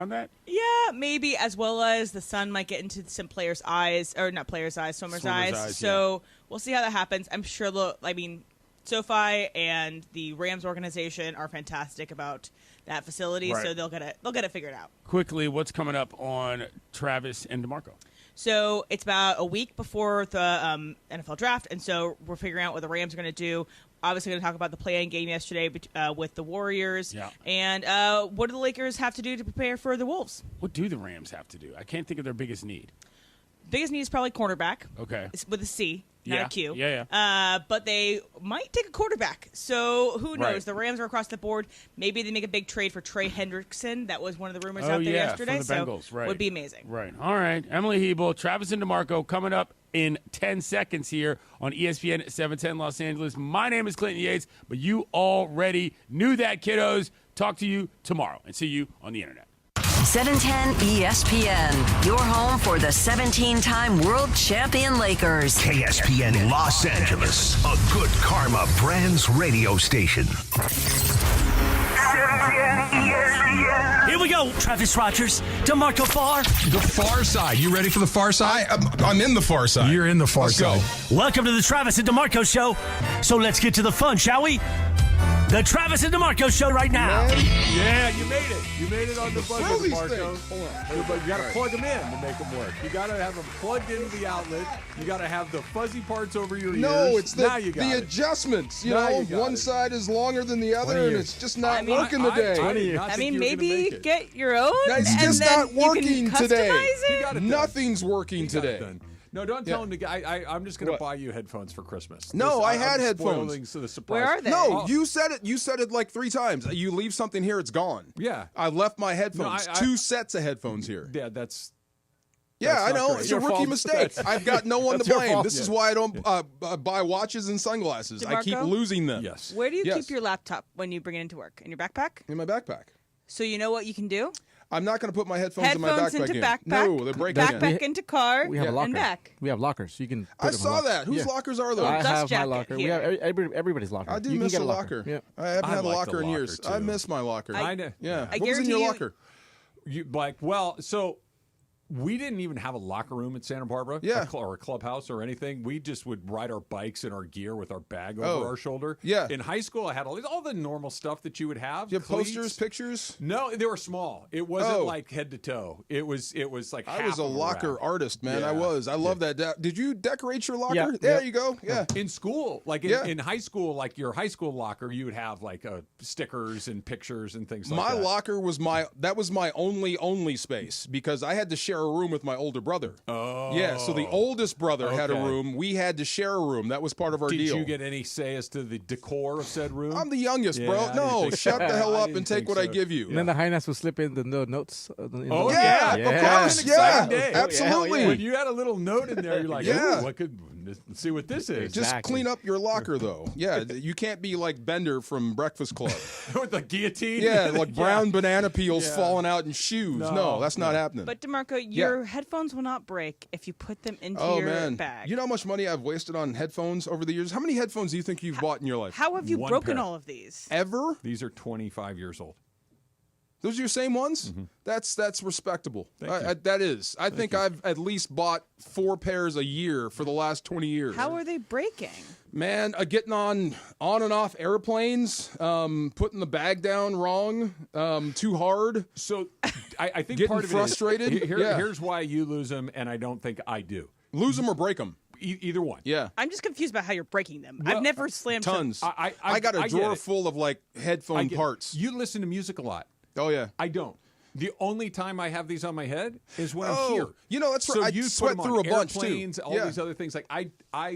on that? Yeah, maybe, as well as the sun might get into some players' eyes, or not players' eyes, swimmers' eyes. So we'll see how that happens. I'm sure SoFi and the Rams organization are fantastic about that facility, so they'll get it figured out. Quickly, what's coming up on Travis and DeMarco? So it's about a week before the NFL draft, and so we're figuring out what the Rams are going to do. Obviously, going to talk about the play-in game yesterday with the Warriors. Yeah. And what do the Lakers have to do to prepare for the Wolves? What do the Rams have to do? I can't think of their biggest need. Biggest need is probably cornerback. Okay. It's with a C, not a Q. Yeah. But they might take a quarterback. So who knows? Right. The Rams are across the board. Maybe they make a big trade for Trey Hendrickson. That was one of the rumors out there yesterday. From the Bengals. So would be amazing. Right. All right. Emily Hebel, Travis and DeMarco coming up in 10 seconds here on ESPN 710 Los Angeles. My name is Clinton Yates, but you already knew that, kiddos. Talk to you tomorrow and see you on the internet. 710 ESPN, your home for the 17-time world champion Lakers. KSPN Los Angeles, a Good Karma Brands radio station. 710 ESPN. Here we go, Travis Rogers, DeMarco Farr. The far side. You ready for the far side? I'm in the far side. You're in the far side. Go. Welcome to the Travis and DeMarco Show. So let's get to the fun, shall we? The Travis and DeMarco Show right now. Yeah, you made it. You made it on the buzzer, DeMarco. But you got to plug them in to make them work. You got to have them plugged into the outlet. You got to have the fuzzy parts over your ears. No, it's the adjustments. You know, one side is longer than the other, and it's just not working today. Maybe get your own. It's just not working today. It. Nothing's working today. No, don't tell him to get. I'm just going to buy you headphones for Christmas. No, I had headphones. The surprise. Where are they? No, you said it. You said it like 3 times. You leave something here, it's gone. Yeah. I left my headphones. 2 sets of headphones here. Yeah, that's. Yeah, I know. Great. It's a rookie mistake. I've got no one to blame. This is why I don't buy watches and sunglasses. DeMarco? I keep losing them. Yes. Where do you keep your laptop when you bring it into work? In your backpack? In my backpack. So you know what you can do? I'm not going to put my headphones in my backpack. Into again. backpack. No, they're breaking backpack into car. We have a locker. And back. We have lockers. You can. I saw that. Whose lockers are those? I have my jacket locker. here. We have everybody's locker. I do you miss can a get locker. Yeah. I haven't had a like locker the in years. locker, too. I miss my locker. I know. Yeah. I What was in your locker? So we didn't even have a locker room at Santa Barbara, or a clubhouse or anything. We just would ride our bikes and our gear with our bag over our shoulder. Yeah. In high school, I had all the normal stuff that you would have. Do you have cleats. posters, pictures? No, they were small. It wasn't like head to toe. It was like I was a locker artist, man. Yeah. I was. I love that. Did you decorate your locker? Yeah. There you go. Yeah. In school, like in high school, like your high school locker, you would have like stickers and pictures and things like that. My locker was my only space because I had to share a room with my older brother. Oh. Yeah, so the oldest brother had a room. We had to share a room. That was part of our deal. Did you get any say as to the decor of said room? I'm the youngest, bro. No, shut the hell up and take what I give you. And then the Highness will slip in the notes. Of course. Yeah, absolutely. When you had a little note in there, you're like, let's see what this is. Just clean up your locker, though. Yeah, you can't be like Bender from Breakfast Club. With the guillotine? Yeah, like brown banana peels falling out in shoes. No, that's not happening. But, DeMarco, your headphones will not break if you put them into your bag. You know how much money I've wasted on headphones over the years? How many headphones do you think you've bought in your life? How have you broken all of these? Ever? These are 25 years old. Those are your same ones? Mm-hmm. That's respectable. That is. I think I've at least bought 4 pairs a year for the last 20 years. How are they breaking? Man, getting on and off airplanes, putting the bag down wrong, too hard. So I think getting part of frustrated. It is, here's why you lose them, and I don't think I do. Lose them or break them? Either one. Yeah. I'm just confused about how you're breaking them. I've never slammed tons. I got a drawer full of like headphone parts. You listen to music a lot. Oh, yeah. I don't. The only time I have these on my head is when I'm here. You know, that's so I sweat through a bunch too. All these other things. Like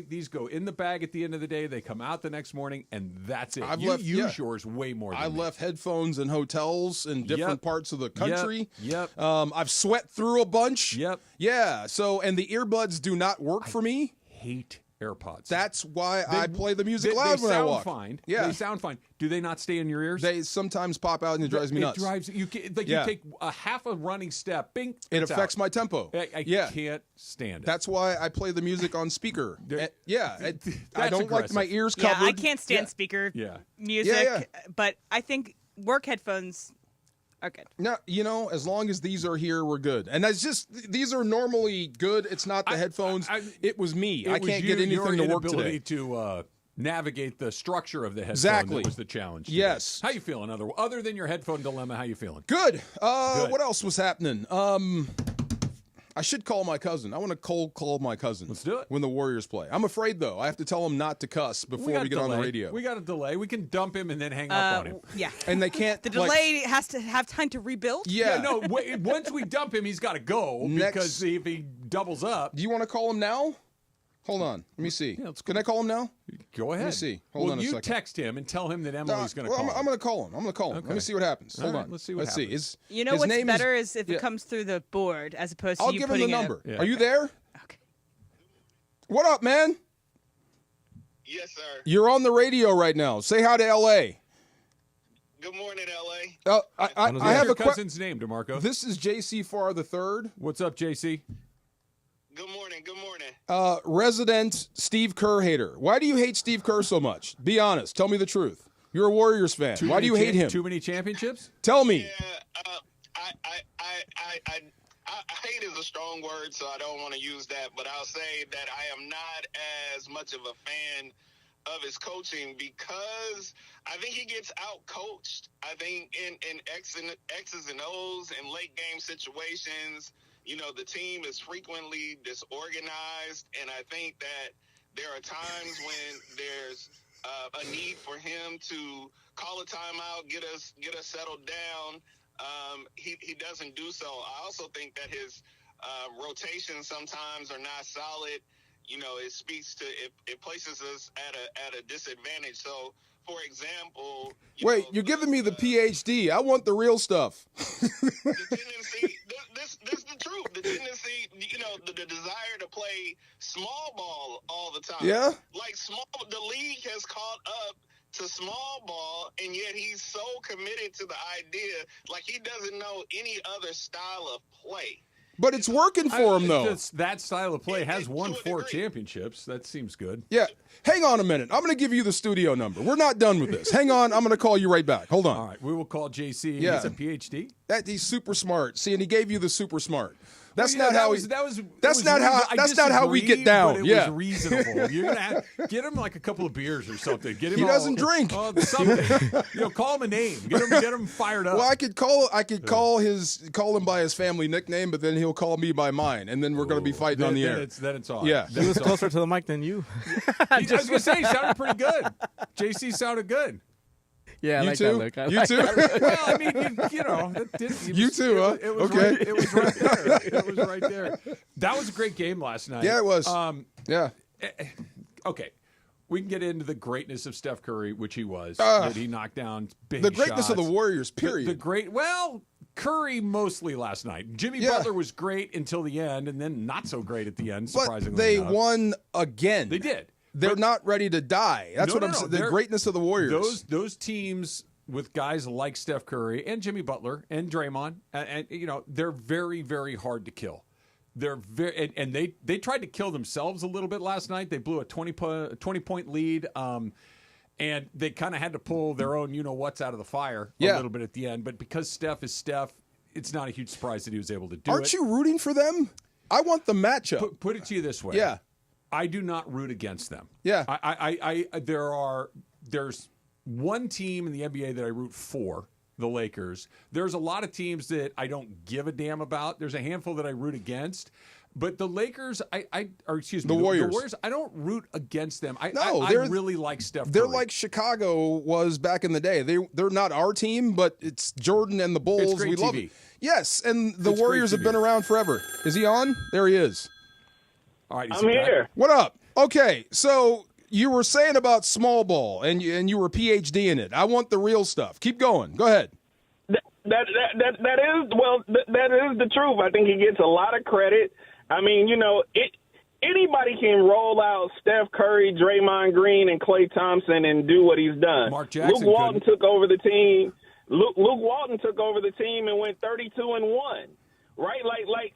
these go in the bag at the end of the day. They come out the next morning, and that's it. You use yours way more than I me. left headphones in hotels in different parts of the country. Yep. I've sweat through a bunch. Yep. Yeah. So, and the earbuds do not work for me. Hate AirPods. That's why I play the music loud when I walk. They sound fine. Yeah. They sound fine. Do they not stay in your ears? They sometimes pop out and it drives me nuts. It drives you. You take a half a running step. Bing. It affects my tempo. I can't stand it. That's why I play the music on speaker. I don't aggressive. like my ears covered. Yeah, I can't stand speaker music. But I think work headphones are good. No, as long as these are here, we're good. And these are normally good. It's not the headphones. It was me. I can't get anything to work today. To navigate the structure of the headphone exactly. That was the challenge today. Yes. How you feeling? Other than your headphone dilemma, how you feeling? Good. What else was happening? I should call my cousin. I want to cold call my cousin. Let's do it. When the Warriors play. I'm afraid, though. I have to tell him not to cuss before we get on the radio. We got a delay. We can dump him and then hang up on him. Yeah. And they can't. The delay has to have time to rebuild? Yeah. No, once we dump him, he's got to go because if he doubles up. Do you want to call him now? Hold on. Let me see. Yeah, can I call him now? Go ahead. Let me see. Hold on a second. You text him and tell him that Emily's going to call him. I'm going to call him. Okay. Let me see what happens. Hold on. Let's see what happens. See. What's better is if it comes through the board as opposed to I'll you give putting him the number. Yeah. Are you there? Okay. What up, man? Yes, sir. You're on the radio right now. Say hi to L.A. Good morning, L.A. I have your cousin's name, DeMarco. This is J.C. Farr III. What's up, J.C.? Good morning. Resident Steve Kerr hater. Why do you hate Steve Kerr so much? Be honest. Tell me the truth. You're a Warriors fan. Why do you hate him? Too many championships? Tell me. Yeah, I hate is a strong word, so I don't want to use that. But I'll say that I am not as much of a fan of his coaching because I think he gets out-coached. I think in X's and O's and late-game situations, the team is frequently disorganized, and I think that there are times when there's a need for him to call a timeout, get us settled down. He doesn't do so. I also think that his rotations sometimes are not solid. It speaks to it places us at a disadvantage. So, for example, wait, you're giving me the PhD. I want the real stuff. The tendency, this is the truth. The tendency, the desire to play small ball all the time. Yeah. Like the league has caught up to small ball, and yet he's so committed to the idea, like he doesn't know any other style of play. But it's working for him, though. That style of play has won 4 championships. That seems good. Yeah. Hang on a minute. I'm going to give you the studio number. We're not done with this. Hang on. I'm going to call you right back. Hold on. All right. We will call JC. Yeah. He's a PhD. He's super smart. See, and he gave you the super smart. That's not how we get down. But it was reasonable. You're gonna get him like a couple of beers or something. Get him. He doesn't drink. Something. Call him a name. Get him fired up. Well, I could call him by his family nickname, but then he'll call me by mine, and then we're going to be fighting on the air. Then it's on. Yeah, he was closer to the mic than you. I was going to say, he sounded pretty good. JC sounded good. Yeah, you like too. That look. You too. Well, I mean, you too, huh? It was okay. It was right there. It was right there. That was a great game last night. Yeah, it was. Yeah. Okay. We can get into the greatness of Steph Curry, which he was. That he knocked down big The greatness shots. of the Warriors, period. Curry mostly last night. Jimmy Butler was great until the end, and then not so great at the end, surprisingly But they enough. won again. They did. They're not ready to die. That's what I'm saying. The greatness of the Warriors. Those teams with guys like Steph Curry and Jimmy Butler and Draymond, and they're very, very hard to kill. They're very, and they tried to kill themselves a little bit last night. They blew a 20-point lead, and they kind of had to pull their own what's out of the fire a little bit at the end. But because Steph is Steph, it's not a huge surprise that he was able to do it. Aren't you rooting for them? I want the matchup. Put it to you this way. Yeah. I do not root against them. Yeah. There's one team in the NBA that I root for, the Lakers. There's a lot of teams that I don't give a damn about. There's a handful that I root against. But the Lakers, the Warriors. The Warriors, I don't root against them. I really like Steph Curry. They're like Chicago was back in the day. They're not our team, but it's Jordan and the Bulls. It's great we TV. love it. Yes, and the Warriors have been around forever. Is he on? There he is. All right, I'm here. What up? Okay, so you were saying about small ball, and you were a PhD in it. I want the real stuff. Keep going. Go ahead. That is the truth. I think he gets a lot of credit. I mean, anybody can roll out Steph Curry, Draymond Green, and Klay Thompson and do what he's done. Mark Jackson Luke Walton took over the team. Luke Walton took over the team and went 32-1. Right?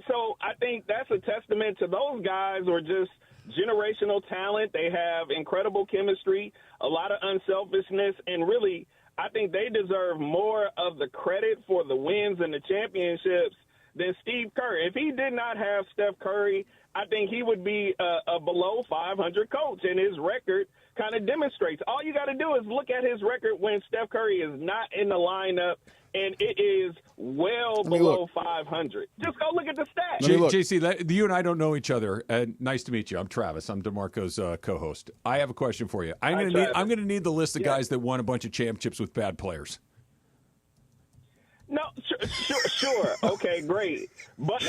So I think that's a testament to those guys who are just generational talent. They have incredible chemistry, a lot of unselfishness, and really I think they deserve more of the credit for the wins and the championships than Steve Kerr. If he did not have Steph Curry, I think he would be a below 500 coach, and his record kind of demonstrates. All you got to do is look at his record when Steph Curry is not in the lineup, and it is well below 500. Just go look at the stats. JC, you and I don't know each other. Nice to meet you. I'm Travis. I'm DeMarco's co-host. I have a question for you. I'm going to need the list of guys that won a bunch of championships with bad players. No, sure. Okay, great. But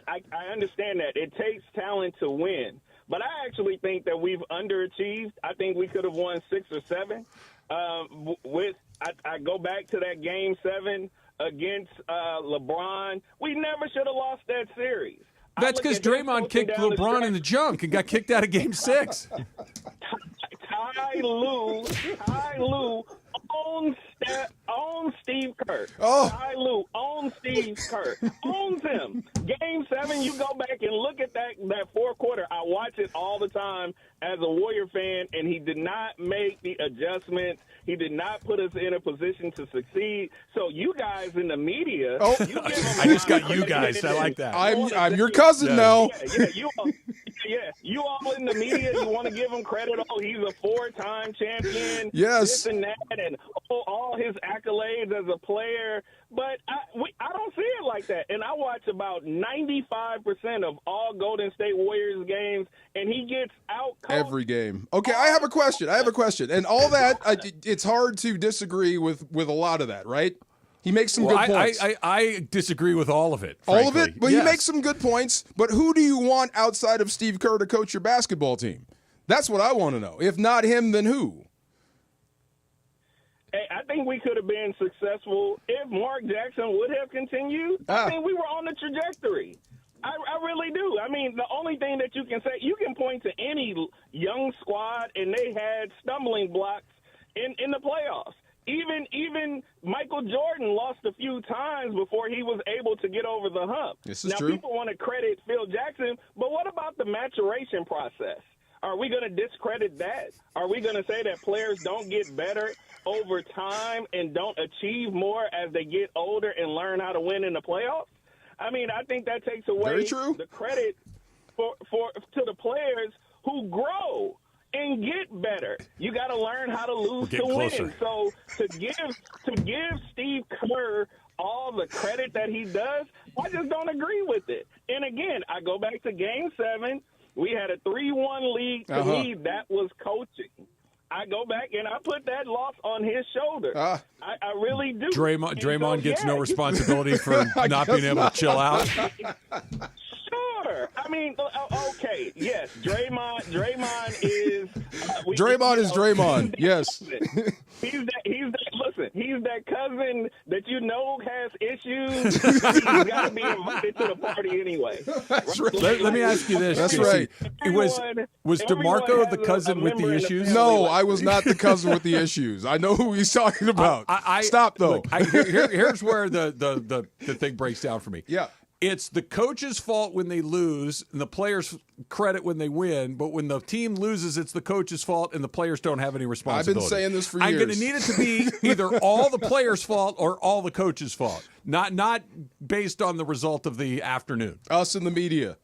I understand that. It takes talent to win. But I actually think that we've underachieved. I think we could have won 6 or 7. I go back to that Game 7 against LeBron. We never should have lost that series. That's because Draymond kicked LeBron in the junk and got kicked out of Game 6. Ty Lue owns Steve Kerr. Ty Lue owns Steve Kerr. Owns him. Game 7, you go back and look at that fourth quarter. I watch it all the time as a Warrior fan, and he did not make the adjustments. He did not put us in a position to succeed. So you guys in the media, I just got you guys. I like that. I'm your cousin now. You all in the media, you want to give him credit. Oh, he's a 4-time champion. Yes. This and that, and all his accolades as a player. But I don't see it like that. And I watch about 95% of all Golden State Warriors games, and he gets out-coached. Every game. Okay, I have a question. And all that, it's hard to disagree with a lot of that, right? He makes some good points. I disagree with all of it. Frankly. All of it? But yes. He makes some good points. But who do you want outside of Steve Kerr to coach your basketball team? That's what I want to know. If not him, then who? Hey, I think we could have been successful if Mark Jackson would have continued. I think we were on the trajectory. I really do. I mean, the only thing that you can say, you can point to any young squad, and they had stumbling blocks in the playoffs. Even Michael Jordan lost a few times before he was able to get over the hump. This is now, true. People want to credit Phil Jackson, but what about the maturation process? Are we going to discredit that? Are we going to say that players don't get better over time and don't achieve more as they get older and learn how to win in the playoffs? I mean, I think that takes away the credit to the players who grow and get better. You got to learn how to lose to win. So to give Steve Kerr all the credit that he does, I just don't agree with it. And again, I go back to Game 7. We had a 3-1 lead. To me, that was coaching. I go back and I put that loss on his shoulder. I really do. Draymond gets no responsibility for not being able to chill out. Sure. I mean, okay, yes, Draymond is Draymond is Draymond. Yes. He's that cousin that you know has issues. He's got to be invited to the party anyway. That's right. Let me ask you this. That's Casey. right. Was DeMarco the cousin with the issues? No, I was not the cousin with the issues. I know who he's talking about. Stop though. Look, here's where the thing breaks down for me. Yeah. It's the coach's fault when they lose and the players' credit when they win, but when the team loses, it's the coach's fault and the players don't have any responsibility. I've been saying this for years. I'm going to need it to be either all the players' fault or all the coach's fault, not based on the result of the afternoon. Us in the media.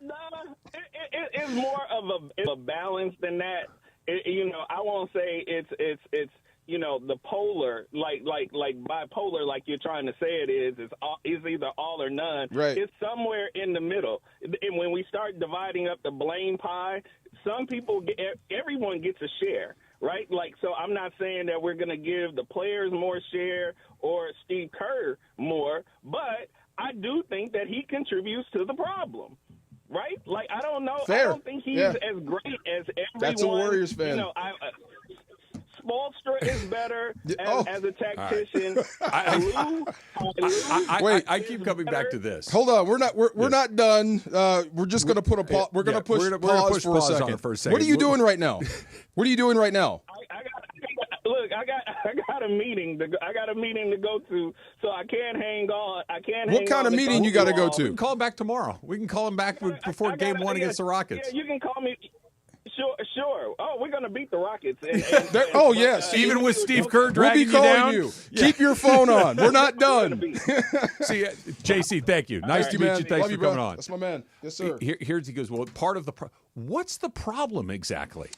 No, it's more of a balance than that. I won't say it's the polar, like bipolar, like you're trying to say it is. It's either all or none. Right. It's somewhere in the middle. And when we start dividing up the blame pie, everyone gets a share, right? Like, so I'm not saying that we're going to give the players more share or Steve Kerr more, but I do think that he contributes to the problem. Right? Like, I don't know. Fair. I don't think he's as great as everyone. That's a Warriors fan. Spoelstra is better as a tactician. I keep coming back to this. Hold on, we're not done. We're just going to put a pause. We're going to push pause for a second. What are you doing right now? What are you doing right now? I got a meeting. I got a meeting to go to, so I can't hang on. What kind of meeting you got to go to? We can call him back tomorrow. We can call him back before Game 1 against the Rockets. Yeah, you can call me. Sure. sure. Oh, we're going to beat the Rockets. Oh, yes. Even with Steve Kerr We'll dragging be calling down? you. Keep your phone on. We're not done. See, JC, thank you. Nice to meet you. Thanks Love for you, bro. coming on. That's my man. Yes, sir. He goes, well, part of the what's the problem exactly?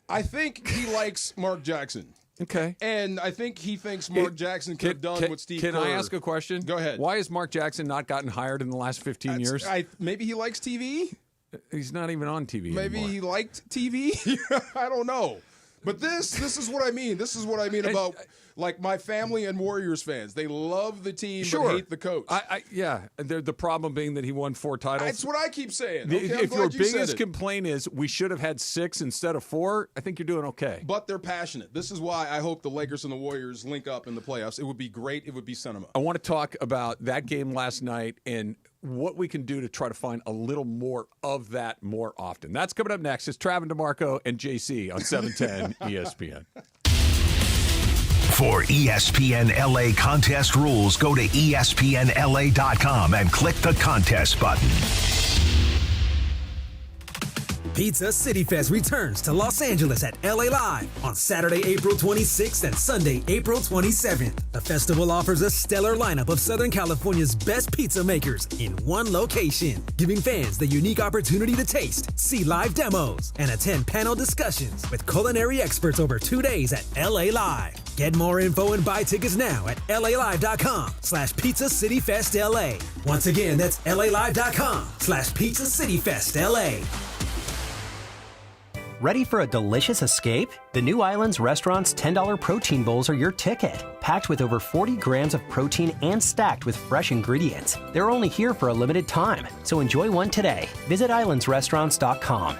I think he likes Mark Jackson. Okay. And I think he thinks Mark Jackson could have done what Steve Kerr. Can I ask a question? Go ahead. Why has Mark Jackson not gotten hired in the last 15 years? Maybe he likes TV? He's not even on TV Maybe anymore. he liked TV? I don't know. But this is what I mean. This is what I mean about like my family and Warriors fans. They love the team but hate the coach. The problem being that he won 4 titles. That's what I keep saying. If your biggest complaint is we should have had 6 instead of 4, I think you're doing okay. But they're passionate. This is why I hope the Lakers and the Warriors link up in the playoffs. It would be great. It would be cinema. I want to talk about that game last night and what we can do to try to find a little more of that more often. That's coming up next. It's Travis DeMarco and JC on 710 ESPN. For ESPN LA contest rules, go to ESPNLA.com and click the contest button. Pizza City Fest returns to Los Angeles at LA Live on Saturday, April 26th and Sunday, April 27th. The festival offers a stellar lineup of Southern California's best pizza makers in one location, giving fans the unique opportunity to taste, see live demos, and attend panel discussions with culinary experts over 2 days at LA Live. Get more info and buy tickets now at LALive.com/Pizza City Fest LA. Once again, that's LALive.com/Pizza City Fest LA. Ready for a delicious escape? The New Islands Restaurant's $10 protein bowls are your ticket. Packed with over 40 grams of protein and stacked with fresh ingredients. They're only here for a limited time, so enjoy one today. Visit islandsrestaurants.com.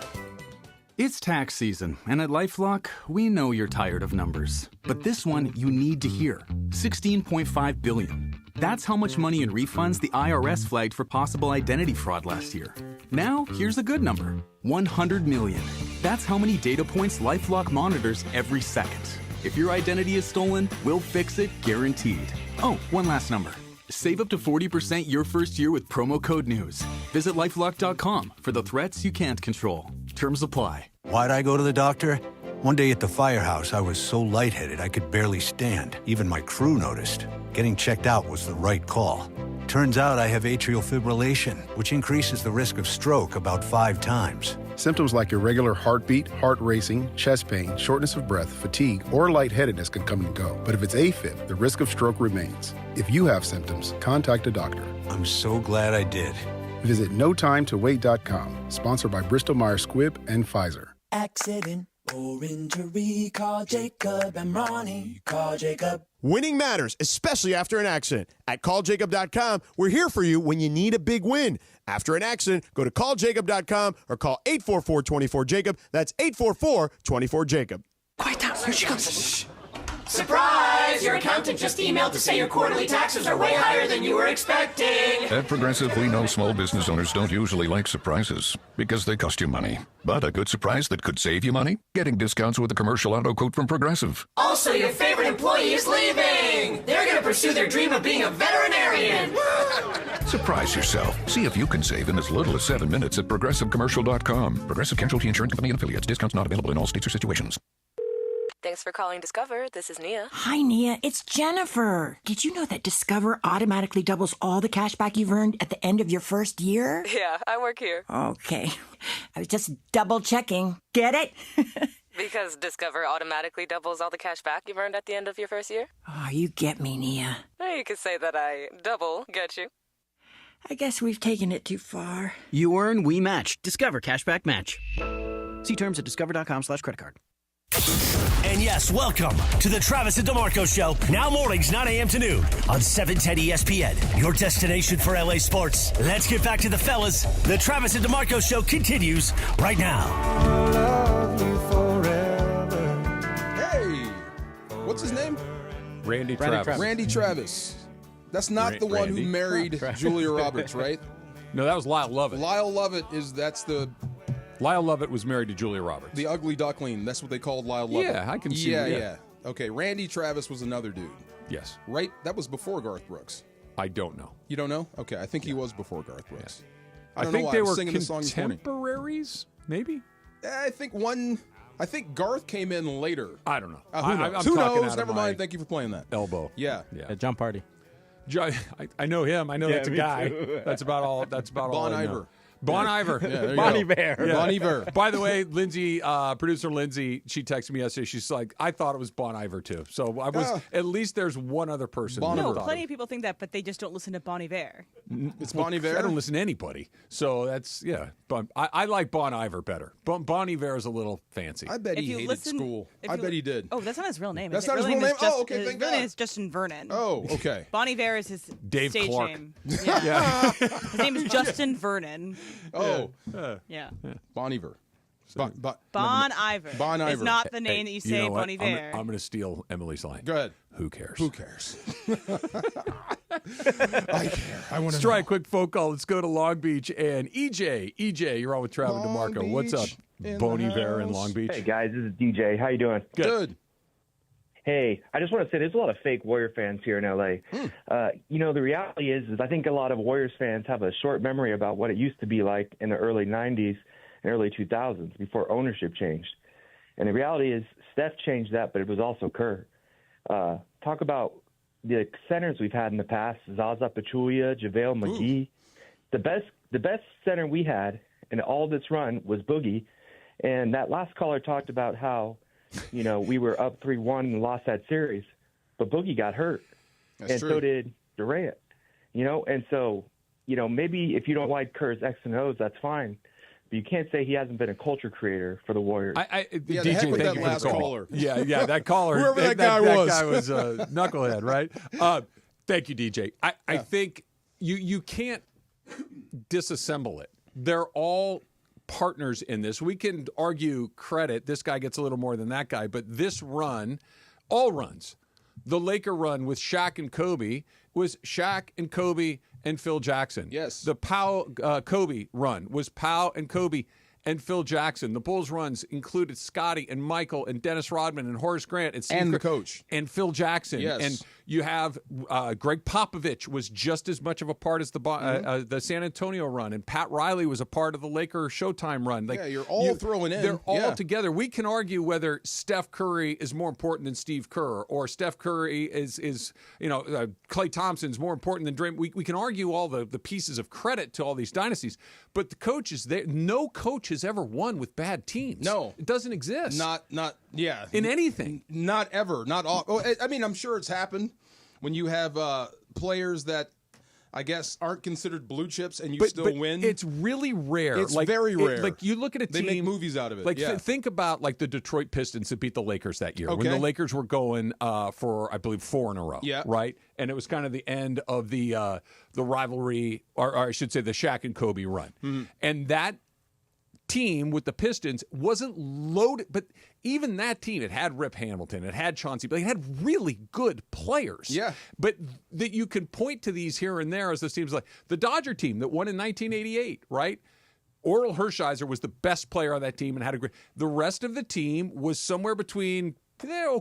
It's tax season, and at LifeLock, we know you're tired of numbers. But this one you need to hear. $16.5 billion. That's how much money in refunds the IRS flagged for possible identity fraud last year. Now, here's a good number. 100 million. That's how many data points LifeLock monitors every second. If your identity is stolen, we'll fix it guaranteed. Oh, one last number. Save up to 40% your first year with promo code NEWS. Visit LifeLock.com for the threats you can't control. Terms apply. Why'd I go to the doctor? One day at the firehouse, I was so lightheaded I could barely stand. Even my crew noticed. Getting checked out was the right call. Turns out I have atrial fibrillation, which increases the risk of stroke about 5 times. Symptoms like irregular heartbeat, heart racing, chest pain, shortness of breath, fatigue, or lightheadedness can come and go. But if it's AFib, the risk of stroke remains. If you have symptoms, contact a doctor. I'm so glad I did. Visit NoTimeToWait.com. Sponsored by Bristol-Myers Squibb and Pfizer. Accident or injury, call Jacob and Ronnie. Call Jacob. Winning matters, especially after an accident. At calljacob.com, we're here for you when you need a big win. After an accident, go to calljacob.com or call 844-24-JACOB. That's 844-24-JACOB. Quiet down, here she comes. Surprise! Your accountant just emailed to say your quarterly taxes are way higher than you were expecting. At Progressive, we know small business owners don't usually like surprises because they cost you money. But a good surprise that could save you money? Getting discounts with a commercial auto quote from Progressive. Also, your favorite employee is leaving. They're going to pursue their dream of being a veterinarian. Surprise yourself. See if you can save in as little as 7 minutes at ProgressiveCommercial.com. Progressive Casualty Insurance Company and Affiliates. Discounts not available in all states or situations. Thanks for calling Discover. This is Nia. Hi, Nia. It's Jennifer. Did you know that Discover automatically doubles all the cash back you've earned at the end of your first year? Yeah, I work here. Okay. I was just double checking. Get it? Because Discover automatically doubles all the cash back you've earned at the end of your first year? Oh, you get me, Nia. You could say that I double get you. I guess we've taken it too far. You earn, we match. Discover Cashback Match. See terms at discover.com/creditcard. And yes, welcome to the Travis and DeMarco Show. Now mornings, 9 a.m. to noon on 710 ESPN. Your destination for LA sports. Let's get back to the fellas. The Travis and DeMarco Show continues right now. Hey, what's his name? Randy Travis. Randy Travis. That's not the one who married Julia Roberts, right? No, that was Lyle Lovett. Lyle Lovett Lyle Lovett was married to Julia Roberts. The ugly duckling. That's what they called Lyle Lovett. Yeah, I can see that. that. Yeah. Okay, Randy Travis was another dude. Yes. Right? That was before Garth Brooks. I don't know. You don't know? Okay, I think he was before Garth Brooks. I think they were contemporaries, maybe? I think one I think Garth came in later. I don't know. Who knows? Never mind. Thank you for playing that. Elbow. Yeah. John Party. I know him. I know that's a guy. Too. That's about all. That's about all. Bon I know. Iver. Bon Iver. Yeah, Bonnie Bear. Yeah. Bon Iver. By the way, Lindsay, producer Lindsay, she texted me yesterday. She's like, I thought it was Bon Iver too. So I was. At least there's one other person. No, plenty of people think that, but they just don't listen to Bon Iver. It's Bon Iver. I don't listen to anybody. So that's I like Bon Iver better. Bon Iver is a little fancy. I bet he hated school. I bet he did. Oh, that's not his real name. That's not his real name. Oh, okay. His real name is Justin Vernon. Oh, okay. Bon Iver is his Dave stage Clark. name. Yeah. His name is Justin Vernon. Oh. Yeah. Bon Iver. Bon Iver. Bon Iver. It's not the name that you say, Bon Iver. I'm going to steal Emily's line. Go ahead. Who cares? Who cares? I care. I want to Let's try a quick phone call. Let's go to Long Beach and EJ. EJ, you're on with Travis DeMarco. What's up, Bon Iver in Long Beach? Hey guys, this is DJ. How you doing? Good. Hey, I just want to say there's a lot of fake Warrior fans here in LA. The reality is I think a lot of Warriors fans have a short memory about what it used to be like in the early 90s and early 2000s before ownership changed. And the reality is Steph changed that, but it was also Kerr. Talk about the centers we've had in the past, Zaza Pachulia, JaVale McGee. The best center we had in all this run was Boogie. And that last caller talked about how, we were up 3-1 and lost that series. But Boogie got hurt. That's true. So did Durant. And so, maybe if you don't like Kerr's X and O's, that's fine. But you can't say he hasn't been a culture creator for the Warriors. DJ, the heck with thank that you for the last call. caller. Yeah, that caller. Whoever that guy was. That guy was a knucklehead, right? Thank you, DJ. I think you can't disassemble it. They're all partners in this. We can argue credit. This guy gets a little more than that guy, but this run, all runs, the Laker run with Shaq and Kobe was Shaq and Kobe and Phil Jackson. Yes. The Kobe run was Powell and Kobe and Phil Jackson. The Bulls runs included Scotty and Michael and Dennis Rodman and Horace Grant and Steve And the coach. and Phil Jackson. Yes. And you have Greg Popovich was just as much of a part as the San Antonio run, and Pat Riley was a part of the Laker Showtime run. You're all throwing in. They're all together. We can argue whether Steph Curry is more important than Steve Kerr, or Steph Curry is Klay Thompson's more important than Draymond. We can argue all the pieces of credit to all these dynasties, but the coaches, no coach has ever won with bad teams. No, it doesn't exist. Not in anything. Not ever. Not all. I mean, I'm sure it's happened when you have players that I guess aren't considered blue chips and you still win. It's really rare. It's very rare. You look at a team. They make movies out of it. Think about the Detroit Pistons that beat the Lakers that year when the Lakers were going for I believe 4 in a row. Yeah. Right. And it was kind of the end of the rivalry, or I should say the Shaq and Kobe run. Mm-hmm. And that team with the Pistons wasn't loaded, but even that team, it had Rip Hamilton, it had Chauncey, but it had really good players. Yeah. But that you can point to these here and there as those teams, like the Dodger team that won in 1988, right? Orel Hershiser was the best player on that team and had a great. The rest of the team was somewhere between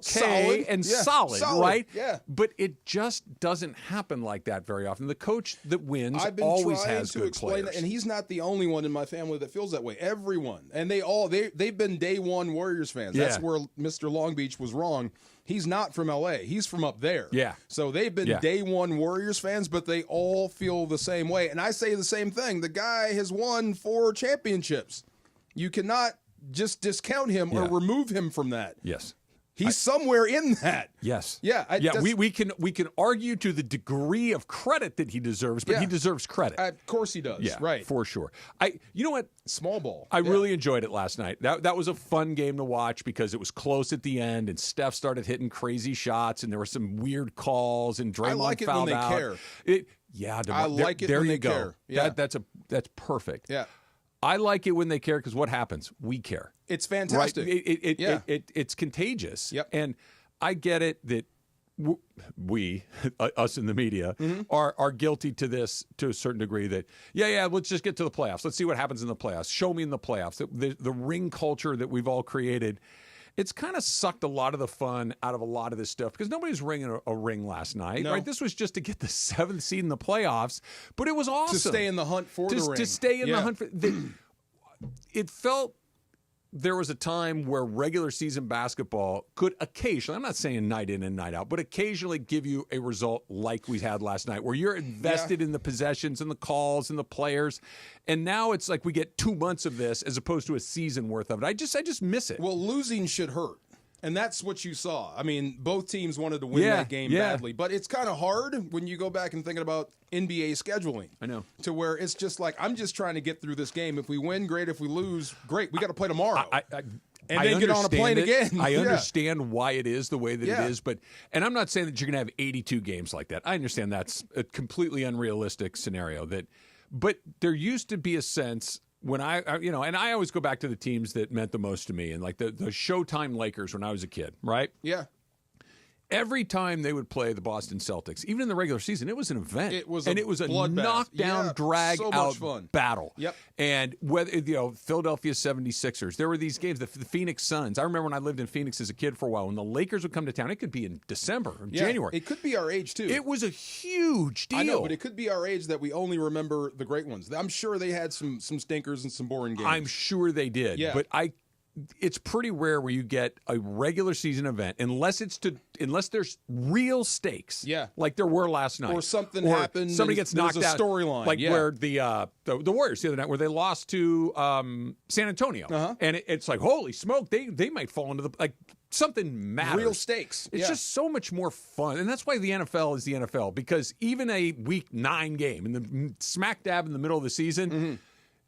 solid and solid, right? Yeah. But it just doesn't happen like that very often. The coach that wins always has good players. That, and he's not the only one in my family that feels that way. Everyone, and they've been day one Warriors fans. That's where Mr. Long Beach was wrong. He's not from LA. He's from up there. Yeah. So they've been day one Warriors fans, but they all feel the same way. And I say the same thing. The guy has won 4 championships. You cannot just discount him or remove him from that. Yes. He's somewhere in that. Yes. Yeah. We can argue to the degree of credit that he deserves, but he deserves credit. Of course he does. Yeah, right. For sure. You know what? Small ball. I really enjoyed it last night. That was a fun game to watch because it was close at the end, and Steph started hitting crazy shots, and there were some weird calls, and Draymond fouled out. I like it when they care. I like it when they care. Yeah. That's perfect. Yeah. I like it when they care because what happens? We care. It's fantastic. Right? It's contagious. Yep. And I get it that we, us in the media, are guilty to this to a certain degree that, let's just get to the playoffs. Let's see what happens in the playoffs. Show me in the playoffs. The ring culture that we've all created, it's kind of sucked a lot of the fun out of a lot of this stuff because nobody's ringing a ring last night, right? This was just to get the 7th seed in the playoffs, but it was awesome. To stay in the hunt for the ring. To stay in the hunt for it felt there was a time where regular season basketball could occasionally, I'm not saying night in and night out, but occasionally give you a result like we had last night, where you're invested in the possessions and the calls and the players. And now it's like we get 2 months of this as opposed to a season worth of it. I just miss it. Well, losing should hurt. And that's what you saw. I mean, both teams wanted to win that game badly. But it's kind of hard when you go back and thinking about NBA scheduling. I know. To where it's just like, I'm just trying to get through this game. If we win, great. If we lose, great. We got to play tomorrow. And then get on a plane again. I understand why it is the way that it is. And I'm not saying that you're going to have 82 games like that. I understand that's a completely unrealistic scenario. But there used to be a sense when and I always go back to the teams that meant the most to me, and like the Showtime Lakers when I was a kid, right? Yeah. Every time they would play the Boston Celtics, even in the regular season, it was an event. It was a knockdown, drag-out battle. Yep. And whether Philadelphia 76ers, there were these games, the Phoenix Suns. I remember when I lived in Phoenix as a kid for a while, when the Lakers would come to town, it could be in December or January. It could be our age, too. It was a huge deal. I know, but it could be our age that we only remember the great ones. I'm sure they had some stinkers and some boring games. I'm sure they did. Yeah. But it's pretty rare where you get a regular season event unless there's real stakes. Yeah. Like there were last night. Or something happened. Somebody gets knocked out. Storyline. Like where the Warriors the other night where they lost to San Antonio. Uh-huh. And it's like, holy smoke, they might fall into something matters. Real stakes. It's just so much more fun. And that's why the NFL is the NFL, because even a week 9 game in the smack dab in the middle of the season,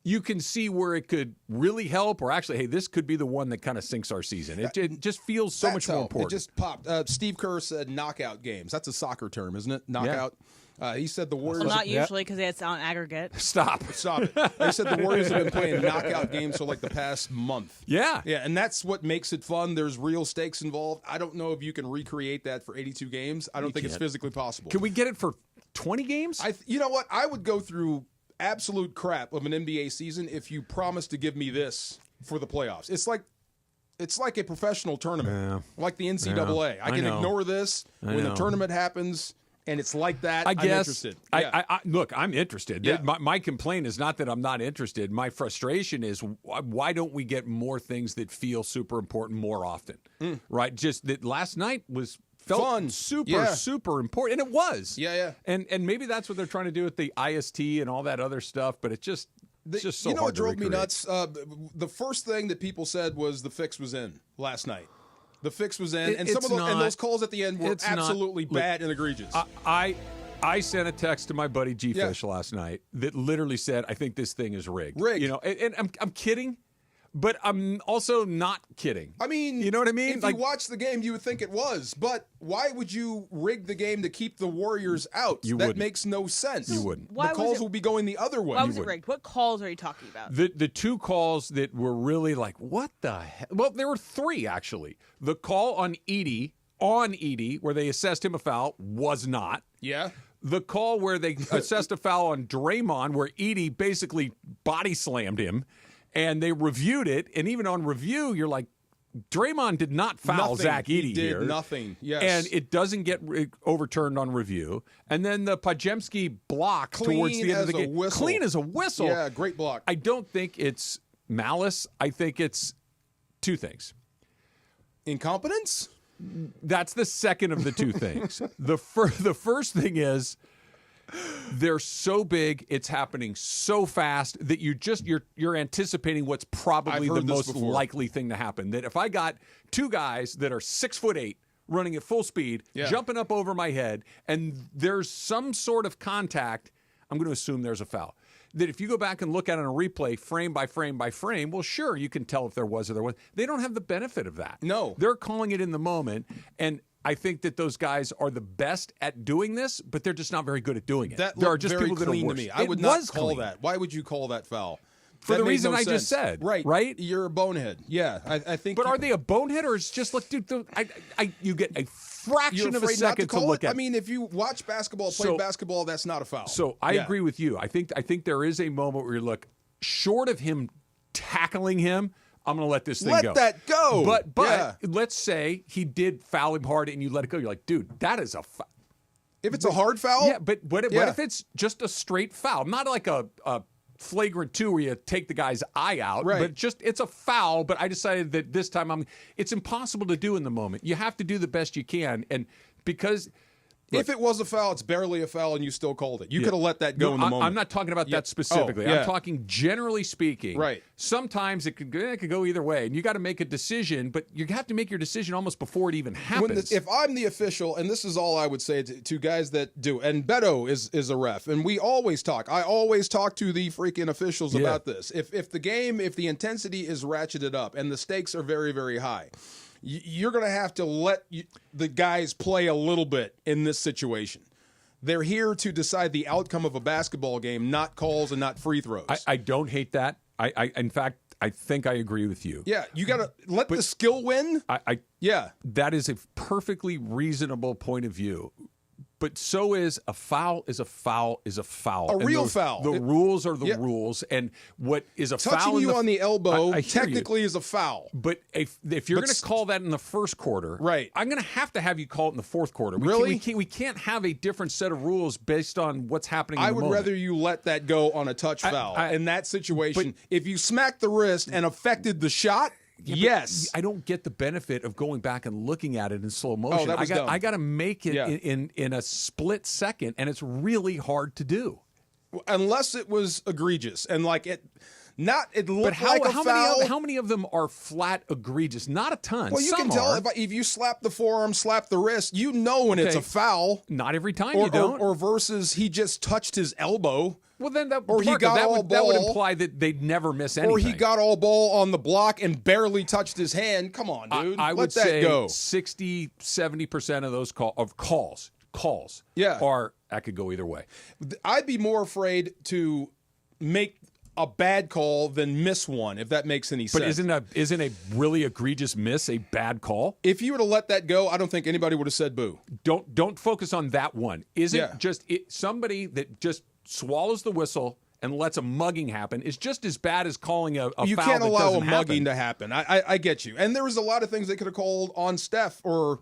you can see where it could really help, or actually, hey, this could be the one that kind of sinks our season. It just feels so much more important. It just popped. Steve Kerr said knockout games. That's a soccer term, isn't it? Knockout. Yeah. He said the Warriors. Well, not usually, because it's on aggregate. Stop it. He said the Warriors have been playing knockout games for like the past month. Yeah. And that's what makes it fun. There's real stakes involved. I don't know if you can recreate that for 82 games. I don't think it's physically possible. Can we get it for 20 games? You know what? I would go through absolute crap of an NBA season if you promise to give me this for the playoffs. It's like a professional tournament, like the NCAA. I can ignore this when the tournament happens, and it's like that. I guess. I'm interested. I look, I'm interested. Yeah. My complaint is not that I'm not interested. My frustration is why don't we get more things that feel super important more often, right? Just that last night felt fun, super important, and it was. Yeah. And maybe that's what they're trying to do with the IST and all that other stuff, but it's just so you know hard what drove to me recreate. nuts? The first thing that people said was the fix was in last night. The fix was in, and those calls at the end were absolutely bad and egregious. I sent a text to my buddy G Fish last night that literally said, "I think this thing is rigged." Rigged. And I'm kidding. But I'm also not kidding. I mean, you know what I mean? If you watch the game, you would think it was. But why would you rig the game to keep the Warriors out? That makes no sense. You wouldn't. The calls will be going the other way. Why was it rigged? What calls are you talking about? The 2 calls that were really like, what the hell? Well, there were 3, actually. The call on Edey, where they assessed him a foul, was not. Yeah. The call where they assessed a foul on Draymond, where Edey basically body slammed him. And they reviewed it, and even on review, you're like, Draymond did not foul Zach Edey here. He did nothing, yes. And it doesn't get overturned on review. And then the Pajemski block towards the end of the game. Clean as a whistle. Yeah, great block. I don't think it's malice. I think it's 2 things. Incompetence? That's the second of the 2 things. The first thing is, they're so big, it's happening so fast that you're anticipating what's probably the most likely thing to happen. That if I got 2 guys that are 6'8" running at full speed, jumping up over my head, and there's some sort of contact, I'm going to assume there's a foul. That if you go back and look at it on a replay, frame by frame by frame, well, sure, you can tell if there was or there wasn't. They don't have the benefit of that. No. They're calling it in the moment, and I think that those guys are the best at doing this, but they're just not very good at doing it. There are just people that are worse. To me. I would not call that. Why would you call that foul? For the reason I just said. Right? You're a bonehead. Yeah, I think. But are they a bonehead, or is just look, dude? You get a fraction of a second to look at. I mean, if you watch basketball, play basketball, that's not a foul. So I agree with you. I think there is a moment where you look short of him tackling him. I'm going to let this thing go. Let that go. But let's say he did foul him hard and you let it go. You're like, dude, that is a foul. If it's a hard foul? Yeah, but what if it's just a straight foul? Not like a flagrant 2 where you take the guy's eye out, Right. but it's a foul. But I decided that this time it's impossible to do in the moment. You have to do the best you can, and because. If it was a foul, it's barely a foul, and you still called it. You could have let that go in the moment. I'm not talking about that specifically. I'm talking generally speaking. Right. Sometimes it could go either way, and you got to make a decision, but you have to make your decision almost before it even happens. If I'm the official, and this is all I would say to guys that do, and Beto is a ref, and we always talk. I always talk to the freaking officials about this. If the intensity is ratcheted up and the stakes are very, very high, you're going to have to let the guys play a little bit in this situation. They're here to decide the outcome of a basketball game, not calls and not free throws. I don't hate that. In fact, I think I agree with you. Yeah, you got to let the skill win. That is a perfectly reasonable point of view. But so is a foul is a foul is a foul. A real foul. The rules are the rules, and what is a foul? Touching you on the elbow I technically is a foul. But if you're going to call that in the first quarter, right? I'm going to have you call it in the fourth quarter. Really? We can't have a different set of rules based on what's happening. I would rather you let that go on a touch foul in that situation. If you smacked the wrist and affected the shot. Yeah, yes, I don't get the benefit of going back and looking at it in slow motion. Oh, that was dumb. I got to make it in a split second, and it's really hard to do unless it was egregious and like it. It looked like a foul. How many of them are flat egregious? Not a ton. Well, you Some can tell are. if you slap the forearm, slap the wrist, you know when it's a foul. Not every time you don't. Or versus he just touched his elbow. Well, then that would imply that they'd never miss anything. Or he got all ball on the block and barely touched his hand. Come on, dude. I would Let that say go. 60, 70% of those calls that could go either way. I'd be more afraid to make a bad call than miss one, if that makes any sense. But isn't a really egregious miss a bad call? If you were to let that go, I don't think anybody would have said boo. Don't focus on that one. Somebody that just swallows the whistle and lets a mugging happen is just as bad as calling a foul. You can't that allow a doesn't mugging happen. to happen. I get you. And there was a lot of things they could have called on Steph or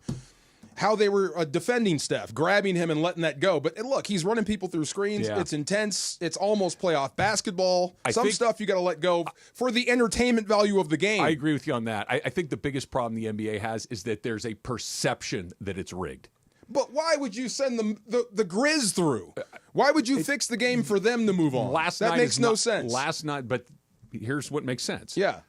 how they were defending Steph, grabbing him and letting that go. But look, he's running people through screens. Yeah. It's intense. It's almost playoff basketball. Some stuff you got to let go for the entertainment value of the game. I agree with you on that. I think the biggest problem the NBA has is that there's a perception that it's rigged. But why would you send the Grizz through? Why would you fix the game for them to move on? That makes no sense. Last night, but here's what makes sense. Yeah.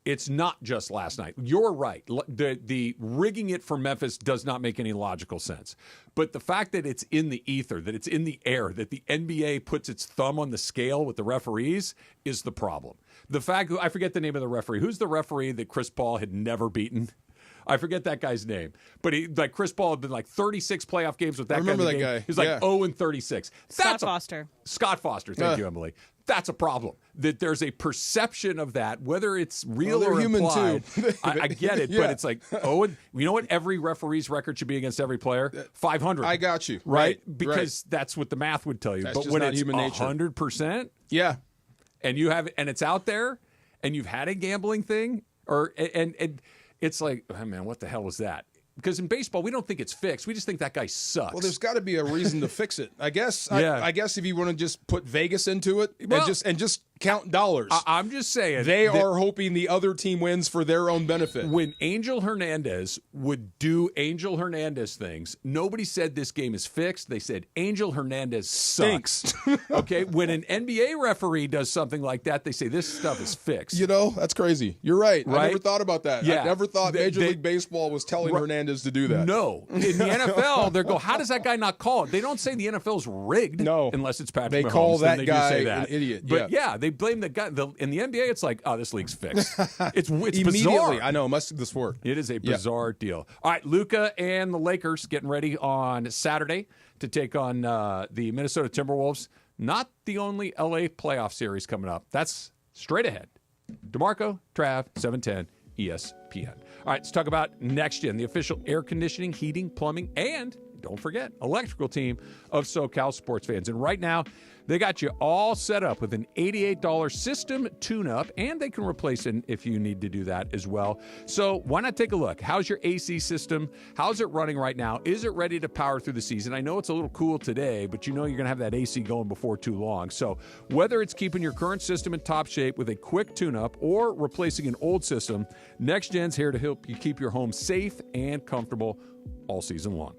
It's not just last night. You're right. The rigging it for Memphis does not make any logical sense. But the fact that it's in the ether, that it's in the air, that the NBA puts its thumb on the scale with the referees is the problem. The fact, I forget the name of the referee. Who's the referee that Chris Paul had never beaten? I forget that guy's name. But Chris Paul had been 36 playoff games with that guy. I remember that guy. He's 0-36. Scott Foster. Scott Foster. Thank you, Emily. That's a problem. That there's a perception of that, whether it's real or human implied. too. I get it, but it's and you know what? Every referee's record should be against every player? 500. I got you. Right? Because that's what the math would tell you. That's but just when not it's human nature. 100%, yeah, and it's out there, and you've had a gambling thing, and it's like, oh man, what the hell was that? Because in baseball, we don't think it's fixed. We just think that guy sucks. Well, there's got to be a reason to fix it. I guess. Yeah. I guess if you want to just put Vegas into it and just count dollars. I'm just saying they are hoping the other team wins for their own benefit. When Angel Hernandez would do Angel Hernandez things, nobody said this game is fixed. They said Angel Hernandez sucks. Okay, when an NBA referee does something like that, they say this stuff is fixed. That's crazy. You're right. I never thought about that. Yeah. I never thought Major League Baseball was telling Hernandez to do that. No. In the NFL, they go, how does that guy not call it? They don't say the NFL's rigged. No. Unless it's Patrick Mahomes. They call that guy an idiot. But they blame the guy. In the NBA, it's like, oh, this league's fixed. It's immediately. Bizarre. I know. It must do this work. It is a bizarre deal. All right, Luka and the Lakers getting ready on Saturday to take on the Minnesota Timberwolves. Not the only LA playoff series coming up. That's straight ahead. DeMarco, Trav, 710 ESPN. All right, let's talk about Next Gen, the official air conditioning, heating, plumbing, and don't forget, electrical team of SoCal sports fans. And right now, they got you all set up with an $88 system tune-up, and they can replace it if you need to do that as well. So why not take a look? How's your AC system? How's it running right now? Is it ready to power through the season? I know it's a little cool today, but you know you're going to have that AC going before too long. So whether it's keeping your current system in top shape with a quick tune-up or replacing an old system, Next Gen's here to help you keep your home safe and comfortable all season long.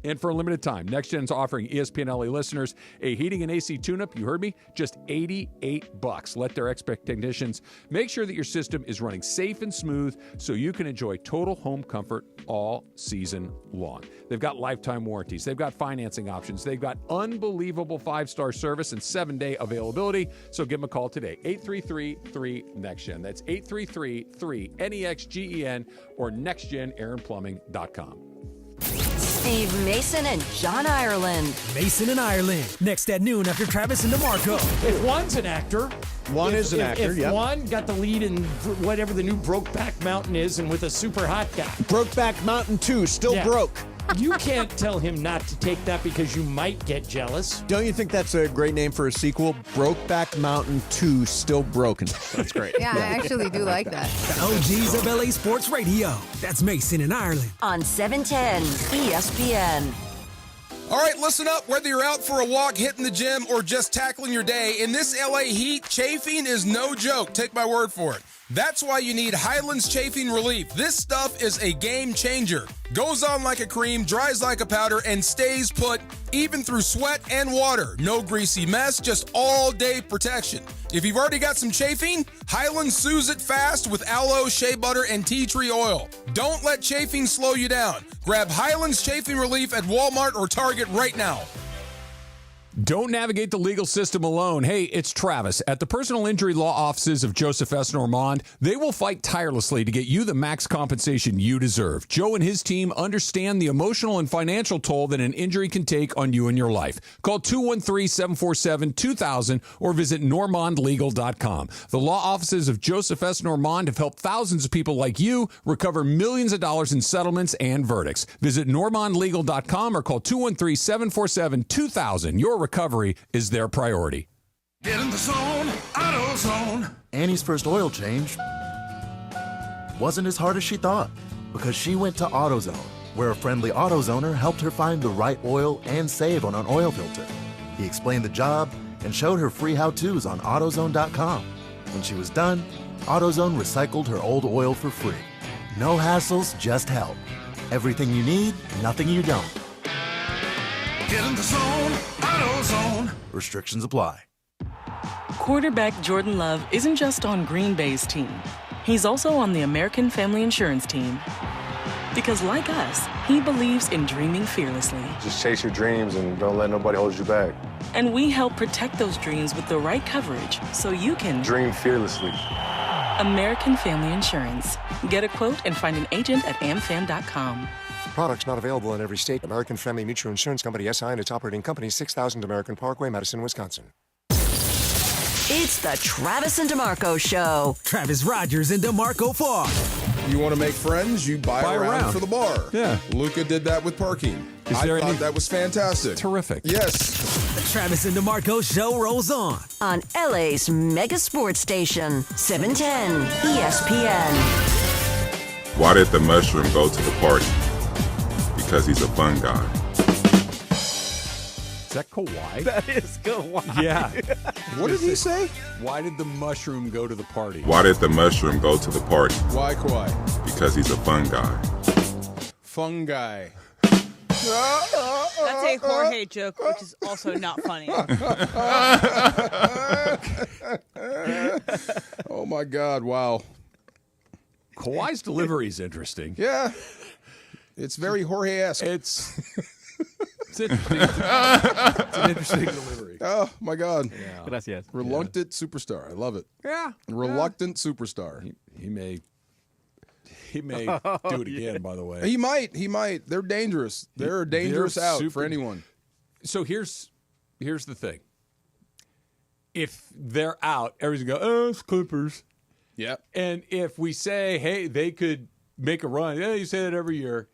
And for a limited time, Next Gen's offering ESPN LA listeners a heating and AC tune-up. You heard me, just $88. Let their expectations. Make sure that your system is running safe and smooth so you can enjoy total home comfort all season long. They've got lifetime warranties. They've got financing options. They've got unbelievable 5-star service and 7-day availability. So give them a call today, 833-3-NEXTGEN. That's 833-3-NEXGEN or nextgenaironplumbing.com. Steve Mason and John Ireland. Mason and Ireland. Next at noon after Travis and DeMarco. If one's an actor. One is an actor, If one got the lead in whatever the new Brokeback Mountain is and with a super hot guy. Brokeback Mountain 2, still broke. You can't tell him not to take that because you might get jealous. Don't you think that's a great name for a sequel? Brokeback Mountain 2, still broken. That's great. Yeah, I actually do like that. The OGs of LA Sports Radio. That's Mason and Ireland. On 710 ESPN. All right, listen up. Whether you're out for a walk, hitting the gym, or just tackling your day, in this LA heat, chafing is no joke. Take my word for it. That's why you need Highlands Chafing Relief. This stuff is a game changer. Goes on like a cream, dries like a powder, and stays put even through sweat and water. No greasy mess, just all-day protection. If you've already got some chafing, Highlands soothes it fast with aloe, shea butter, and tea tree oil. Don't let chafing slow you down. Grab Highlands Chafing Relief at Walmart or Target right now. Don't navigate the legal system alone. Hey, it's Travis. At the personal injury law offices of Joseph S. Normand, they will fight tirelessly to get you the max compensation you deserve. Joe and his team understand the emotional and financial toll that an injury can take on you and your life. Call 213-747-2000 or visit normandlegal.com. The law offices of Joseph S. Normand have helped thousands of people like you recover millions of dollars in settlements and verdicts. Visit normandlegal.com or call 213-747-2000. Your recovery is their priority. Get in the zone, AutoZone. Annie's first oil change wasn't as hard as she thought because she went to AutoZone, where a friendly AutoZoner helped her find the right oil and save on an oil filter. He explained the job and showed her free how-tos on AutoZone.com. When she was done, AutoZone recycled her old oil for free. No hassles, just help. Everything you need, nothing you don't. Get in the zone, AutoZone. Restrictions apply. Quarterback Jordan Love isn't just on Green Bay's team. He's also on the American Family Insurance team. Because like us, he believes in dreaming fearlessly. Just chase your dreams and don't let nobody hold you back. And we help protect those dreams with the right coverage so you can dream fearlessly. American Family Insurance. Get a quote and find an agent at amfam.com. Products not available in every state. American Family Mutual Insurance Company, SI, and its operating company, 6000 American Parkway, Madison, Wisconsin. It's the Travis and DeMarco Show. Travis Rogers and DeMarco Farr. You want to make friends? You buy around for the bar. Yeah. Luka did that with parking. I thought that was fantastic. Terrific. Yes. The Travis and DeMarco Show rolls on. On LA's mega sports station, 710 ESPN. Why did the mushroom go to the party? Because he's a fun guy. Is that Kawhi? That is Kawhi. Yeah. What did he say? Why did the mushroom go to the party? Why did the mushroom go to the party? Why Kawhi? Because he's a fun guy. Fun guy. That's a Jorge joke, which is also not funny. Oh, my God. Wow. Kawhi's delivery is interesting. Yeah. It's very Jorge-esque. It's interesting. It's an interesting delivery. Oh, my God. Yeah. Gracias. Reluctant superstar. I love it. Yeah. Reluctant superstar. He may do it again, by the way. He might. They're dangerous. They're a dangerous out for anyone. So here's the thing. If they're out, everyone's going to go, it's Clippers. Yeah. And if we say, hey, they could make a run, yeah, you say that every year.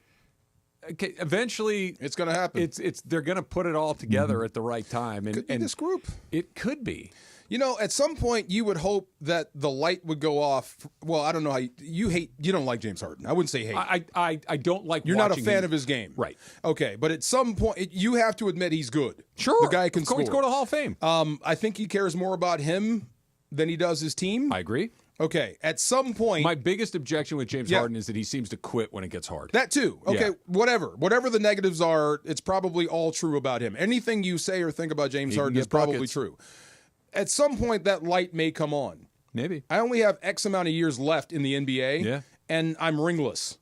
Okay, eventually, it's going to happen. They're going to put it all together at the right time, and could be this group. It could be. You know, at some point, you would hope that the light would go off. Well, I don't know how you don't like James Harden. I wouldn't say hate. I don't like. You're not a fan him. of his game, right? Okay, but at some point, you have to admit he's good. Sure, the guy can score. He's going to Hall of Fame. I think he cares more about him than he does his team. I agree. Okay, at some point, my biggest objection with James Harden is that he seems to quit when it gets hard. That too. Okay, whatever the negatives are, it's probably all true about him. Anything you say or think about James Harden is probably true. At some point, that light may come on. Maybe. I only have X amount of years left in the NBA, and I'm ringless.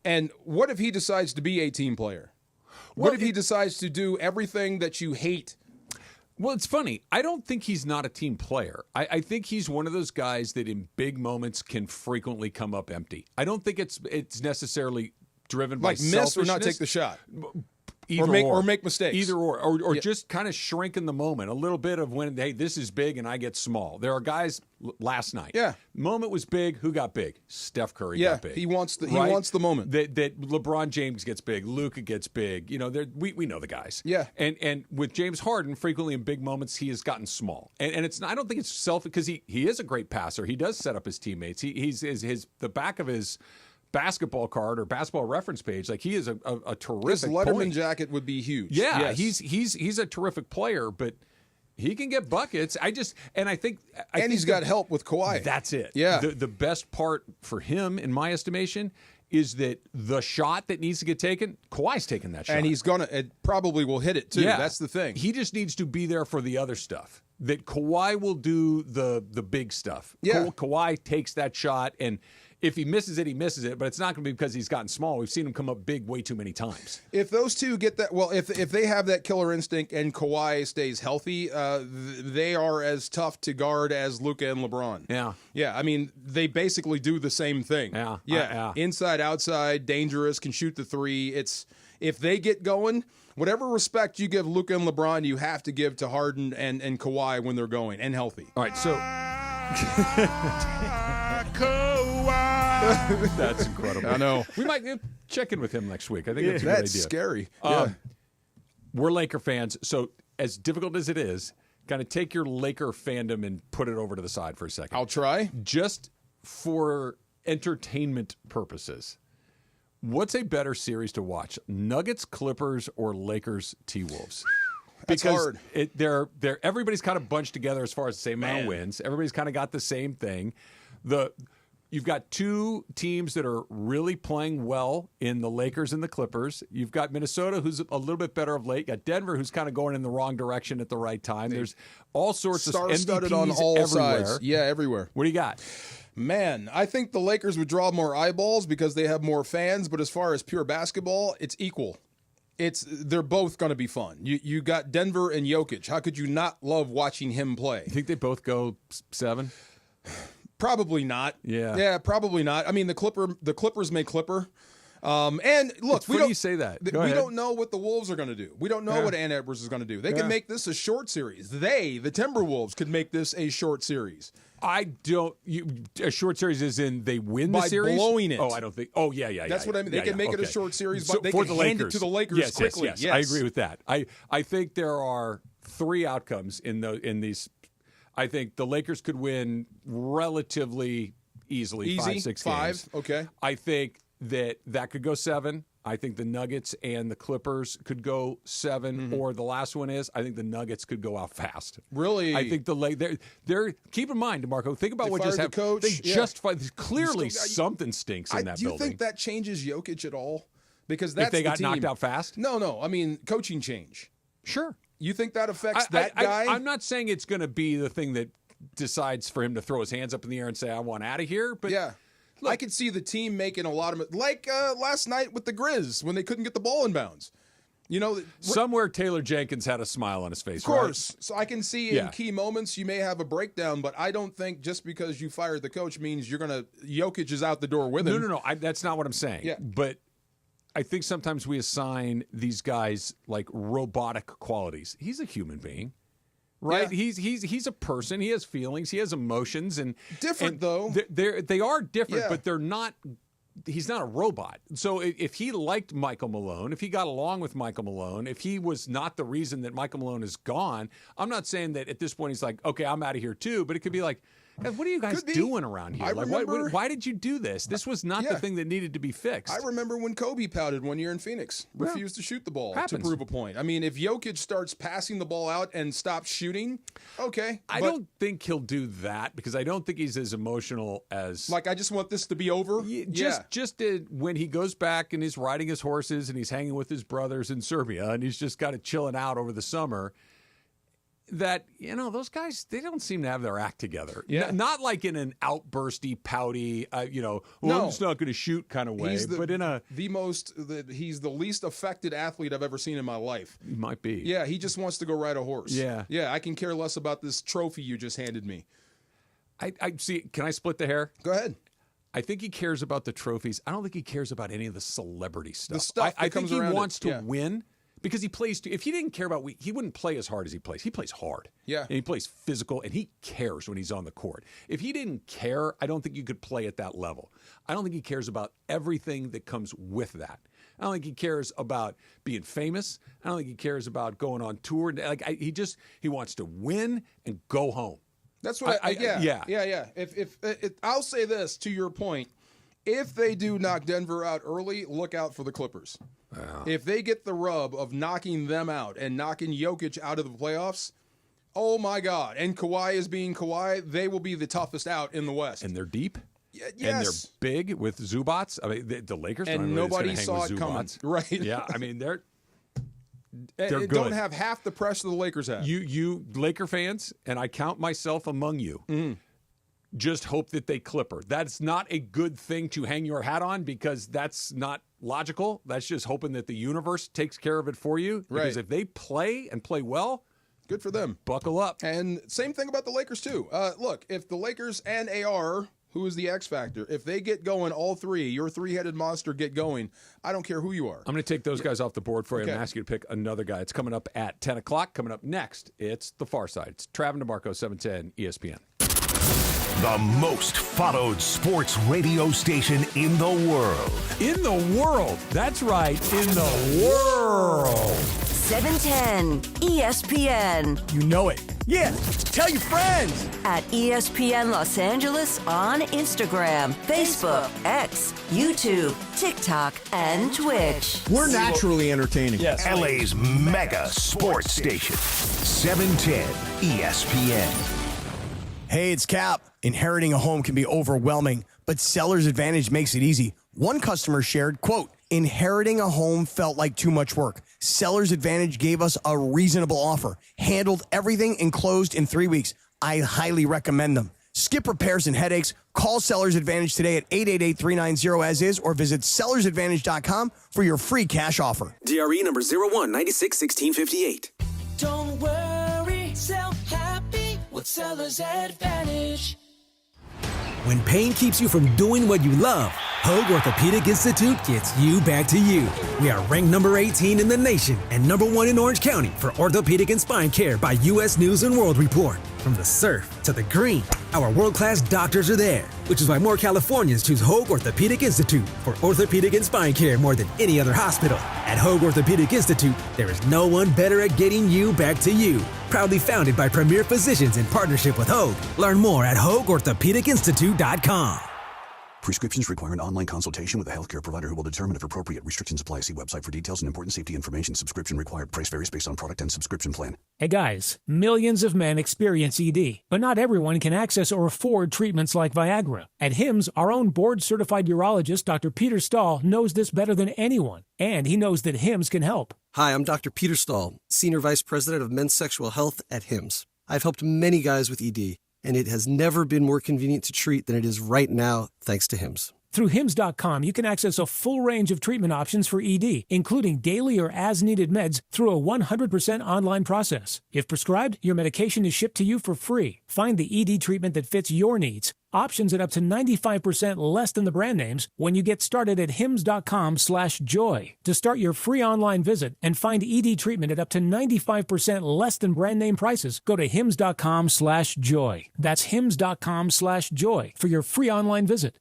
And what if he decides to be a team player? What if he decides to do everything that you hate? Well, it's funny. I don't think he's not a team player. I think he's one of those guys that in big moments can frequently come up empty. I don't think it's necessarily driven by miss or not take the shot. Either or make mistakes. Either or just kind of shrink in the moment. A little bit of when, hey, this is big and I get small. There are guys last night. Yeah. Moment was big. Who got big? Steph Curry got big. He wants the moment. That LeBron James gets big. Luka gets big. You know, we know the guys. Yeah. And with James Harden, frequently in big moments, he has gotten small. And it's I don't think it's selfish because he is a great passer. He does set up his teammates. He's the back of his basketball card or basketball reference page, like he is a terrific. His Letterman jacket would be huge. Yeah, yes. he's a terrific player, but he can get buckets. I think he's got help with Kawhi. That's it. Yeah. The best part for him, in my estimation, is that the shot that needs to get taken, Kawhi's taking that shot, and it probably will hit it too. Yeah. That's the thing. He just needs to be there for the other stuff. That Kawhi will do the big stuff. Yeah. Kawhi takes that shot, and if he misses it, he misses it, but it's not going to be because he's gotten small. We've seen him come up big way too many times. If those two get that, if they have that killer instinct and Kawhi stays healthy, they are as tough to guard as Luka and LeBron. Yeah. Yeah, I mean, they basically do the same thing. Yeah. Inside, outside, dangerous, can shoot the three. If they get going, whatever respect you give Luka and LeBron, you have to give to Harden and Kawhi when they're going and healthy. All right, so... That's incredible. I know. We might check in with him next week. I think that's a good idea. That's scary. We're Laker fans, so as difficult as it is, kind of take your Laker fandom and put it over to the side for a second. I'll try. Just for entertainment purposes, what's a better series to watch? Nuggets, Clippers, or Lakers, T-Wolves? That's hard. They're everybody's kind of bunched together as far as the same amount of wins. Everybody's kind of got the same thing. You've got two teams that are really playing well in the Lakers and the Clippers. You've got Minnesota, who's a little bit better of late. You got Denver, who's kind of going in the wrong direction at the right time. There's all sorts of MVPs on all everywhere. sides. Yeah, everywhere. What do you got? Man, I think the Lakers would draw more eyeballs because they have more fans, but as far as pure basketball, it's equal. They're both going to be fun. You got Denver and Jokic. How could you not love watching him play? You think they both go 7? Probably not. Yeah, probably not. I mean, the Clippers may clipper. And look, you say that. We don't know what the Wolves are going to do. We don't know what Ant Edwards is going to do. They can make this a short series. The Timberwolves, could make this a short series. I don't. A short series is in they win the series? By blowing it. Oh, I don't think. Oh, yeah. That's what I mean. They can make it a short series, but they for can the hand Lakers. it to the Lakers quickly. Yes. I agree with that. I think there are 3 outcomes in these. I think the Lakers could win relatively easily, 5-6 games. 5, okay. I think that could go 7. I think the Nuggets and the Clippers could go 7, or the last one is I think the Nuggets could go out fast. Really? I think they're keep in mind, DeMarco. Think about what just happened. Coach. They just clearly something stinks in that building. Do you think that changes Jokic at all? Because that's if they got the team. knocked out fast. No. I mean, coaching change. Sure. You think that affects that guy? I'm not saying it's going to be the thing that decides for him to throw his hands up in the air and say, "I want out of here." But yeah. Look, I could see the team making a lot of like last night with the Grizz when they couldn't get the ball in bounds. You know, somewhere Taylor Jenkins had a smile on his face. Of course, right? So I can see in key moments you may have a breakdown, but I don't think just because you fired the coach means you're gonna Jokic is out the door with him. No. That's not what I'm saying. Yeah, but I think sometimes we assign these guys like robotic qualities. He's a human being. Right, yeah. He's a person. He has feelings. He has emotions, and different though. They are different, but they're not he's not a robot. So if he liked Michael Malone, if he got along with Michael Malone, if he was not the reason that Michael Malone is gone, I'm not saying that at this point he's like, okay, I'm out of here too, but it could be like, what are you guys doing around here? Why did you do this? This was not the thing that needed to be fixed. I remember when Kobe pouted one year in Phoenix, refused to shoot the ball to prove a point. I mean, if Jokic starts passing the ball out and stops shooting, okay. I don't think he'll do that because I don't think he's as emotional as... Like, I just want this to be over? Just when he goes back and he's riding his horses and he's hanging with his brothers in Serbia and he's just kind of chilling out over the summer... that, those guys, they don't seem to have their act together. Yeah. Not like in an outbursty, pouty, I'm just not going to shoot kind of way. He's but in a... he's the least affected athlete I've ever seen in my life. He might be. Yeah, he just wants to go ride a horse. Yeah. Yeah, I can care less about this trophy you just handed me. I see. Can I split the hair? Go ahead. I think he cares about the trophies. I don't think he cares about any of the celebrity stuff. The stuff I think he wants to yeah. win. Because he plays, if he didn't care about, he wouldn't play as hard as he plays. He plays hard. Yeah. And he plays physical, and he cares when he's on the court. If he didn't care, I don't think you could play at that level. I don't think he cares about everything that comes with that. I don't think he cares about being famous. I don't think he cares about going on tour. He wants to win and go home. That's what yeah. If I'll say this to your point. If they do knock Denver out early, look out for the Clippers. If they get the rub of knocking them out and knocking Jokic out of the playoffs, oh my God. And Kawhi is being Kawhi, they will be the toughest out in the West. And they're deep. Yes. And they're big with Zubats. I mean, the Lakers don't and know nobody saw it coming. Right. Yeah, I mean, they're good. Don't have half the pressure the Lakers have. You Laker fans, and I count myself among you, just hope that they clipper. That's not a good thing to hang your hat on because that's not logical. That's just hoping that the universe takes care of it for you. Because if they play and play well, good for them. Buckle up. And same thing about the Lakers, too. Look, if the Lakers and AR, who is the X factor, if they get going, all three, your three-headed monster get going, I don't care who you are. I'm going to take those guys off the board for you. I'm going to ask you to pick another guy. It's coming up at 10 o'clock. Coming up next, it's The Far Side. It's Trav and DeMarco, 710 ESPN. The most followed sports radio station in the world. In the world. That's right. In the world. 710 ESPN. You know it. Yeah. Tell your friends. At ESPN Los Angeles on Instagram, Facebook, X, YouTube, TikTok, and Twitch. We're naturally entertaining. Yes. LA's mega sports station. 710 ESPN. Hey, it's Cap. Inheriting a home can be overwhelming, but Seller's Advantage makes it easy. One customer shared, quote, inheriting a home felt like too much work. Seller's Advantage gave us a reasonable offer, handled everything, and closed in 3 weeks. I highly recommend them. Skip repairs and headaches. Call Seller's Advantage today at 888-390-AS-IS or visit sellersadvantage.com for your free cash offer. DRE number 01961658. Don't worry, sell happy with Seller's Advantage. When pain keeps you from doing what you love, Hoag Orthopedic Institute gets you back to you. We are ranked number 18 in the nation and number 1 in Orange County for orthopedic and spine care by U.S. News and World Report. From the surf to the green, our world-class doctors are there, which is why more Californians choose Hoag Orthopedic Institute for orthopedic and spine care more than any other hospital. At Hoag Orthopedic Institute, there is no one better at getting you back to you. Proudly founded by premier physicians in partnership with Hoag. Learn more at HoagOrthopedicInstitute.com. Prescriptions require an online consultation with a healthcare provider who will determine if appropriate. Restrictions apply. See website for details and important safety information. Subscription required. Price varies based on product and subscription plan. Hey guys, millions of men experience ED, but not everyone can access or afford treatments like Viagra. At HIMSS, our own board-certified urologist, Dr. Peter Stahl, knows this better than anyone, and he knows that HIMSS can help. Hi, I'm Dr. Peter Stahl, Senior Vice President of Men's Sexual Health at HIMSS. I've helped many guys with ED, and it has never been more convenient to treat than it is right now, thanks to HIMSS. Through HIMSS.com, you can access a full range of treatment options for ED, including daily or as-needed meds through a 100% online process. If prescribed, your medication is shipped to you for free. Find the ED treatment that fits your needs. Options at up to 95% less than the brand names when you get started at hims.com/joy. To start your free online visit and find ED treatment at up to 95% less than brand name prices, go to hims.com/joy. That's hims.com/joy for your free online visit.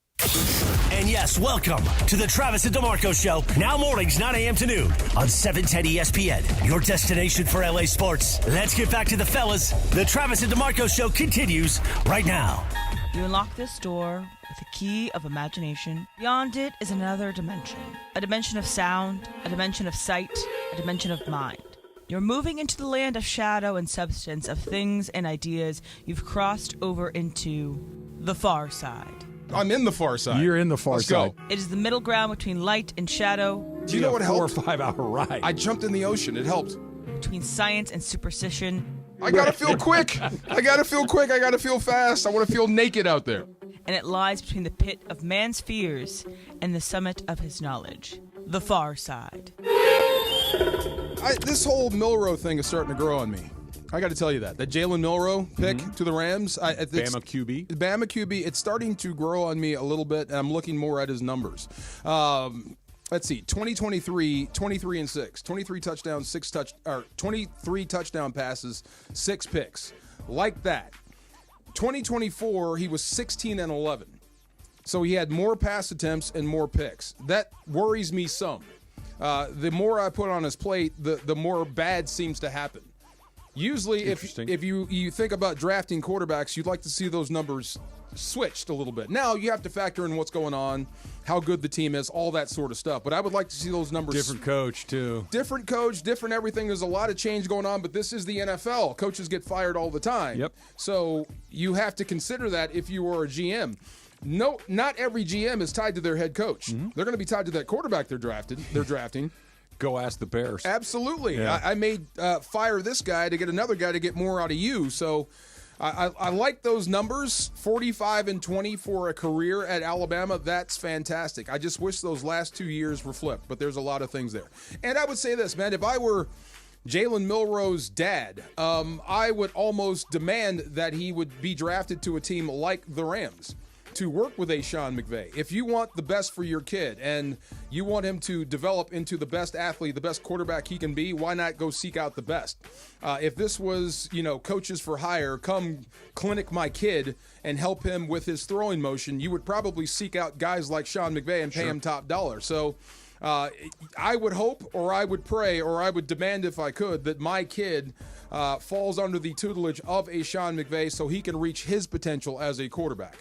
And yes, welcome to the Travis and DeMarco Show. Now mornings, 9 a.m. to noon on 710 ESPN. Your destination for LA sports. Let's get back to the fellas. The Travis and DeMarco Show continues right now. You unlock this door with a key of imagination. Beyond it is another dimension. A dimension of sound, a dimension of sight, a dimension of mind. You're moving into the land of shadow and substance, of things and ideas. You've crossed over into the far side. I'm in the far side. You're in the far side. It is the middle ground between light and shadow. Do you know what helped? 4 or 5 hour ride. I jumped in the ocean. It helped. Between science and superstition. I gotta feel quick. I gotta feel quick. I gotta feel fast. I want to feel naked out there. And it lies between the pit of man's fears and the summit of his knowledge. The far side. This whole Milroe thing is starting to grow on me. I got to tell you that Jalen Milroe pick to the Rams. Bama QB. Bama QB. It's starting to grow on me a little bit, and I'm looking more at his numbers. Let's see, 2023, 23-6, 23 touchdowns, 23 touchdown passes, 6 picks. Like that. 2024, he was 16-11. So he had more pass attempts and more picks. That worries me some. The more I put on his plate, the more bad seems to happen. Usually, if you think about drafting quarterbacks, you'd like to see those numbers switched a little bit. Now, you have to factor in what's going on, how good the team is, all that sort of stuff. But I would like to see those numbers. Different coach, too. Different coach, different everything. There's a lot of change going on, but this is the NFL. Coaches get fired all the time. Yep. So you have to consider that if you are a GM. No, not every GM is tied to their head coach. Mm-hmm. They're going to be tied to that quarterback they're drafting. Go ask the Bears. Absolutely. Yeah. I may fire this guy to get another guy to get more out of you. So I like those numbers. 45-20 for a career at Alabama. That's fantastic. I just wish those last 2 years were flipped, but there's a lot of things there. And I would say this, man, if I were Jalen Milroe's dad, I would almost demand that he would be drafted to a team like the Rams to work with a Sean McVay. If you want the best for your kid and you want him to develop into the best athlete, the best quarterback he can be, why not go seek out the best? If this was, coaches for hire, come clinic my kid and help him with his throwing motion, you would probably seek out guys like Sean McVay and pay him top dollar. So I would hope, or I would pray, or I would demand if I could, that my kid falls under the tutelage of a Sean McVay so he can reach his potential as a quarterback.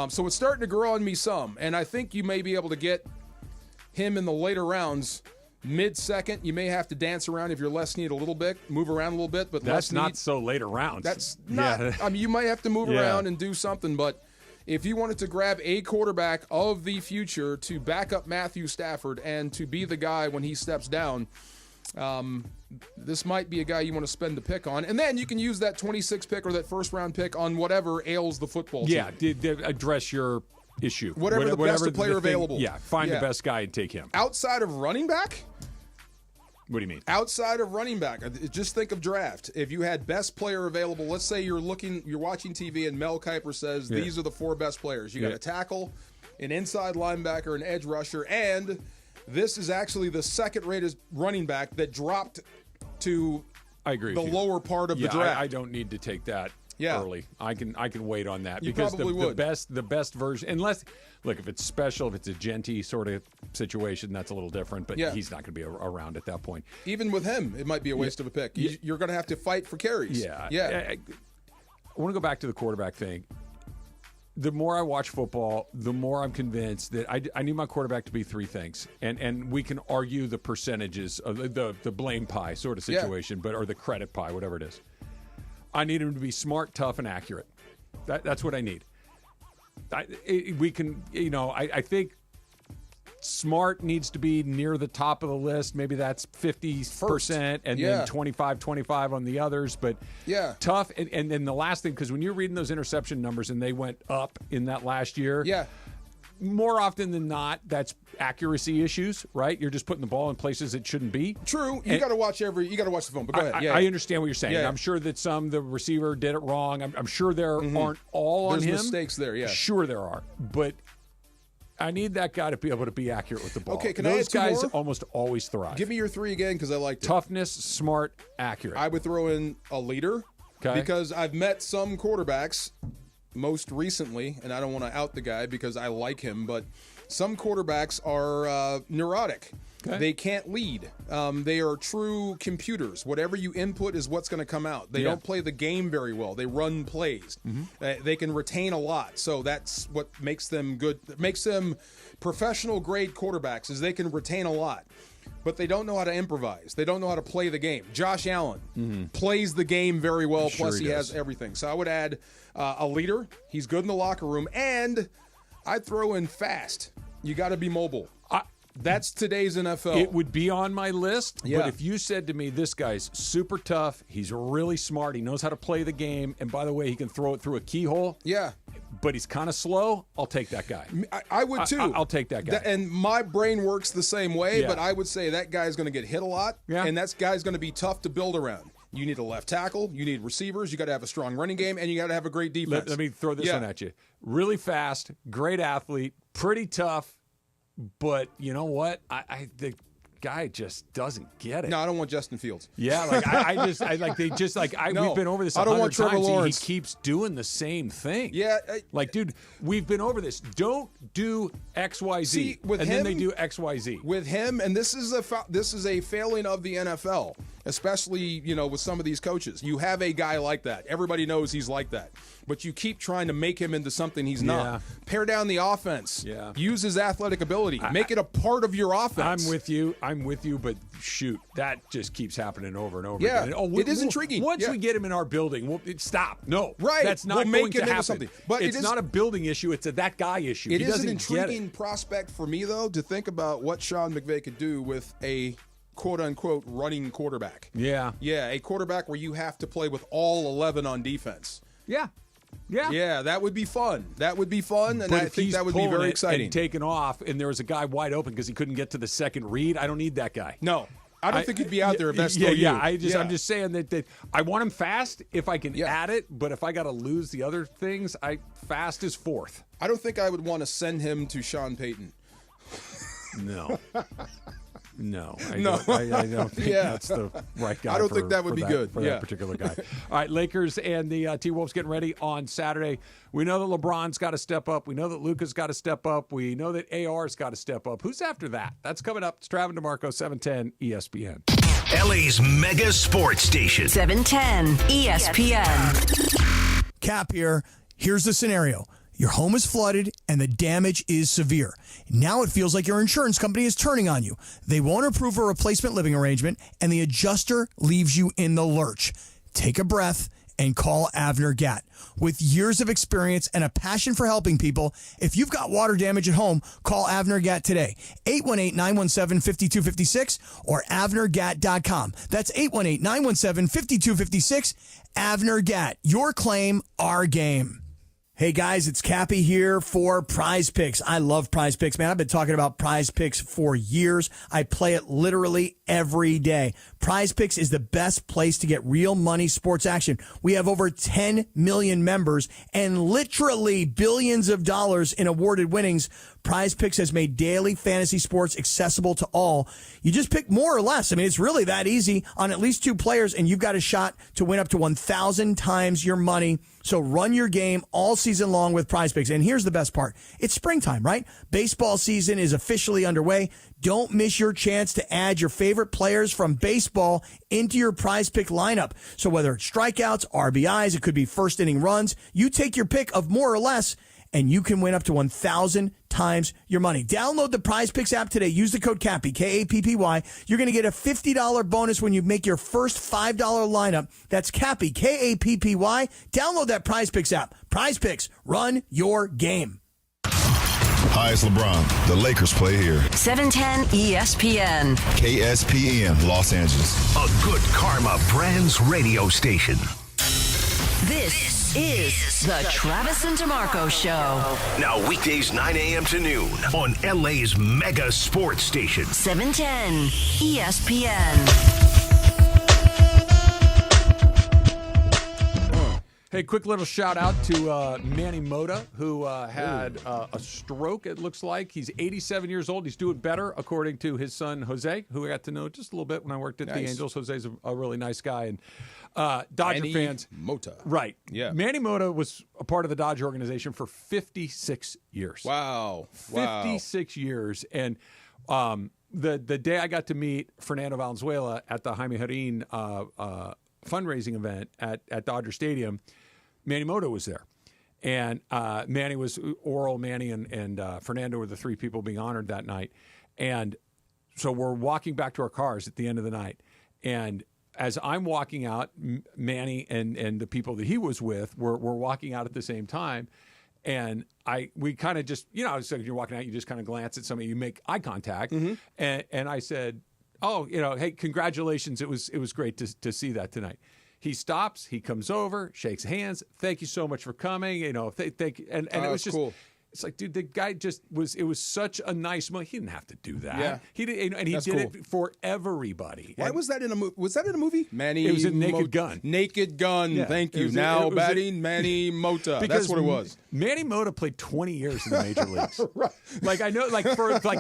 So it's starting to grow on me some, and I think you may be able to get him in the later rounds, mid-second. You may have to dance around if you're Les Snead a little bit, move around a little bit. But that's not so later rounds. That's not. Yeah. I mean, you might have to move around and do something, but if you wanted to grab a quarterback of the future to back up Matthew Stafford and to be the guy when he steps down, this might be a guy you want to spend the pick on. And then you can use that 26 pick or that first-round pick on whatever ails the football team. Yeah, address your issue. Whatever the best player available. Yeah, find the best guy and take him. Outside of running back? What do you mean? Outside of running back, just think of draft. If you had best player available, let's say you're watching TV and Mel Kiper says these are the 4 best players. You got a tackle, an inside linebacker, an edge rusher, and this is actually the second-rated running back that dropped to the lower part of the draft. I don't need to take that early. I can wait on that you because probably would. the best version, unless if it's special, if it's a Genty sort of situation, that's a little different. But he's not going to be around at that point. Even with him, it might be a waste of a pick. You're going to have to fight for carries. Yeah. I want to go back to the quarterback thing. The more I watch football, the more I'm convinced that I need my quarterback to be 3 things. And we can argue the percentages of the blame pie sort of situation, or the credit pie, whatever it is. I need him to be smart, tough, and accurate. That's what I need. I think smart needs to be near the top of the list. Maybe that's 50% and then 25 on the others. But tough. And then the last thing, because when you're reading those interception numbers and they went up in that last year, more often than not, that's accuracy issues, right? You're just putting the ball in places it shouldn't be. True. You got to watch the film. But go ahead. I understand what you're saying. I'm sure that the receiver did it wrong. I'm sure there aren't all on him. There's mistakes there. Yeah. Sure there are, but I need that guy to be able to be accurate with the ball. Okay, those guys more? Almost always thrive. Give me your 3 again because I liked it. Toughness, smart, accurate. I would throw in a leader because I've met some quarterbacks most recently, and I don't want to out the guy because I like him, but Some quarterbacks are neurotic. Okay. They can't lead. They are true computers. Whatever you input is what's going to come out. They don't play the game very well. They run plays. They can retain a lot. So that's what makes them good. Makes them professional-grade quarterbacks is they can retain a lot. But they don't know how to improvise. They don't know how to play the game. Josh Allen plays the game very well, plus he has everything. So I would add a leader. He's good in the locker room. And I'd throw in fast. You got to be mobile. That's today's NFL. It would be on my list, Yeah. but if you said to me, this guy's super tough, he's really smart, he knows how to play the game, and by the way, he can throw it through a keyhole. Yeah. But he's kind of slow, I'll take that guy. I would too. I'll take that guy. And my brain works the same way, Yeah. but I would say that guy's going to get hit a lot, and that guy's going to be tough to build around. You need a left tackle, you need receivers, you got to have a strong running game, and you got to have a great defense. Let me throw this one at you. Really fast, great athlete, pretty tough, but you know what? The guy just doesn't get it. No, I don't want Justin Fields. Yeah, we've been over this. I don't want Trevor times. Lawrence. He keeps doing the same thing. Yeah, dude, we've been over this. Don't do XYZ. See, with and him, then they do XYZ. With him, and this is a failing of the NFL, especially with some of these coaches. You have a guy like that. Everybody knows he's like that, but you keep trying to make him into something he's not. Pare down the offense. Yeah. Use his athletic ability. Make it a part of your offense. I'm with you, but shoot, that just keeps happening over and over Yeah, again. it is intriguing. Once Yeah. we get him in our building, stop. No, Right. That's not We'll going make to him into happen. something. But it's not a building issue. It's a that guy issue. It He is doesn't an get it. intriguing prospect for me, though, to think about what Sean McVay could do with a quote-unquote running quarterback. Yeah. Yeah, a quarterback where you have to play with all 11 on defense. Yeah. Yeah, that would be fun. That would be fun, and But I if think he's that would be pulling very it exciting. and taking off, and there was a guy wide open because he couldn't get to the second read, I don't need that guy. No. I don't think he'd be out there if that's yeah, still you. I'm just saying that I want him fast if I can add it, but if I got to lose the other things, fast is fourth. I don't think I would want to send him to Sean Payton. No. No, I No. don't think Yeah. that's the right guy. I don't think that would be good. for Yeah. that particular guy. All right, Lakers and the T-Wolves getting ready on Saturday. We know that LeBron's got to step up. We know that Luka's got to step up. We know that AR's got to step up. Who's after that? That's coming up. It's Travis DeMarco, 710 ESPN. LA's mega sports station. 710 ESPN. Cap here. Here's the scenario. Your home is flooded and the damage is severe. Now it feels like your insurance company is turning on you. They won't approve a replacement living arrangement and the adjuster leaves you in the lurch. Take a breath and call Avner Gatt. With years of experience and a passion for helping people, if you've got water damage at home, call Avner Gatt today. 818-917-5256 or avnergatt.com. That's 818-917-5256. Avner Gatt. Your claim, our game. Hey guys, it's Cappy here for Prize Picks. I love Prize Picks, man. I've been talking about Prize Picks for years. I play it literally every day. Prize Picks is the best place to get real money sports action. We have over 10 million members and literally billions of dollars in awarded winnings. Prize Picks has made daily fantasy sports accessible to all. You just pick more or less. I mean, it's really that easy on at least two players, and you've got a shot to win up to 1,000 times your money. So run your game all season long with Prize Picks. And here's the best part. It's springtime, right? Baseball season is officially underway. Don't miss your chance to add your favorite players from baseball into your Prize Pick lineup. So whether it's strikeouts, RBIs, it could be first inning runs, you take your pick of more or less, and you can win up to 1,000 times your money. Download the Prize Picks app today. Use the code CAPPY, K-A-P-P-Y. You're going to get a $50 bonus when you make your first $5 lineup. That's CAPPY, K-A-P-P-Y. Download that Prize Picks app. Prize Picks, run your game. Hi, it's LeBron. The Lakers play here. 710 ESPN. KSPN, Los Angeles. A good karma brands radio station. This is the Travis and DeMarco Show. Now weekdays 9 a.m. to noon on LA's mega sports station. 710 ESPN. Hey, quick little shout out to Manny Mota, who had a stroke, it looks like. He's 87 years old. He's doing better, according to his son, Jose, who I got to know just a little bit when I worked at the Angels. Jose's a really nice guy. And Dodger Manny fans. Mota. Right. Yeah. Manny Mota was a part of the Dodger organization for 56 years. Wow. 56 years. And the day I got to meet Fernando Valenzuela at the Jaime Jarrín fundraising event at Dodger Stadium, Manny Mota was there. And Manny and Fernando were the three people being honored that night. And so we're walking back to our cars at the end of the night. And as I'm walking out, Manny and the people that he was with were walking out at the same time. And we kind of just, I was like, you're walking out, you just kind of glance at somebody, you make eye contact. Mm-hmm. And I said, oh, hey, congratulations. It was great to see that tonight. He stops, he comes over, shakes hands. Thank you so much for coming. Thank you. And it was just cool. It's like, dude, the guy it was such a nice moment. He didn't have to do that. Yeah. He did, and he did it for everybody. Why was that in a movie? Was that in a movie? Manny It was in Naked Gun. Naked Gun. Yeah. Thank you. Now batting Manny Mota. That's what it was. Manny Mota played 20 years in the major leagues. Right. Like I know,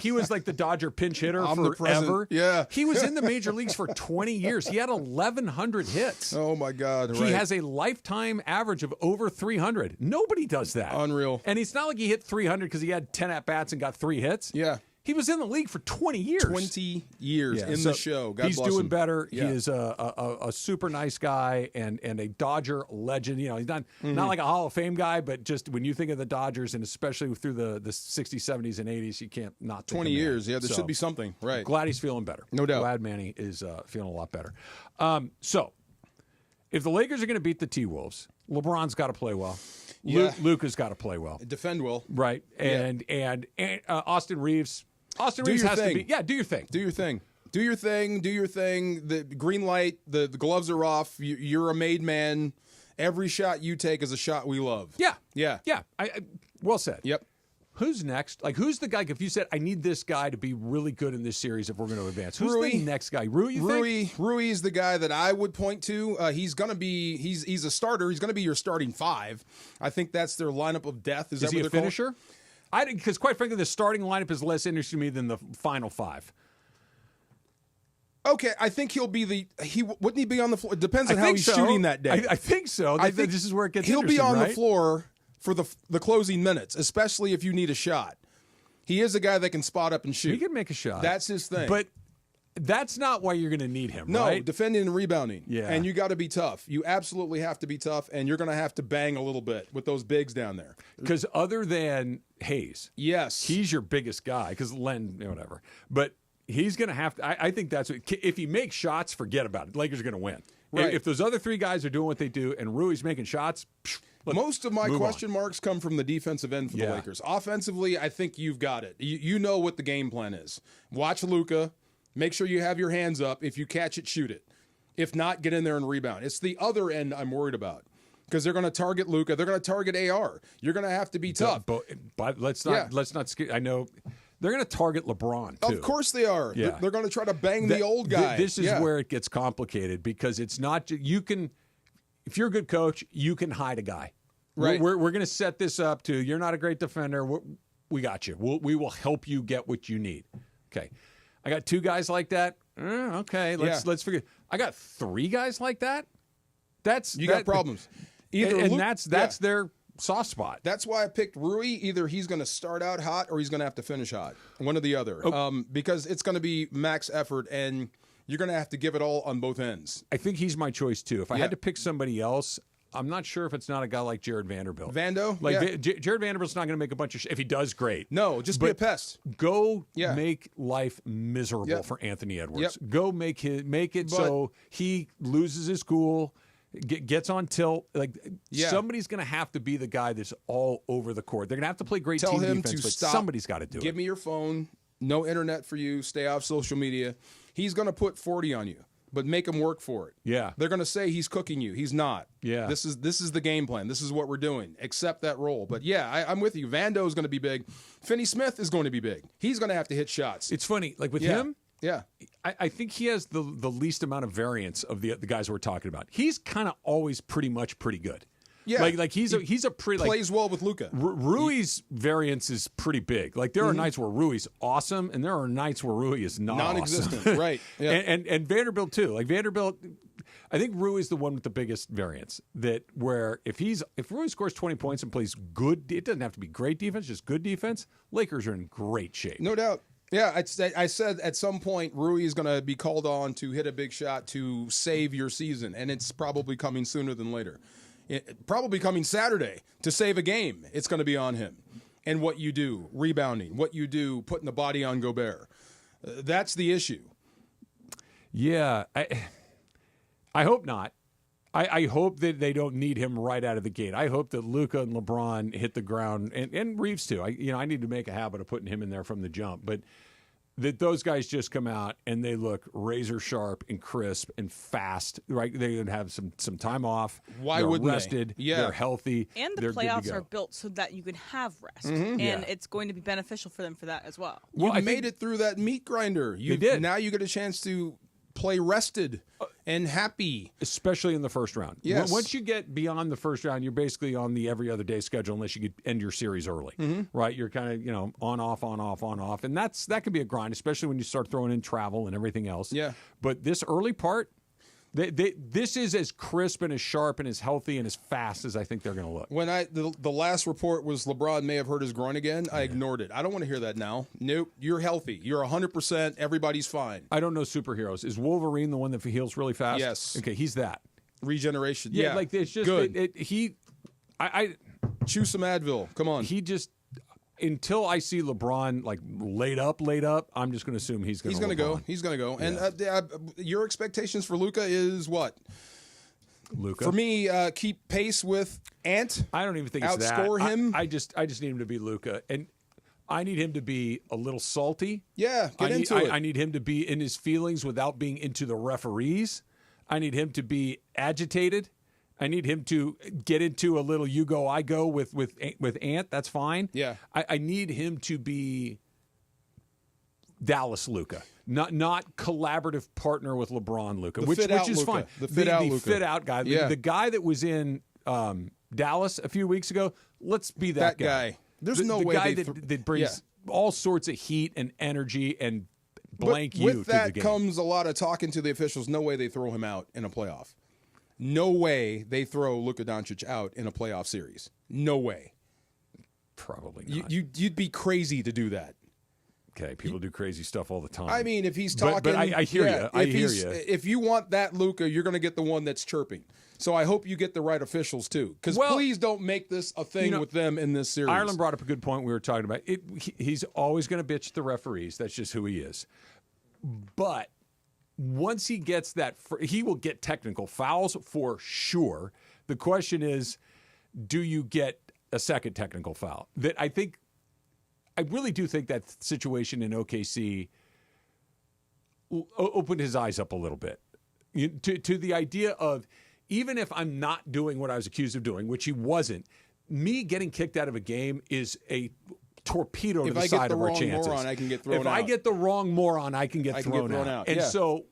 he was like the Dodger pinch hitter forever. Yeah. He was in the major leagues for 20 years. He had 1,100 hits. Oh my God. He has a lifetime average of over 300. Nobody does that. Unreal. And it's not like he hit 300 because he had 10 at-bats and got 3 hits. Yeah. He was in the league for 20 years. 20 years in the show. God he's bless doing him. better. Yeah. He is a super nice guy and a Dodger legend. He's not like a Hall of Fame guy, but just when you think of the Dodgers, and especially through the 60s, 70s, and 80s, you can't not think 20 of years. Manny. Yeah, there should be something. Right. Glad he's feeling better. No doubt. Glad Manny is feeling a lot better. So, if the Lakers are going to beat the T-Wolves, LeBron's got to play well. Yeah. Luka's got to play well. Defend well. Right. And Austin Reeves. Austin Reeves has to be. Yeah, do your thing. Do your thing. Do your thing. Do your thing. The green light, the gloves are off. You're a made man. Every shot you take is a shot we love. Yeah. Yeah. Yeah. Well said. Yep. Who's next? Like, who's the guy? If you said, I need this guy to be really good in this series if we're going to advance, who's the next guy? Rui, you think? Rui is the guy that I would point to. He's going to be, he's a starter. He's going to be your starting 5. I think that's their lineup of death. Is that he what a they're finisher? Because quite frankly, the starting lineup is less interesting to me than the final 5. Okay, I think wouldn't he be on the floor? It depends on how he's shooting that day. I think so. I think this is where it gets he'll be on right? the floor for the closing minutes, especially if you need a shot. He is a guy that can spot up and shoot. He can make a shot. That's his thing. But that's not why you're going to need him, no, right? Defending and rebounding. Yeah. And you got to be tough. You absolutely have to be tough, and you're going to have to bang a little bit with those bigs down there. Because other than Hayes, yes, he's your biggest guy, because Len, whatever. But he's going to have to, I think that's what, if he makes shots, forget about it. Lakers are going to win. Right. If those other 3 guys are doing what they do and Rui's making shots, most of my question marks come from the defensive end for the Lakers. Offensively, I think you've got it. You know what the game plan is. Watch Luka. Make sure you have your hands up. If you catch it, shoot it. If not, get in there and rebound. It's the other end I'm worried about, because they're going to target Luka. They're going to target AR. You're going to have to be tough. But let's not. I know they're going to target LeBron too. Of course they are. Yeah. They're going to try to bang the old guy. This is where it gets complicated, because it's not you can. If you're a good coach, you can hide a guy. Right. We're going to set this up to, you're not a great defender. We got you. We will help you get what you need. Okay. I got 2 guys like that. Okay. Let's figure. I got 3 guys like that. You got problems. That's their soft spot. That's why I picked Rui. Either he's going to start out hot or he's going to have to finish hot. One or the other. Because it's going to be max effort, and you're going to have to give it all on both ends. I think he's my choice too. If I had to pick somebody else, I'm not sure if it's not a guy like Jared Vanderbilt. Jared Vanderbilt's not going to make a bunch of if he does, great. No, just be a pest. Go make life miserable for Anthony Edwards. Go make it so he loses his cool, gets on tilt. Somebody's going to have to be the guy that's all over the court. They're going to have to play great team defense, but somebody's got to do it. Give me your phone. No internet for you. Stay off social media. He's going to put 40 on you, but make him work for it. Yeah. They're going to say he's cooking you. He's not. Yeah. This is the game plan. This is what we're doing. Accept that role. But I'm with you. Vando is going to be big. Finney Smith is going to be big. He's going to have to hit shots. It's funny. Like with him, yeah, I think he has the least amount of variance of the guys we're talking about. He's kind of always pretty good. Yeah, like he's a pretty plays well with Luka. Rui's variance is pretty big. Like there are nights where Rui's awesome, and there are nights where Rui is non-existent. Awesome. Right? Yeah. And Vanderbilt too. Like Vanderbilt, I think Rui is the one with the biggest variance. That where if Rui scores 20 points and plays good, it doesn't have to be great defense, just good defense. Lakers are in great shape. No doubt. Yeah, I said at some point Rui is going to be called on to hit a big shot to save your season, and it's probably coming sooner than later. Probably coming Saturday to save a game. It's going to be on him. And what you do, rebounding, what you do, putting the body on Gobert. That's the issue. Yeah, I hope not. I hope that they don't need him right out of the gate. I hope that Luka and LeBron hit the ground, and Reeves too. I need to make a habit of putting him in there from the jump, but that those guys just come out and they look razor sharp and crisp and fast. Right? They're going to have some time off. Why they're wouldn't rested, they? Yeah, they're healthy, and the they're playoffs are built so that you can have rest, and it's going to be beneficial for them for that as well. Well, you made it through that meat grinder. You did. Now you get a chance to play rested and happy, especially in the first round. Yes. Once you get beyond the first round, you're basically on the every other day schedule unless you could end your series early, right? You're kind of on off, and that can be a grind, especially when you start throwing in travel and everything else. Yeah. But this early part, this is as crisp and as sharp and as healthy and as fast as I think they're going to look. When the last report was LeBron may have hurt his groin again, I ignored it. I don't want to hear that now. Nope, you're healthy. You're 100%. Everybody's fine. I don't know superheroes. Is Wolverine the one that heals really fast? Yes. Okay, he's that. Regeneration. Yeah, like it's just good. I chew some Advil. Come on. He just. Until I see LeBron like laid up, I'm just going to assume he's going to go. He's going to go. Yeah. And your expectations for Luka is what? Luka for me, keep pace with Ant. I don't even think it's that. Outscore him. I just need him to be Luka, and I need him to be a little salty. Yeah, get into it. I need him to be in his feelings without being into the referees. I need him to be agitated. I need him to get into a little you go, I go with Ant. That's fine. Yeah. I need him to be Dallas Luka, not collaborative partner with LeBron Luka, which is fine. The fit out Luka. Fit out guy. Yeah. The guy that was in Dallas a few weeks ago. Let's be that guy. There's no the way guy that brings all sorts of heat and energy and blank you to the game. With that comes a lot of talking to the officials. No way they throw him out in a playoff. No way they throw Luka Doncic out in a playoff series. No way. Probably not. You'd be crazy to do that. Okay, people do crazy stuff all the time. I mean, if he's talking... But I hear you. I hear you. If you want that Luka, you're going to get the one that's chirping. So I hope you get the right officials, too. Because please don't make this a thing with them in this series. Ireland brought up a good point we were talking about. He's always going to bitch the referees. That's just who he is. But... once he gets that, he will get technical fouls for sure. The question is, do you get a second technical foul? I really do think that situation in OKC opened his eyes up a little bit to the idea of, even if I'm not doing what I was accused of doing, which he wasn't, me getting kicked out of a game is a torpedo to the side of our chances. If I get the wrong moron, I can get thrown out. If I get the wrong moron, I can get thrown out. And so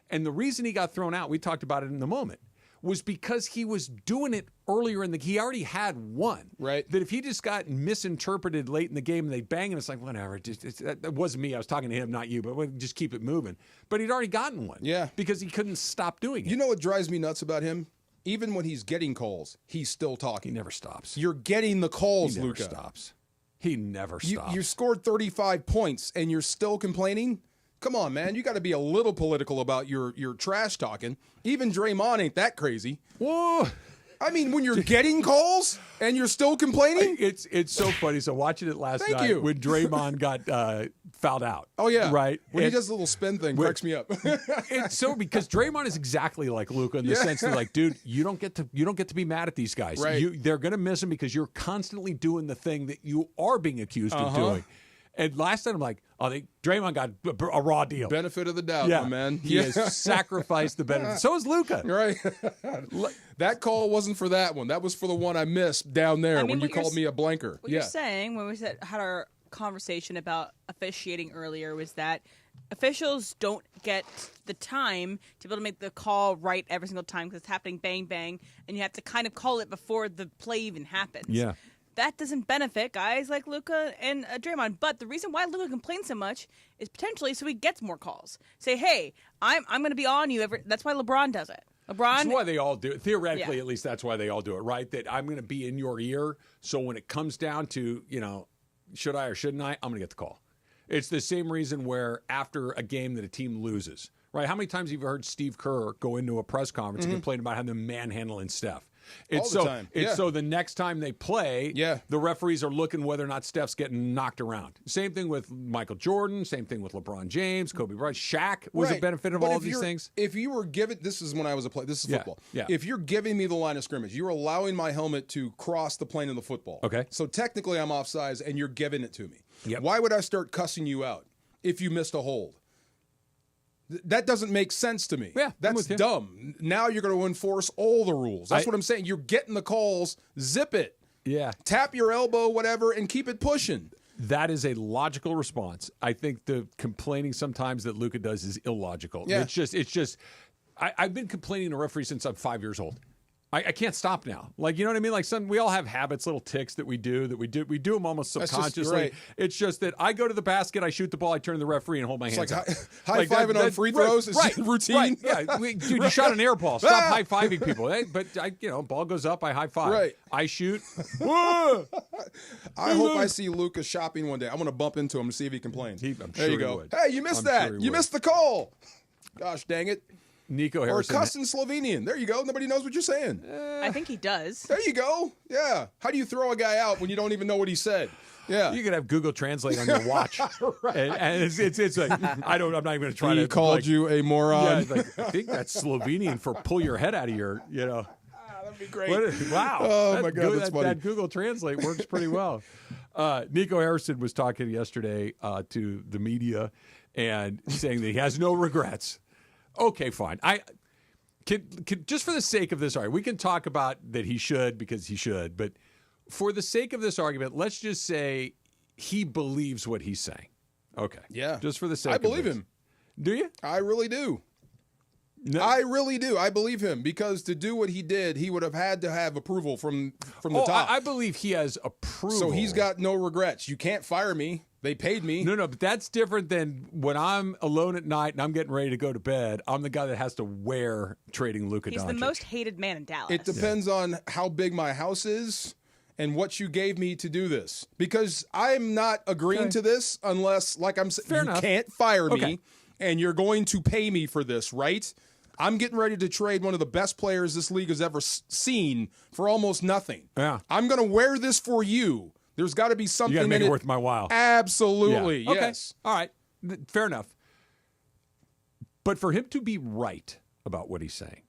and the reason he got thrown out, we talked about it in the moment, was because he was doing it earlier he already had one. Right. That if he just got misinterpreted late in the game and they bang and it's like, whatever, that wasn't me. I was talking to him, not you, but we'll just keep it moving. But he'd already gotten one. Yeah. Because he couldn't stop doing it. You know what drives me nuts about him? Even when he's getting calls, he's still talking. He never stops. You're getting the calls, Luka. He never stops. You scored 35 points and you're still complaining? Come on, man. You got to be a little political about your trash talking. Even Draymond ain't that crazy. Whoa. I mean, when you're getting calls and you're still complaining? It's so funny. So watching it last night when Draymond got fouled out. Oh, yeah. Right? When he does a little spin thing, cracks me up. It's so because Draymond is exactly like Luka in the sense that, like, dude, you don't get to be mad at these guys. Right. They're going to miss him because you're constantly doing the thing that you are being accused of doing. And last night I'm like, Draymond got a raw deal. Benefit of the doubt, my man. He has sacrificed the benefit. So is Luka. Right. That call wasn't for that one. That was for the one I missed down there when you called me a blanker. What you're saying when we had our conversation about officiating earlier was that officials don't get the time to be able to make the call right every single time because it's happening bang, bang, and you have to kind of call it before the play even happens. Yeah. that doesn't benefit guys like Luka and Draymond. But the reason why Luka complains so much is potentially so he gets more calls. Say, hey, I'm going to be on you. That's why LeBron does it. That's why they all do it. Theoretically, at least that's why they all do it, right? That I'm going to be in your ear. So when it comes down to, should I or shouldn't I, I'm going to get the call. It's the same reason where after a game that a team loses, right? How many times have you heard Steve Kerr go into a press conference and complain about having them manhandling Steph? It's all the time. So the next time they play, the referees are looking whether or not Steph's getting knocked around. Same thing with Michael Jordan. Same thing with LeBron James, Kobe Bryant. Shaq was a benefit of all of these things. If you were given, this is when I was a player. This is football. Yeah. If you're giving me the line of scrimmage, you're allowing my helmet to cross the plane of the football. Okay. So technically I'm offsides and you're giving it to me. Yep. Why would I start cussing you out if you missed a hold? That doesn't make sense to me. Yeah, that's dumb. Now you're going to enforce all the rules. That's what I'm saying. You're getting the calls. Zip it. Yeah. Tap your elbow, whatever, and keep it pushing. That is a logical response. I think the complaining sometimes that Luka does is illogical. Yeah. It's just. I've been complaining to referees since I'm 5 years old. I can't stop now. Like, you know what I mean? Like, we all have habits, little ticks that we do them almost subconsciously. Right. It's just that I go to the basket, I shoot the ball, I turn to the referee and hold my hands up. High-fiving on free throws is routine. Right. Yeah, dude, you shot an air ball. Stop high-fiving people. But ball goes up, I high-five. Right. I shoot. I hope I see Luka shopping one day. I'm going to bump into him and see if he complains. There you go. Would. Hey, you missed that. Sure you missed the call. Gosh dang it. Nico Harrison. Or cussing Slovenian. There you go. Nobody knows what you're saying. I think he does. There you go. Yeah. How do you throw a guy out when you don't even know what he said? Yeah. You could have Google Translate on your watch. Right. and it's like, I'm not even going to try to. He called you a moron. Yeah, I think that's Slovenian for pull your head out of your, That'd be great. Wow. Oh, my God. That's funny. That Google Translate works pretty well. Nico Harrison was talking yesterday to the media and saying that he has no regrets. Okay, fine. I can just for the sake of this argument, we can talk about that he should because he should, but for the sake of this argument, let's just say he believes what he's saying. Okay. Yeah. Just for the sake I of believe this. him. Do you? I really do. No. I really do. I believe him because to do what he did, he would have had to have approval from the top. I believe he has approval. So he's got no regrets. You can't fire me. They paid me. No, but that's different than when I'm alone at night and I'm getting ready to go to bed. I'm the guy that has to wear trading Luka Doncic. He's the most hated man in Dallas. It depends on how big my house is and what you gave me to do this. Because I'm not agreeing to this unless, like I'm saying, you can't fire me and you're going to pay me for this, right? I'm getting ready to trade one of the best players this league has ever seen for almost nothing. Yeah. I'm going to wear this for you. There's got to be something you gotta make in it worth my while. Absolutely, yeah. yes. Okay. All right, fair enough. But for him to be right about what he's saying,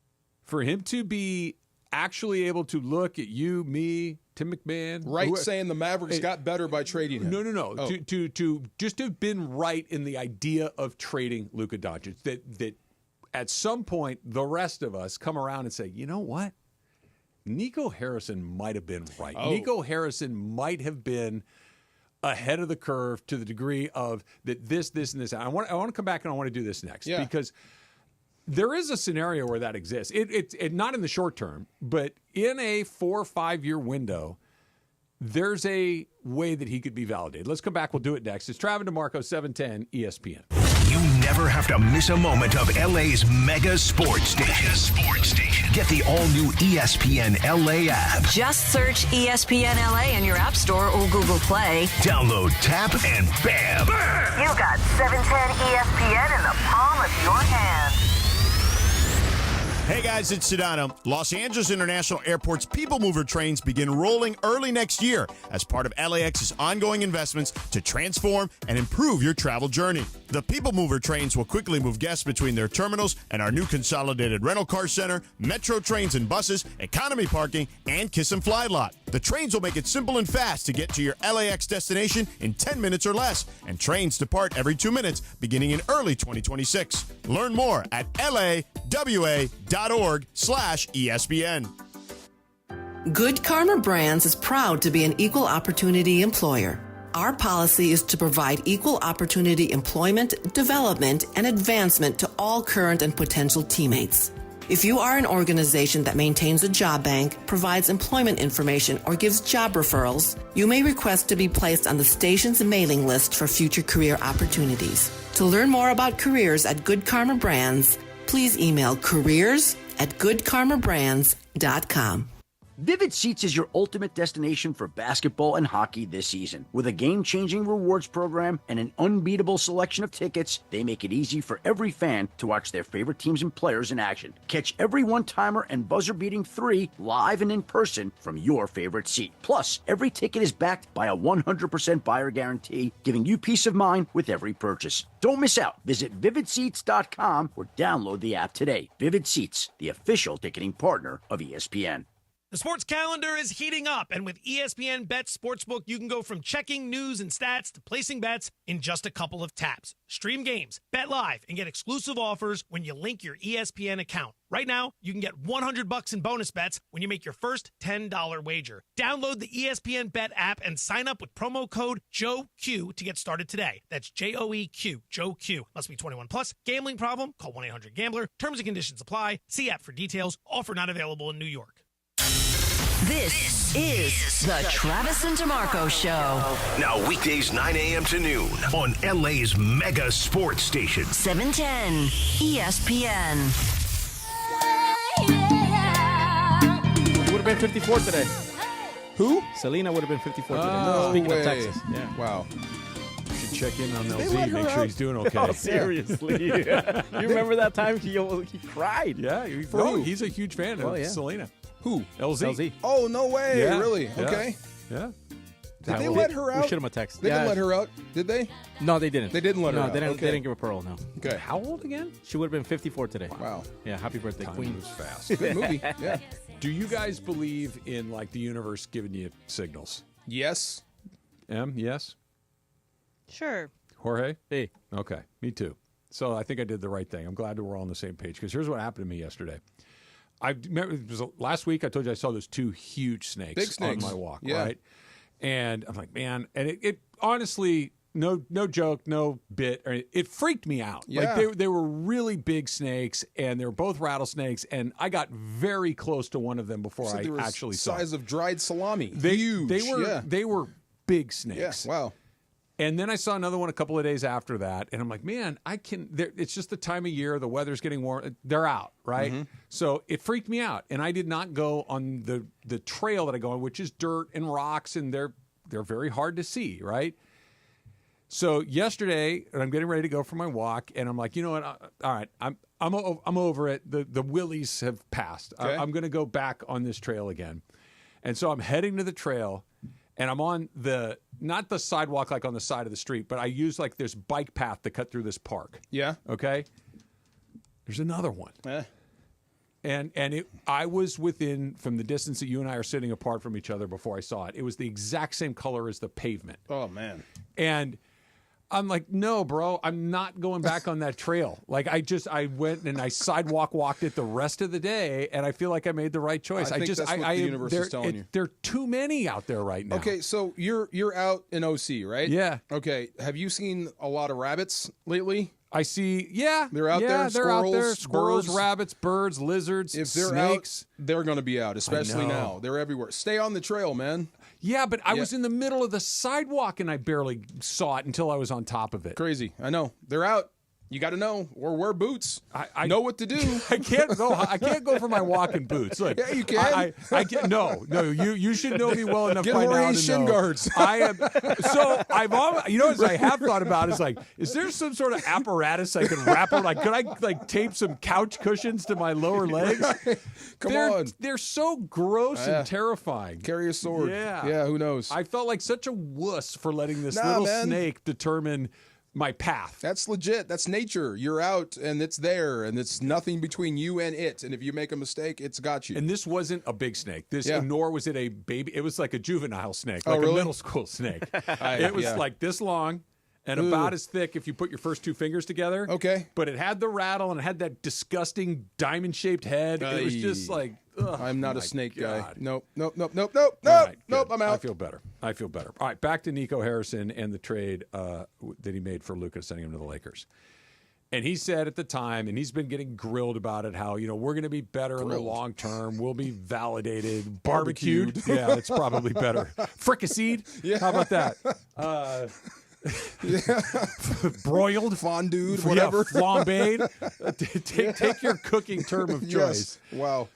for him to be actually able to look at you, me, Tim McMahon, saying the Mavericks got better by trading him. No. Oh. To just have been right in the idea of trading Luka Doncic, that at some point the rest of us come around and say, you know what? Nico Harrison might have been right. Oh. Nico Harrison might have been ahead of the curve to the degree of that this, and this. I want to come back and I want to do this next because there is a scenario where that exists. It not in the short term, but in a 4 or 5 year window, there's a way that he could be validated. Let's come back. We'll do it next. It's Travis DeMarco, 710 ESPN. You never have to miss a moment of LA's mega sports station. Get the all-new ESPN LA app. Just search ESPN LA in your App Store or Google Play. Download, tap, and bam! You got 710 ESPN in the palm of your hand. Hey guys, it's Sedano. Los Angeles International Airport's People Mover trains begin rolling early next year as part of LAX's ongoing investments to transform and improve your travel journey. The People Mover trains will quickly move guests between their terminals and our new consolidated rental car center, metro trains and buses, economy parking, and Kiss and Fly lot. The trains will make it simple and fast to get to your LAX destination in 10 minutes or less, and trains depart every 2 minutes beginning in early 2026. Learn more at lawa.org/ESPN. Good Karma Brands is proud to be an equal opportunity employer. Our policy is to provide equal opportunity employment, development, and advancement to all current and potential teammates. If you are an organization that maintains a job bank, provides employment information, or gives job referrals, you may request to be placed on the station's mailing list for future career opportunities. To learn more about careers at Good Karma Brands, please email careers@goodkarmabrands.com. Vivid Seats is your ultimate destination for basketball and hockey this season. With a game-changing rewards program and an unbeatable selection of tickets, they make it easy for every fan to watch their favorite teams and players in action. Catch every one-timer and buzzer-beating 3 live and in person from your favorite seat. Plus, every ticket is backed by a 100% buyer guarantee, giving you peace of mind with every purchase. Don't miss out. Visit vividseats.com or download the app today. Vivid Seats, the official ticketing partner of ESPN. The sports calendar is heating up, and with ESPN Bet Sportsbook, you can go from checking news and stats to placing bets in just a couple of taps. Stream games, bet live, and get exclusive offers when you link your ESPN account. Right now, you can get $100 in bonus bets when you make your first $10 wager. Download the ESPN Bet app and sign up with promo code JOEQ to get started today. That's JOEQ, Joe Q. Must be 21 plus. Gambling problem? Call 1-800-GAMBLER. Terms and conditions apply. See app for details. Offer not available in New York. This is the Travis and DeMarco Show. Now weekdays 9 a.m. to noon on LA's mega sports station. 710 ESPN. She would have been 54 today. Who? Selena would have been 54 today. No Speaking way. of Texas. Yeah. Wow. You should check in on They LZ, let her make sure out. he's doing okay. Oh, seriously. You remember that time he cried? Yeah, he's a huge fan of Selena. Who? LZ. Oh, no way. Yeah. Really? Yeah. Okay. Yeah. Did they let her out? We shoot him a text. They didn't let her out, did they? No, they didn't. They didn't let her No, out. they didn't, Okay. they didn't give a parole, no. Okay. How old again? She would have been 54 today. Wow. Yeah, happy birthday, Time Queen. moves fast. Good movie. Yeah. Do you guys believe in like the universe giving you signals? Yes. M, yes? Sure. Jorge? Hey. Okay, me too. So I think I did the right thing. I'm glad that we're all on the same page because here's what happened to me yesterday. Last week I told you I saw those 2 huge snakes, Big snakes. on my walk, Yeah. right? And I'm like, man, and it honestly, no joke, no bit, it freaked me out. Yeah. Like they were really big snakes, and they were both rattlesnakes, and I got very close to one of them before I actually saw it. Size of dried salami. Huge. Yeah. They were big snakes. Yeah. Wow. And then I saw another one a couple of days after that, and I'm like, man, it's just the time of year, the weather's getting warm, they're out, right? Mm-hmm. So it freaked me out, and I did not go on the trail that I go on, which is dirt and rocks, and they're very hard to see, right? So yesterday, I'm getting ready to go for my walk, and I'm like, you know what? All right, I'm over it. The willies have passed. Okay. I'm going to go back on this trail again, and so I'm heading to the trail. And I'm on not the sidewalk like on the side of the street, but I use like this bike path to cut through this park. Yeah. Okay. There's another one. Eh. And I was within, from the distance that you and I are sitting apart from each other before I saw it, it was the exact same color as the pavement. Oh, man. And I'm like, no, bro, I'm not going back on that trail. Like I went and I walked it the rest of the day, and I feel like I made the right choice. I think that's what the universe is telling you. There are too many out there right now. Okay, so you're out in OC, right? Yeah. Okay, have you seen a lot of rabbits lately? I see. Yeah, they're out there. They're out there. Squirrels, Squirrels, birds. rabbits, birds, lizards, If they're snakes. out, they're going to be out, especially I know. now. They're everywhere. Stay on the trail, man. Yeah, but I was in the middle of the sidewalk and I barely saw it until I was on top of it. Crazy. I know. They're out. You got to know or wear boots. I know what to do. I can't go for my walking boots. Look, yeah, you can. I can't. No. You should know me well enough Get by now Jorge's to shin know. guards. I am. So what I have thought about is like, is there some sort of apparatus I could wrap on? Like, could I like tape some couch cushions to my lower legs? Come on. They're so gross and terrifying. Carry a sword. Yeah. Yeah. Who knows? I felt like such a wuss for letting this little snake determine my path. That's legit. That's nature. You're out and it's there and it's nothing between you and it. And if you make a mistake, it's got you. And this wasn't a big snake. Nor was it a baby. It was like a juvenile snake, Oh, like really? a middle school snake. It was like this long and about as thick if you put your first 2 fingers together. Okay. But it had the rattle and it had that disgusting diamond-shaped head. It was just like, ugh, I'm not a snake God. guy. Nope. I'm out. I feel better. All right, back to Nico Harrison and the trade that he made for Luka, sending him to the Lakers. And he said at the time, and he's been getting grilled about it, how, we're going to be better in the long term. We'll be validated. Barbecued. Yeah, that's probably better. Fricasseed. Yeah. How about that? Broiled. Fondued, whatever. Yeah, flambéed. Take your cooking term of choice. Yes. Wow.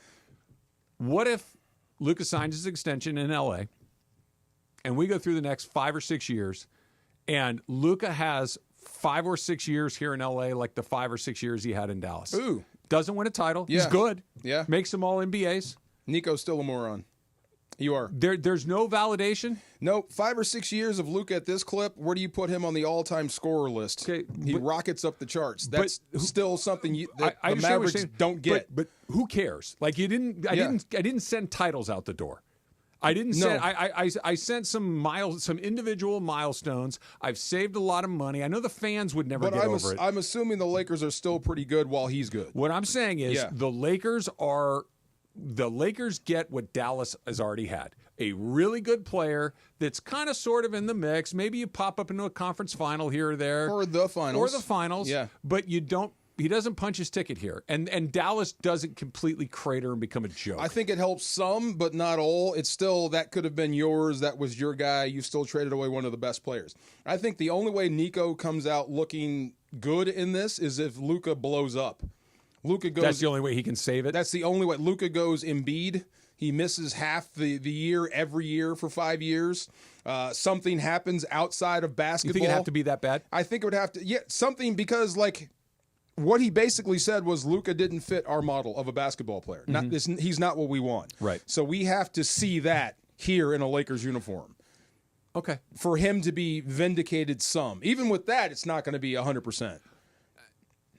What if Luka signs his extension in L.A., and we go through the next 5 or 6 years, and Luka has 5 or 6 years here in L.A. like the 5 or 6 years he had in Dallas. Ooh. Doesn't win a title. Yeah. He's good. Yeah. Makes them all NBAs. Nico's still a moron. You are. There's no validation? No. 5 or 6 years of Luka at this clip, where do you put him on the all-time scorer list? Okay, he rockets up the charts. That's still something the Mavericks don't get. But who cares? Like, I didn't send titles out the door. I didn't send. I sent some individual milestones. I've saved a lot of money. I know the fans would never get over it. I'm assuming the Lakers are still pretty good while he's good. What I'm saying is the Lakers get what Dallas has already had. A really good player that's kind of sort of in the mix. Maybe you pop up into a conference final here or there. Or the finals. Yeah. But he doesn't punch his ticket here. And Dallas doesn't completely crater and become a joke. I think it helps some, but not all. It's still, that could have been yours. That was your guy. You still traded away one of the best players. I think the only way Nico comes out looking good in this is if Luka blows up. That's the only way he can save it? That's the only way. Luka goes Embiid. He misses half the year every year for 5 years. Something happens outside of basketball. You think it'd have to be that bad? I think it would have to. Yeah, something, because what he basically said was Luka didn't fit our model of a basketball player. Mm-hmm. He's not what we want. Right. So we have to see that here in a Lakers uniform. Okay. For him to be vindicated some. Even with that, it's not going to be 100%.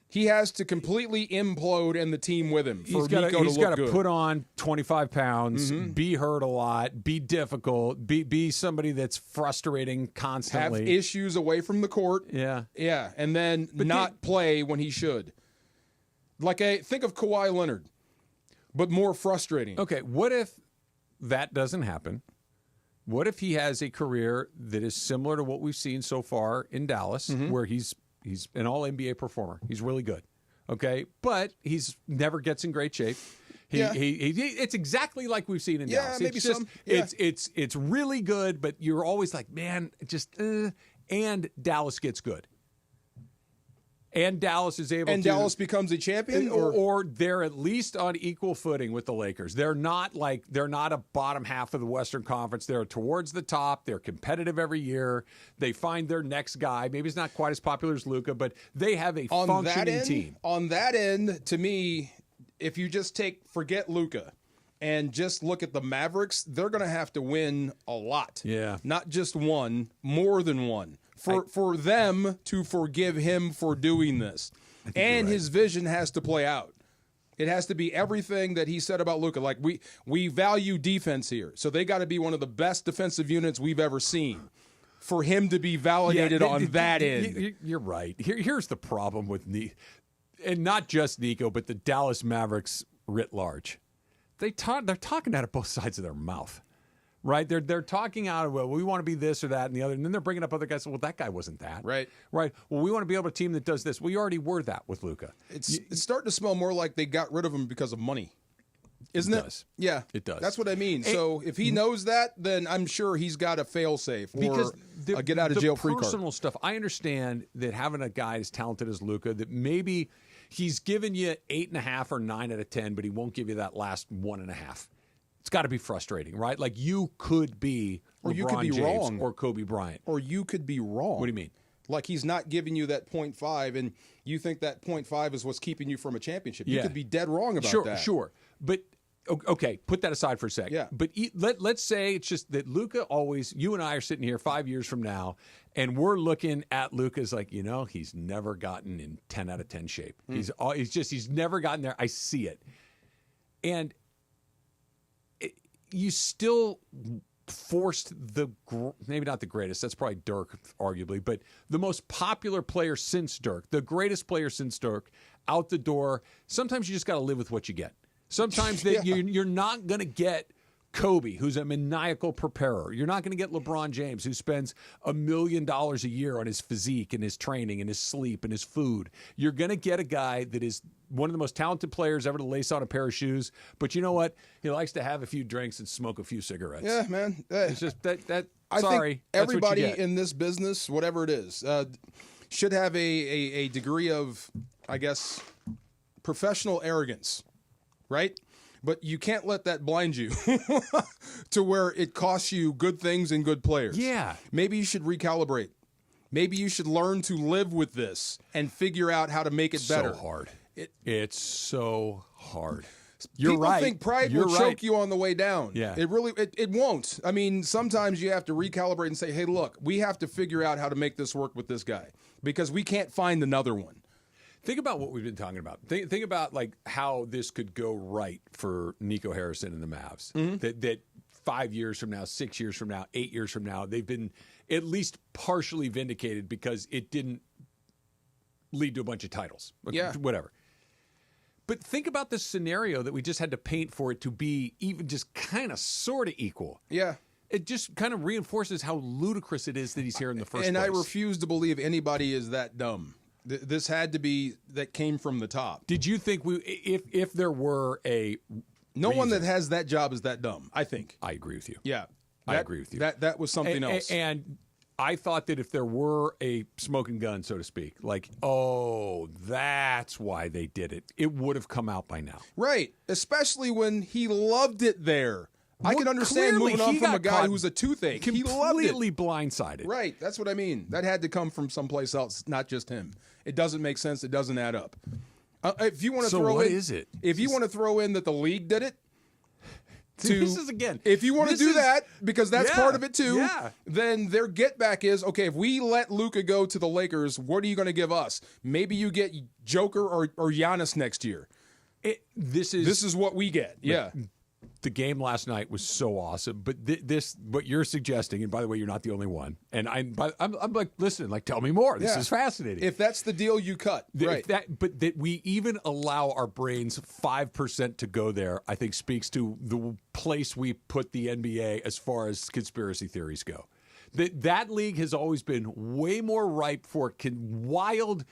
He has to completely implode and the team with him for Nico to look good. He's got to put on 25 pounds, be hurt a lot, be difficult, be somebody that's frustrating constantly. Have issues away from the court. Yeah. Yeah, and then play when he should. Think of Kawhi Leonard, but more frustrating. Okay, what if that doesn't happen? What if he has a career that is similar to what we've seen so far in Dallas, where he's an all-NBA performer. He's really good, okay? But he's never gets in great shape. It's exactly like we've seen in Dallas. Maybe it's just, some. Yeah. It's really good, but you're always like, man, and Dallas gets good. And Dallas is able to... And Dallas becomes a champion? Or they're at least on equal footing with the Lakers. They're not a bottom half of the Western Conference. They're towards the top. They're competitive every year. They find their next guy. Maybe it's not quite as popular as Luka, but they have a functioning team. On that end, to me, if you just forget Luka and just look at the Mavericks, they're going to have to win a lot. Yeah. Not just one, more than one. For them to forgive him for doing this. And his vision has to play out. It has to be everything that he said about Luka. Like, we value defense here. So they got to be one of the best defensive units we've ever seen for him to be validated on that end. You're right. Here's the problem with and not just Nico, but the Dallas Mavericks writ large. They're talking out of both sides of their mouth. Right, they're talking out of, well, we want to be this or that and the other, and then they're bringing up other guys. Well, that guy wasn't that. Right. Well, we want to be able to team that does this. We already were that with Luka. It's starting to smell more like they got rid of him because of money, isn't it? Does. Yeah, it does. That's what I mean. So if he knows that, then I'm sure he's got a fail-safe or a get-out-of-jail-free card. Personal stuff. I understand that having a guy as talented as Luka, that maybe he's giving you 8.5 or 9 out of 10, but he won't give you that last 1.5. It's got to be frustrating, right? Like, you could be LeBron James wrong. Or Kobe Bryant. Or you could be wrong. What do you mean? Like, he's not giving you that 0.5, and you think that 0.5 is what's keeping you from a championship. You could be dead wrong about that. Sure. But, okay, put that aside for a second. Yeah. But let's say it's just that Luka always, you and I are sitting here 5 years from now, and we're looking at Luka as like, he's never gotten in 10 out of 10 shape. He's never gotten there. I see it. And you still forced maybe not the greatest, that's probably Dirk, arguably, but the most popular player since Dirk, the greatest player since Dirk, out the door. Sometimes you just got to live with what you get. Sometimes you're not going to get Kobe, who's a maniacal preparer. You're not going to get LeBron James, who spends $1 million a year on his physique and his training and his sleep and his food. You're going to get a guy that is one of the most talented players ever to lace on a pair of shoes. But you know what? He likes to have a few drinks and smoke a few cigarettes. Yeah, man. It's just that. I sorry, think that's everybody what you get. in this business, whatever it is, should have a degree of, I guess, professional arrogance, right? But you can't let that blind you to where it costs you good things and good players. Yeah. Maybe you should recalibrate. Maybe you should learn to live with this and figure out how to make it better. So hard. It's so hard. People think pride will choke you on the way down. Yeah. It really it won't. I mean, sometimes you have to recalibrate and say, hey, look, we have to figure out how to make this work with this guy because we can't find another one. Think about what we've been talking about. Think about like how this could go right for Nico Harrison and the Mavs. Mm-hmm. That 5 years from now, 6 years from now, 8 years from now, they've been at least partially vindicated because it didn't lead to a bunch of titles. Yeah. Whatever. But think about this scenario that we just had to paint for it to be even just kind of sort of equal. Yeah. It just kind of reinforces how ludicrous it is that he's here in the first place. And I refuse to believe anybody is that dumb. This had to be that came from the top. Did you think if there were a one that has that job is that dumb, I think. I agree with you. Yeah. I agree with you. That was something else. And I thought that if there were a smoking gun, so to speak, like, that's why they did it, it would have come out by now. Right. Especially when he loved it there. I can understand moving on from a guy who's a toothache. He loved it. Completely blindsided. Right. That's what I mean. That had to come from someplace else, not just him. It doesn't make sense. It doesn't add up. If you want to throw what in, is it? If you want to throw in that the league did it, this is again. If you want to do that, because that's part of it too, yeah. then their get back is, okay, if we let Luka go to the Lakers, what are you going to give us? Maybe you get Joker or Giannis next year. This is what we get. Yeah. The game last night was so awesome, but this what you're suggesting, and by the way, you're not the only one. And I'm like, listen, like, tell me more. This is fascinating. If that's the deal, you cut. Right. But that we even allow our brains 5% to go there, I think speaks to the place we put the NBA as far as conspiracy theories go. That league has always been way more ripe for wild,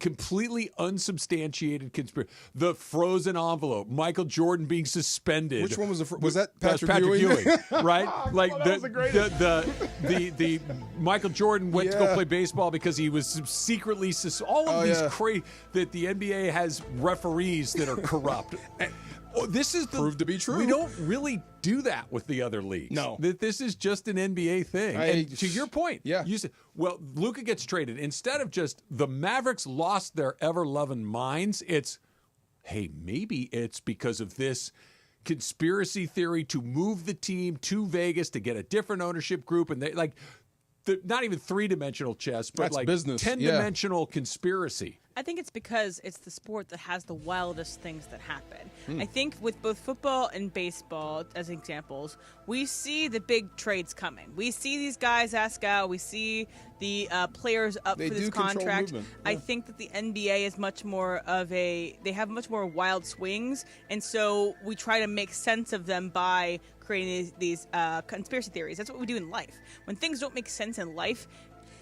completely unsubstantiated conspiracy. The frozen envelope, Michael Jordan being suspended. Which one was was that Patrick Ewing? Right? Like that was the greatest. The Michael Jordan went to go play baseball because he was secretly all of these crazy that the NBA has referees that are corrupt. This is proved to be true. We don't really do that with the other leagues. No. This is just an NBA thing. And to your point, yeah. You said, well, Luka gets traded. Instead of just the Mavericks lost their ever-loving minds, it's, hey, maybe it's because of this conspiracy theory to move the team to Vegas to get a different ownership group. And they like, not even three-dimensional chess, but that's like business. 10-dimensional conspiracy. I think it's because it's the sport that has the wildest things that happen. I think with both football and baseball, as examples, we see the big trades coming. We see these guys ask out. We see the players up for this contract. I think that the NBA is much more of they have much more wild swings, and so we try to make sense of them by creating these conspiracy theories. That's what we do in life. When things don't make sense in life,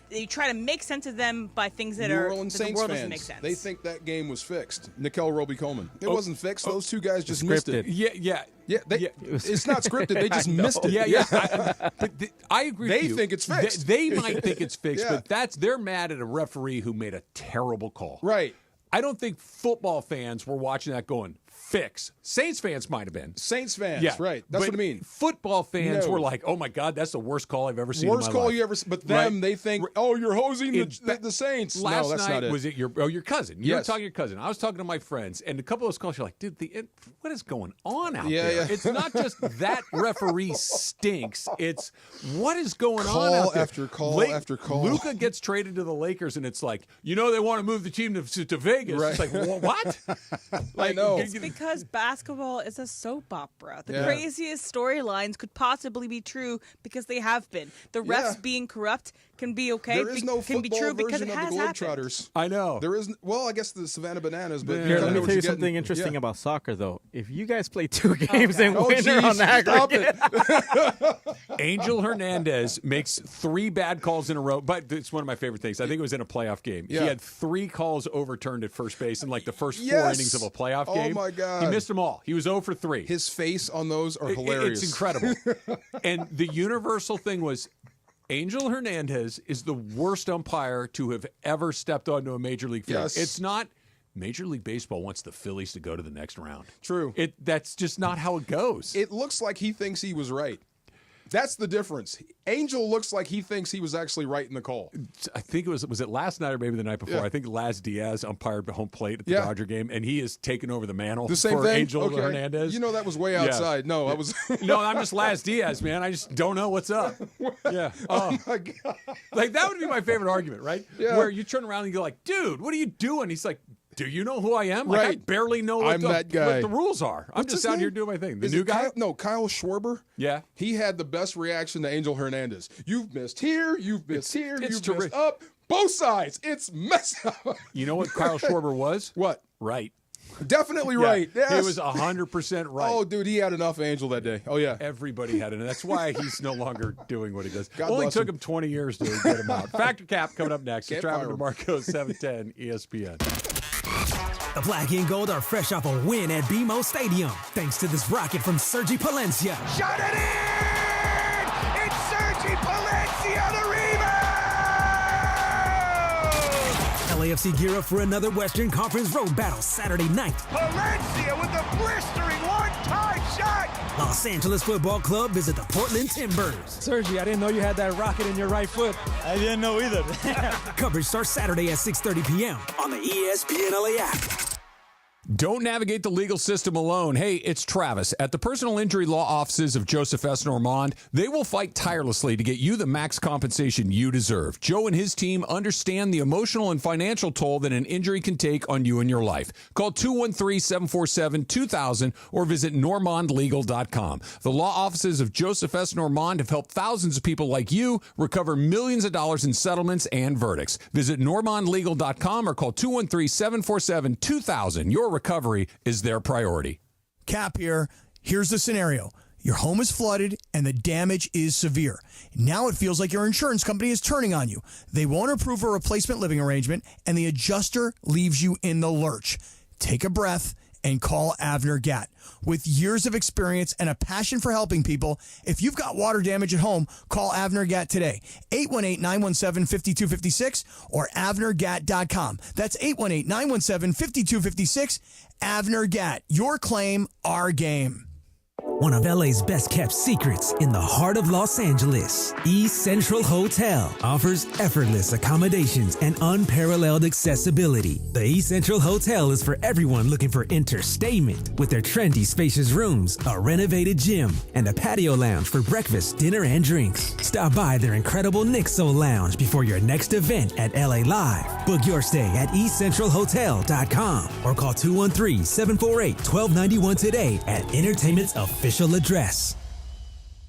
they try to make sense of them by things that New are Orleans that the Saints world fans, doesn't make sense. they think that game was fixed. Nickel Roby-Coleman. It wasn't fixed. Those two guys just missed it. Yeah. It's not scripted. They just missed it. I agree with you. They think it's fixed. They might think it's fixed, but they're mad at a referee who made a terrible call. Right. I don't think football fans were watching that going, fix. Saints fans might have been. Saints fans, right. That's what I mean. Football fans were like, oh, my God, that's the worst call I've ever seen in my life. Worst call you ever seen. But them, they think, you're hosing the Saints. Last no, that's night, not it. was it your cousin? You were talking to your cousin. I was talking to my friends, and a couple of those calls, you're like, dude, what is going on out there? Yeah. It's not just that referee stinks. It's what is going on out there. After call after call. Luka gets traded to the Lakers, and it's like, they want to move the team to Vegas. Right. It's like, what? I know. It's because because basketball is a soap opera. The craziest storylines could possibly be true because they have been. The refs being corrupt can be okay. There is no can be true because it has happened. I know. There is. Well, I guess the Savannah Bananas. But Here, let me tell you something interesting about soccer, though. If you guys play 2 games and win on aggregate, Angel Hernandez makes 3 bad calls in a row, but it's one of my favorite things. I think it was in a playoff game. Yeah. He had 3 calls overturned at first base in like the first 4 innings of a playoff game. Oh my God! He missed them all. He was 0 for 3. His face on those are hilarious. It's incredible. And the universal thing was, Angel Hernandez is the worst umpire to have ever stepped onto a major league field. Yes. It's not. Major League Baseball wants the Phillies to go to the next round. True. That's just not how it goes. It looks like he thinks he was right. That's the difference. Angel looks like he thinks he was actually right in the call. I think was it last night or maybe the night before? Yeah. I think Laz Diaz umpired home plate at the Dodger game, and he has taken over the mantle The same for thing? Angel Okay. Hernandez. You know that was way outside. No, I was. No, I'm just Laz Diaz, man. I just don't know what's up. Yeah. Oh my God. Like that would be my favorite argument, right? Yeah. Where you turn around and you go like, dude, what are you doing? He's like, do you know who I am? Like, I Right. barely know what that guy. what the rules are. I'm What's just his out name? here doing my thing. The Is new it guy? Kyle Schwarber. Yeah. He had the best reaction to Angel Hernandez. You've missed here. You've missed here. it's You've terrific. missed up. Both sides. It's messed up. You know what Kyle Schwarber was? What? Right. Definitely Yeah, right. Yes. He was 100% right. Oh, dude, he had enough Angel that day. Oh, yeah. Everybody had it. And that's why he's no longer doing what he does. God Only bless took him. him 20 years to get him out. Factor Cap coming up next. Can't Travis fire him. DeMarco, 710 ESPN. The Black and Gold are fresh off a win at BMO Stadium, thanks to this rocket from Sergi Palencia. Shot it in! It's Sergi Palencia, the rebound! LAFC gear up for another Western Conference road battle Saturday night. Palencia with a blistering one-time shot! Los Angeles Football Club visit the Portland Timbers. Sergi, I didn't know you had that rocket in your right foot. I didn't know either. Coverage starts Saturday at 6:30 p.m. on the ESPN LA app. Don't navigate the legal system alone. Hey, it's Travis. At the personal injury law offices of Joseph S. Normand, they will fight tirelessly to get you the max compensation you deserve. Joe and his team understand the emotional and financial toll that an injury can take on you and your life. Call 213-747-2000 or visit normandlegal.com. The law offices of Joseph S. Normand have helped thousands of people like you recover millions of dollars in settlements and verdicts. Visit normandlegal.com or call 213-747-2000. Your recovery is their priority. Cap here. Here's the scenario. Your home is flooded and the damage is severe. Now it feels like your insurance company is turning on you. They won't approve a replacement living arrangement and the adjuster leaves you in the lurch. Take a breath and call Avner Gatt. With years of experience and a passion for helping people, if you've got water damage at home, call Avner Gatt today. 818-917-5256 or avnergatt.com. That's 818-917-5256. Avner Gatt. Your claim, our game. One of LA's best kept secrets in the heart of Los Angeles, East Central Hotel offers effortless accommodations and unparalleled accessibility. The East Central Hotel is for everyone looking for entertainment with their trendy spacious rooms, a renovated gym, and a patio lounge for breakfast, dinner, and drinks. Stop by their incredible Nixo Lounge before your next event at LA Live. Book your stay at eastcentralhotel.com or call 213-748-1291 today at Entertainment's official address.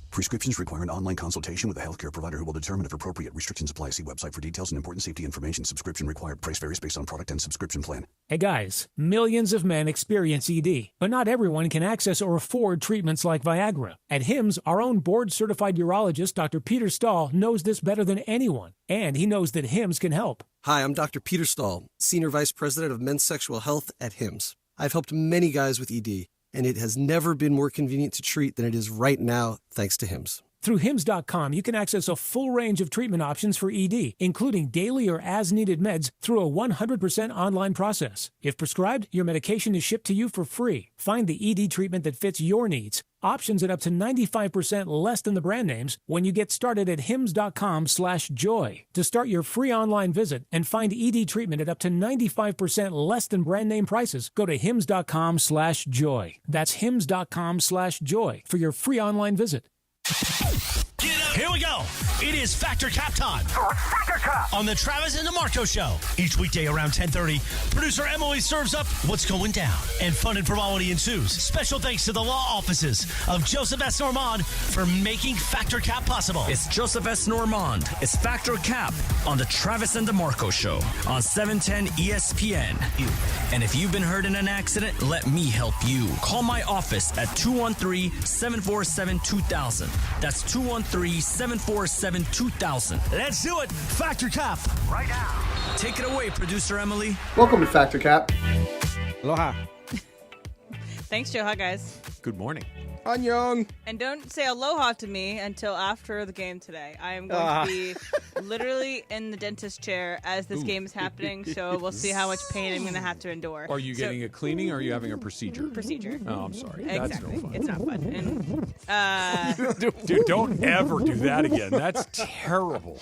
Prescriptions require an online consultation with a healthcare provider who will determine if appropriate. Restrictions apply. See website for details and important safety information. Subscription required. Price varies based on product and subscription plan. Hey guys, millions of men experience ED, but not everyone can access or afford treatments like Viagra. At HIMSS, our own board-certified urologist, Dr. Peter Stahl, knows this better than anyone, and he knows that HIMSS can help. Hi, I'm Dr. Peter Stahl, Senior Vice President of Men's Sexual Health at HIMSS. I've helped many guys with ED, and it has never been more convenient to treat than it is right now, thanks to HIMSS. Through HIMSS.com, you can access a full range of treatment options for ED, including daily or as-needed meds through a 100% online process. If prescribed, your medication is shipped to you for free. Find the ED treatment that fits your needs. Options at up to 95% less than the brand names when you get started at hims.com/joy. To start your free online visit and find ED treatment at up to 95% less than brand name prices, go to hims.com/joy. That's hims.com/joy for your free online visit. Here we go. It is Factor Cap time on the Travis and DeMarco Show. Each weekday around 10:30, producer Emily serves up what's going down, and fun and frivolity ensues. Special thanks to the law offices of Joseph S. Normand for making Factor Cap possible. It's Joseph S. Normand. It's Factor Cap on the Travis and DeMarco Show on 710 ESPN. And if you've been hurt in an accident, let me help you. Call my office at 213-747-2000. That's 213-747-2000. Let's do it. Factor Cap right now. Take it away, producer Emily. Welcome to Factor Cap. Aloha. Thanks, Joe. Hi, guys. Good morning. Annyeong. And don't say aloha to me until after the game today. I am going to be literally in the dentist chair as this game is happening, so we'll see how much pain I'm going to have to endure. Are you getting a cleaning or are you having a procedure? Procedure. Oh, I'm sorry. Exactly. That's no fun. It's not fun. And, Dude, don't ever do that again. That's terrible.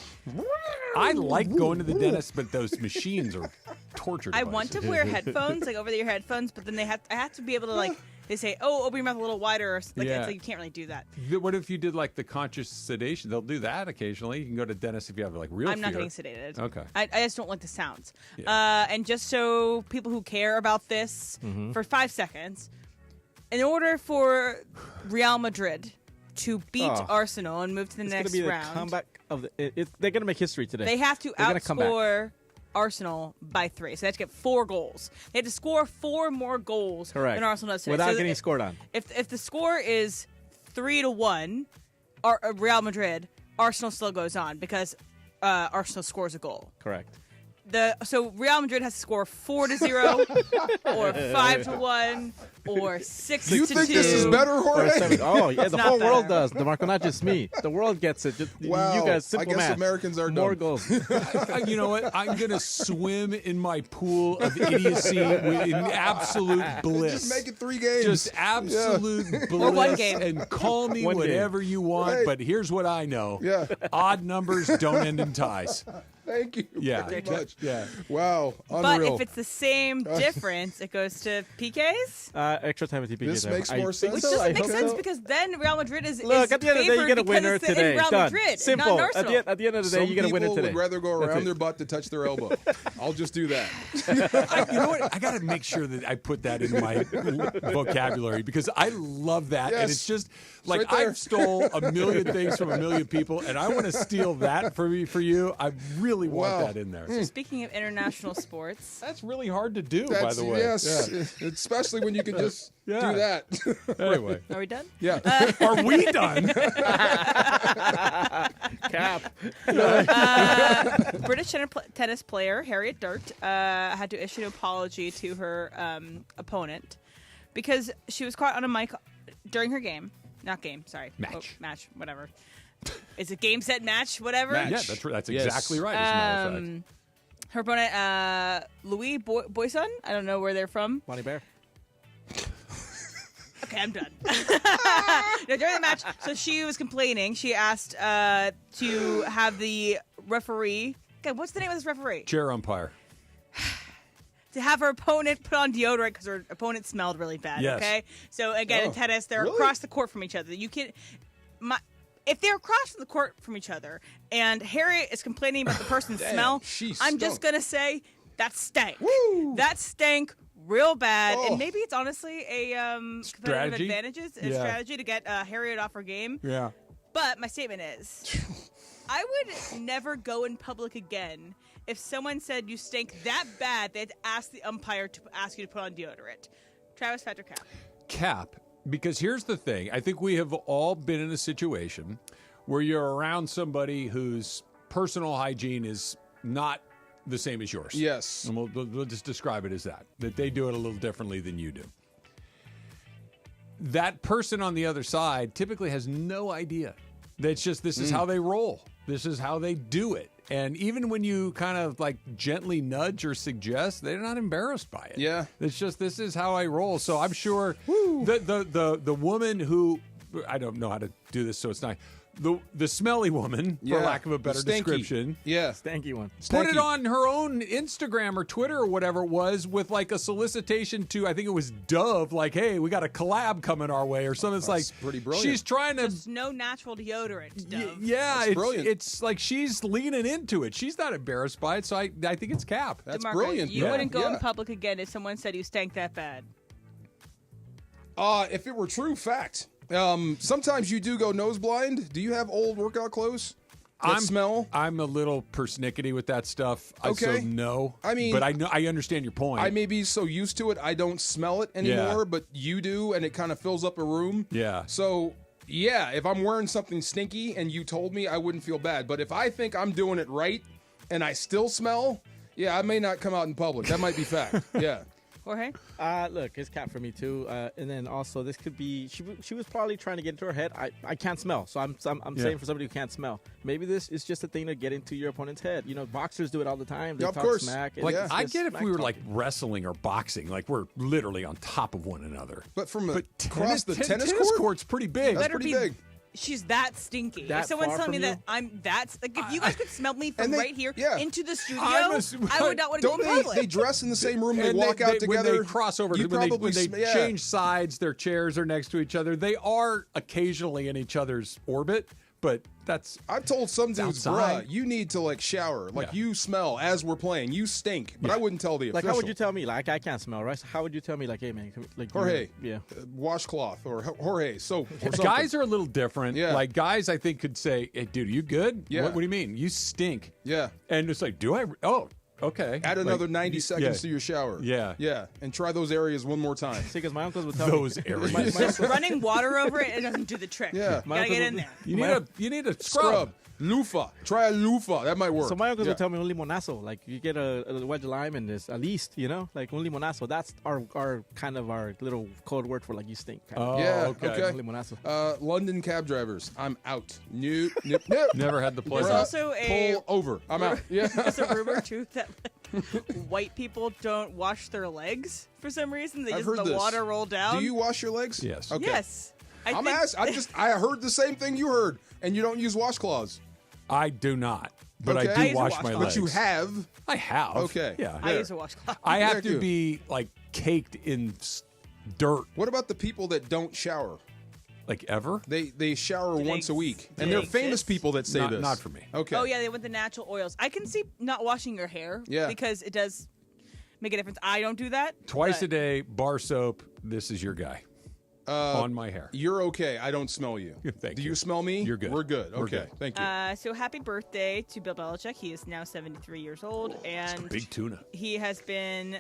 I like going to the dentist, but those machines are torture I devices. want to wear headphones, like over-the-ear headphones, but then I have to be able to, like, they say, oh, open your mouth a little wider. Or, like, Yeah. it's like you can't really do that. What if you did like the conscious sedation? They'll do that occasionally. You can go to dentist if you have like real I'm not fear. getting sedated. Okay. I just don't like the sounds. And just so people who care about this for 5 seconds, in order for Real Madrid to beat Arsenal and move to the next It's going to be round, the comeback of the. They're going to make history today. they have to They're gonna come back. outscore Arsenal by 3. So they have to get 4 goals. They have to score 4 more goals Correct. than Arsenal does today. Without So getting scored on. If the score is 3-1, Real Madrid, Arsenal still goes on because Arsenal scores a goal. Correct. So Real Madrid has to score 4-0 or 5-1 or 6-2. You think this is better, Jorge? Oh, yeah, It's the not whole world better. does, DeMarco, not just me. The world gets it. Just Wow. you guys, simple I guess math. Americans are More dumb. goals. You know what? I'm going to swim in my pool of idiocy in absolute bliss. Just make it 3 games. Just absolute bliss. Or 1 game. And call me One game. whatever you want, Right. but here's what I know. Yeah. Odd numbers don't end in ties. Thank you Yeah. very much. Yeah. Wow. But Unreal. if it's the same difference, it goes to PKs? Extra time at TPK. This makes more sense. Which So, doesn't I make hope sense so. because then Real Madrid is Look, at the end of the day, you get a winner because it's today. in Real Done. Madrid, Simple. not in Arsenal. At the end of the day, Some you get a winner people today. would rather go That's around it. their butt to touch their elbow. I'll just do that. You know what? I got to make sure that I put that in my vocabulary because I love that. Yes. And it's just It's like right there. I've stole a million things from a million people, and I want to steal that for you. I really want Wow. that in there. Speaking of international sports, That's really hard to do, by That's, the way. yes, Yeah. especially when you can just Yeah. do that. Anyway. are we done? Yeah. Are we done? Cap. British tennis player Harriet Durt had to issue an apology to her opponent because she was caught on a mic during her game. Not game, sorry. Match. Match, whatever. Is it game, set, match, whatever? Match. Yeah, that's Yes. exactly right, as a matter of fact. Her opponent, Louis Boyson, I don't know where they're from. Bonnie Bear. Okay, I'm done. No, during the match, so she was complaining. She asked to have the referee. God, what's the name of this referee? Chair umpire. To have her opponent put on deodorant because her opponent smelled really bad. Yes. Okay, so again in tennis, they're really? across the court from each other. You can, if they're across the court from each other, and Harriet is complaining about the person's Damn, smell, she I'm just stunk. gonna say that stank. Woo! That stank real bad, Oh. and maybe it's honestly a competitive Strategy? advantages, a Yeah. strategy to get Harriet off her game. Yeah. But my statement is, I would never go in public again if someone said you stink that bad they had to ask the umpire to ask you to put on deodorant. Travis, Patrick, Cap. Cap, because here's the thing. I think we have all been in a situation where you're around somebody whose personal hygiene is not the same as yours. Yes. And we'll just describe it as that they do it a little differently than you do. That person on the other side typically has no idea. That's just, this is how they roll. This is how they do it. And even when you kind of like gently nudge or suggest, they're not embarrassed by it. Yeah. It's just, this is how I roll. So I'm sure the woman who, I don't know how to do this so it's not, the smelly woman, for lack of a better description. Yeah. Stanky one. Put it on her own Instagram or Twitter or whatever it was with like a solicitation to, I think it was Dove, like, hey, we got a collab coming our way or something. It's like, pretty brilliant. She's trying to. Just no natural deodorant, Dove. Yeah, brilliant. It's like she's leaning into it. She's not embarrassed by it, so I think it's Cap. That's DeMarco, brilliant. You wouldn't go in public again if someone said you stank that bad. If it were true, fact. Sometimes you do go nose blind. Do you have old workout clothes that smell? I'm a little persnickety with that stuff. Okay. So no. I mean, but I understand your point. I may be so used to it, I don't smell it anymore, but you do, and it kind of fills up a room. Yeah. So, yeah, if I'm wearing something stinky and you told me, I wouldn't feel bad. But if I think I'm doing it right and I still smell, yeah, I may not come out in public. That might be fact. Yeah. Jorge? Look, it's Cap for me too. And then also this could be she was probably trying to get into her head. I can't smell, so I'm saying for somebody who can't smell, maybe this is just a thing to get into your opponent's head. You know, boxers do it all the time. They of talk course. smack. Like I get if we were like wrestling or boxing, like we're literally on top of one another. But from across the tennis court? court's pretty big. That's pretty big. She's that stinky. That if someone's far telling me from that I'm that's like, if you guys could smell me from right here into the studio, I would not want to go in public. They dress in the same room. They And walk out together. When they cross over, You when probably they change sides, their chairs are next to each other. They are occasionally in each other's orbit, but that's. I've told some dudes, outside. bruh, you need to like shower. Like you smell as we're playing. You stink. But I wouldn't tell the Like, official. how would you tell me? Like, I can't smell, right? So how would you tell me, like, hey, man, like, Jorge, yeah, washcloth or Jorge soap. Or something. Guys are a little different. Yeah. Like guys, I think could say, "Hey, dude, you good? Yeah. What do you mean? You stink." Yeah. And it's like, do I? Oh, okay. Add another 90 seconds to your shower. Yeah. Yeah. And try those areas one more time. See, because my uncles would tell Those me areas. Running water over it doesn't do the trick. Yeah. You gotta get in there. You need a scrub. Loofah. Try a loofah. That might work. So my uncles would tell me un limonazo. Like, you get a wedge of lime and this, at least, you know, like un limonazo. That's our kind of our little code word for like you stink. Kind of. Yeah. okay. Okay. Un limonazo. London cab drivers. I'm out. Nope. Never had the pleasure. There's also Pull over. I'm out. Yeah. There's a rumor too that like, white people don't wash their legs for some reason. They I've just heard let the this. water roll down. Do you wash your legs? Yes. Okay. Yes. I heard the same thing you heard, and you don't use washcloths. I do not, but Okay. I I do use a wash my washcloth. legs. But you have. I have. Okay. Yeah. I use a washcloth. I have There to you. be like caked in dirt, What about the people that don't shower? like ever. They shower Do they once a week, do and they they're famous exist? people that say Not- this. not for me. Okay. Oh yeah, they want the natural oils. I can see not washing your hair. Yeah. Because it does make a difference. I don't do that. Twice but a day, bar soap. This is your guy. On my hair. You're okay. I don't smell you. Thank Do you. you smell me? You're good. We're good. We're Okay. good. Thank you. So happy birthday to Bill Belichick. He is now 73 years old, and Big tuna. he has been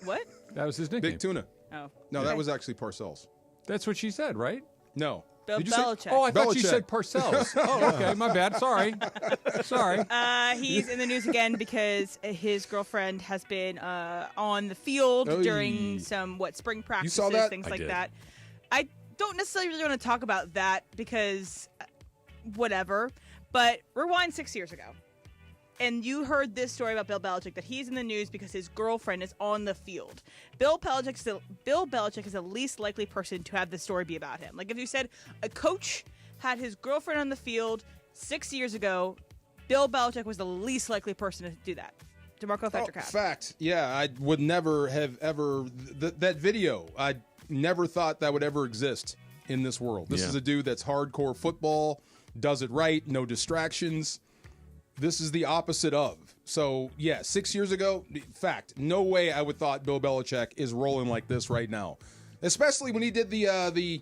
what? That was his nickname. Big tuna. Oh, No, okay. that was actually Parcells. That's what she said, right? No. Bill Did you say- Belichick. Oh, I thought she Belichick. said Parcells. Oh, okay. My bad. Sorry. Sorry. He's in the news again because his girlfriend has been on the field Oy. during some spring practices, saw that? things I like did. that. I don't necessarily really want to talk about that because whatever. But rewind 6 years ago, and you heard this story about Bill Belichick that he's in the news because his girlfriend is on the field. Bill Belichick is the least likely person to have this story be about him. Like if you said a coach had his girlfriend on the field 6 years ago, Bill Belichick was the least likely person to do that. DeMarco, fact or cap? Fact. Yeah, I would never have ever that video. I never thought that would ever exist in this world. This is a dude that's hardcore football, does it right, no distractions. This is the opposite of. So, yeah, 6 years ago, fact, no way I would thought Bill Belichick is rolling like this right now. Especially when he did the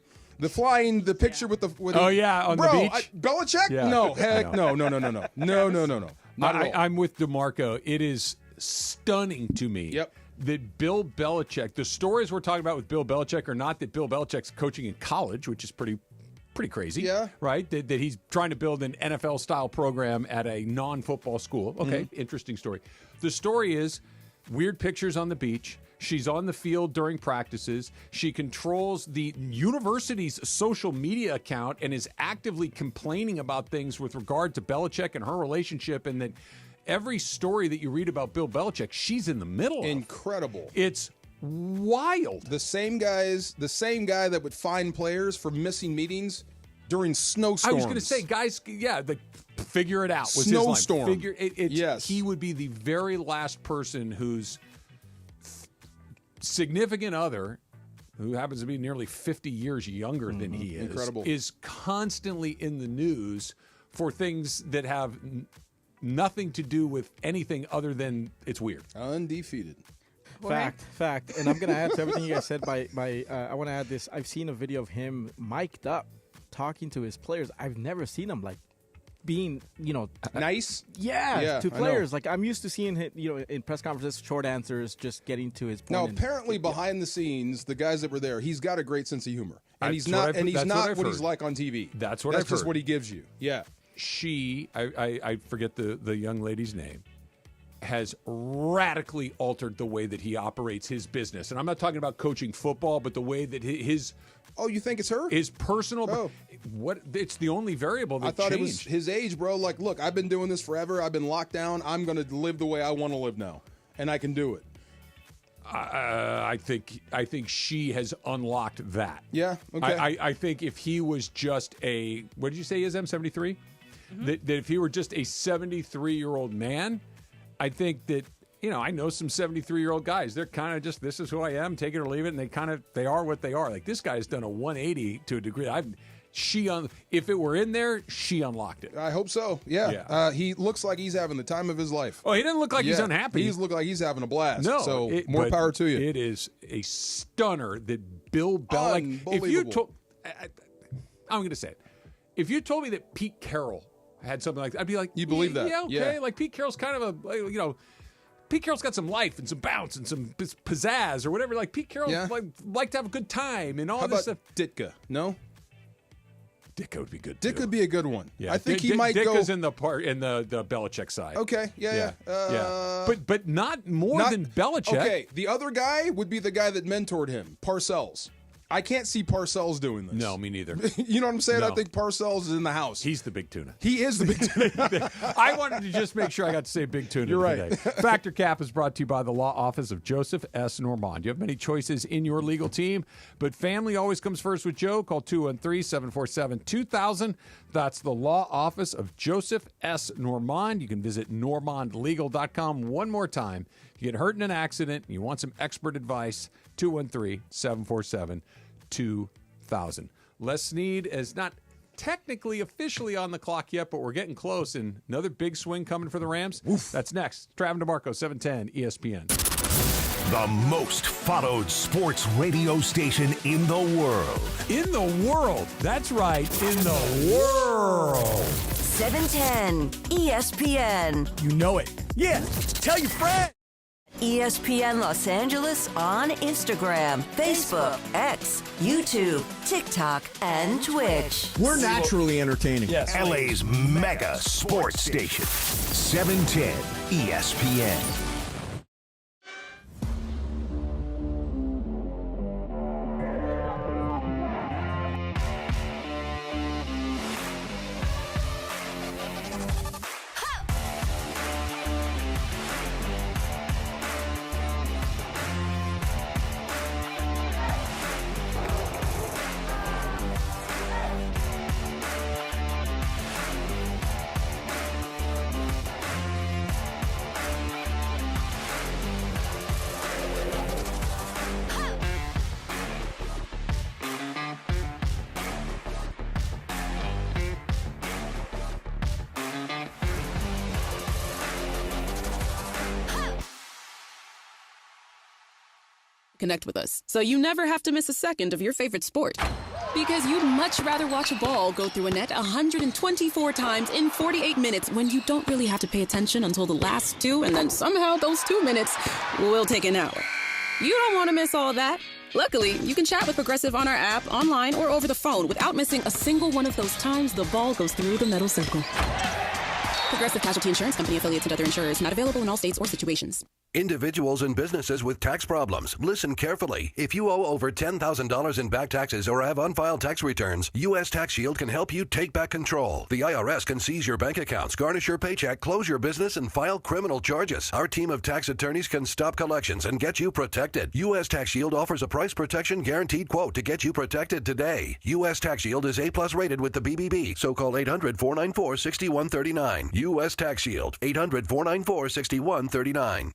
flying, the picture with the... Oh, yeah, on the beach? Belichick? Yeah. No, heck, no. Not at all. I'm with DeMarco. It is stunning to me that Bill Belichick, the stories we're talking about with Bill Belichick are not that Bill Belichick's coaching in college, which is pretty crazy. Yeah. Right? That he's trying to build an NFL-style program at a non-football school. Okay, interesting story. The story is weird pictures on the beach. She's on the field during practices. She controls the university's social media account and is actively complaining about things with regard to Belichick and her relationship, and that every story that you read about Bill Belichick, she's in the middle of. Incredible. It's wild. The same guy that would fine players for missing meetings during snowstorms. I was going to say, guys, figure it out. Was Snowstorm. His line. Yes. He would be the very last person whose significant other, who happens to be nearly 50 years younger than he is constantly in the news for things that have nothing to do with anything other than it's weird. Undefeated. Fact. And I'm going to add to everything you guys said I want to add this. I've seen a video of him mic'd up talking to his players. I've never seen him being, nice. Yeah, to players. Like I'm used to seeing him, in press conferences, short answers, just getting to his point. Now, apparently, behind the scenes, the guys that were there, he's got a great sense of humor, and he's not what he's like on TV. That's what That's I've just heard. what he gives you. Yeah. I forget the young lady's name, has radically altered the way that he operates his business, and I'm not talking about coaching football, but the way that his. Oh, you think it's her? His personal. Oh. What? It's the only variable that I thought changed. it was his age, bro. Like, look, I've been doing this forever. I've been locked down. I'm going to live the way I want to live now, and I can do it. I think she has unlocked that. Yeah. Okay. I think if he was just a, what did you say he is, M73? Mm-hmm. That if he were just a 73-year-old man, I think that. I know some 73-year-old guys. They're kind of just, this is who I am, take it or leave it, and they are what they are. Like, this guy's done a 180 to a degree. If it were in there, she unlocked it. I hope so. Yeah. He looks like he's having the time of his life. Oh, he doesn't look like he's unhappy. He looks like he's having a blast. No. So more power to you. It is a stunner that Bill Belichick. If you told, I'm going to say it. If you told me that Pete Carroll had something like that, I'd be like, you believe that? Yeah, okay. Yeah. Like Pete Carroll's kind of a, Pete Carroll's got some life and some bounce and some pizzazz or whatever. Like Pete Carroll like to have a good time and all How this about stuff. Ditka? No? Ditka would be good. Ditka would be a good one. Yeah. I think he might go. Ditka's in the Belichick side. Okay. Yeah. But not more than Belichick. Okay. The other guy would be the guy that mentored him, Parcells. I can't see Parcells doing this. No, me neither. You know what I'm saying? No. I think Parcells is in the house. He's the big tuna. He is the big tuna. I wanted to just make sure I got to say big tuna You're today. right. Factor Cap is brought to you by the law office of Joseph S. Normand. You have many choices in your legal team, but family always comes first with Joe. Call 213-747-2000. That's the law office of Joseph S. Normand. You can visit normandlegal.com one more time. If you get hurt in an accident and you want some expert advice, 213-747-2000. Les Snead is not technically officially on the clock yet, but we're getting close, and another big swing coming for the Rams. Oof. That's next. Travis DeMarco, 710 ESPN. The most followed sports radio station in the world. In the world. That's right. In the world. 710 ESPN. You know it. Yeah. Tell your friend. ESPN Los Angeles on Instagram, Facebook, X, YouTube, TikTok, and Twitch. We're naturally entertaining. Yes. LA's mega sports station. 710 ESPN. Connect with us so you never have to miss a second of your favorite sport. Because you'd much rather watch a ball go through a net 124 times in 48 minutes when you don't really have to pay attention until the last two, and then somehow those 2 minutes will take an hour. You don't want to miss all that. Luckily, you can chat with Progressive on our app, online, or over the phone without missing a single one of those times the ball goes through the metal circle. Progressive Casualty Insurance Company, affiliates, and other insurers. Not available in all states or situations. Individuals and businesses with tax problems, listen carefully. If you owe over $10,000 in back taxes or have unfiled tax returns, U.S. Tax Shield can help you take back control. The IRS can seize your bank accounts, garnish your paycheck, close your business, and file criminal charges. Our team of tax attorneys can stop collections and get you protected. U.S. Tax Shield offers a price protection guaranteed quote to get you protected today. U.S. Tax Shield is A+ rated with the BBB, so call 800-494-6139. U.S. Tax Shield, 800-494-6139.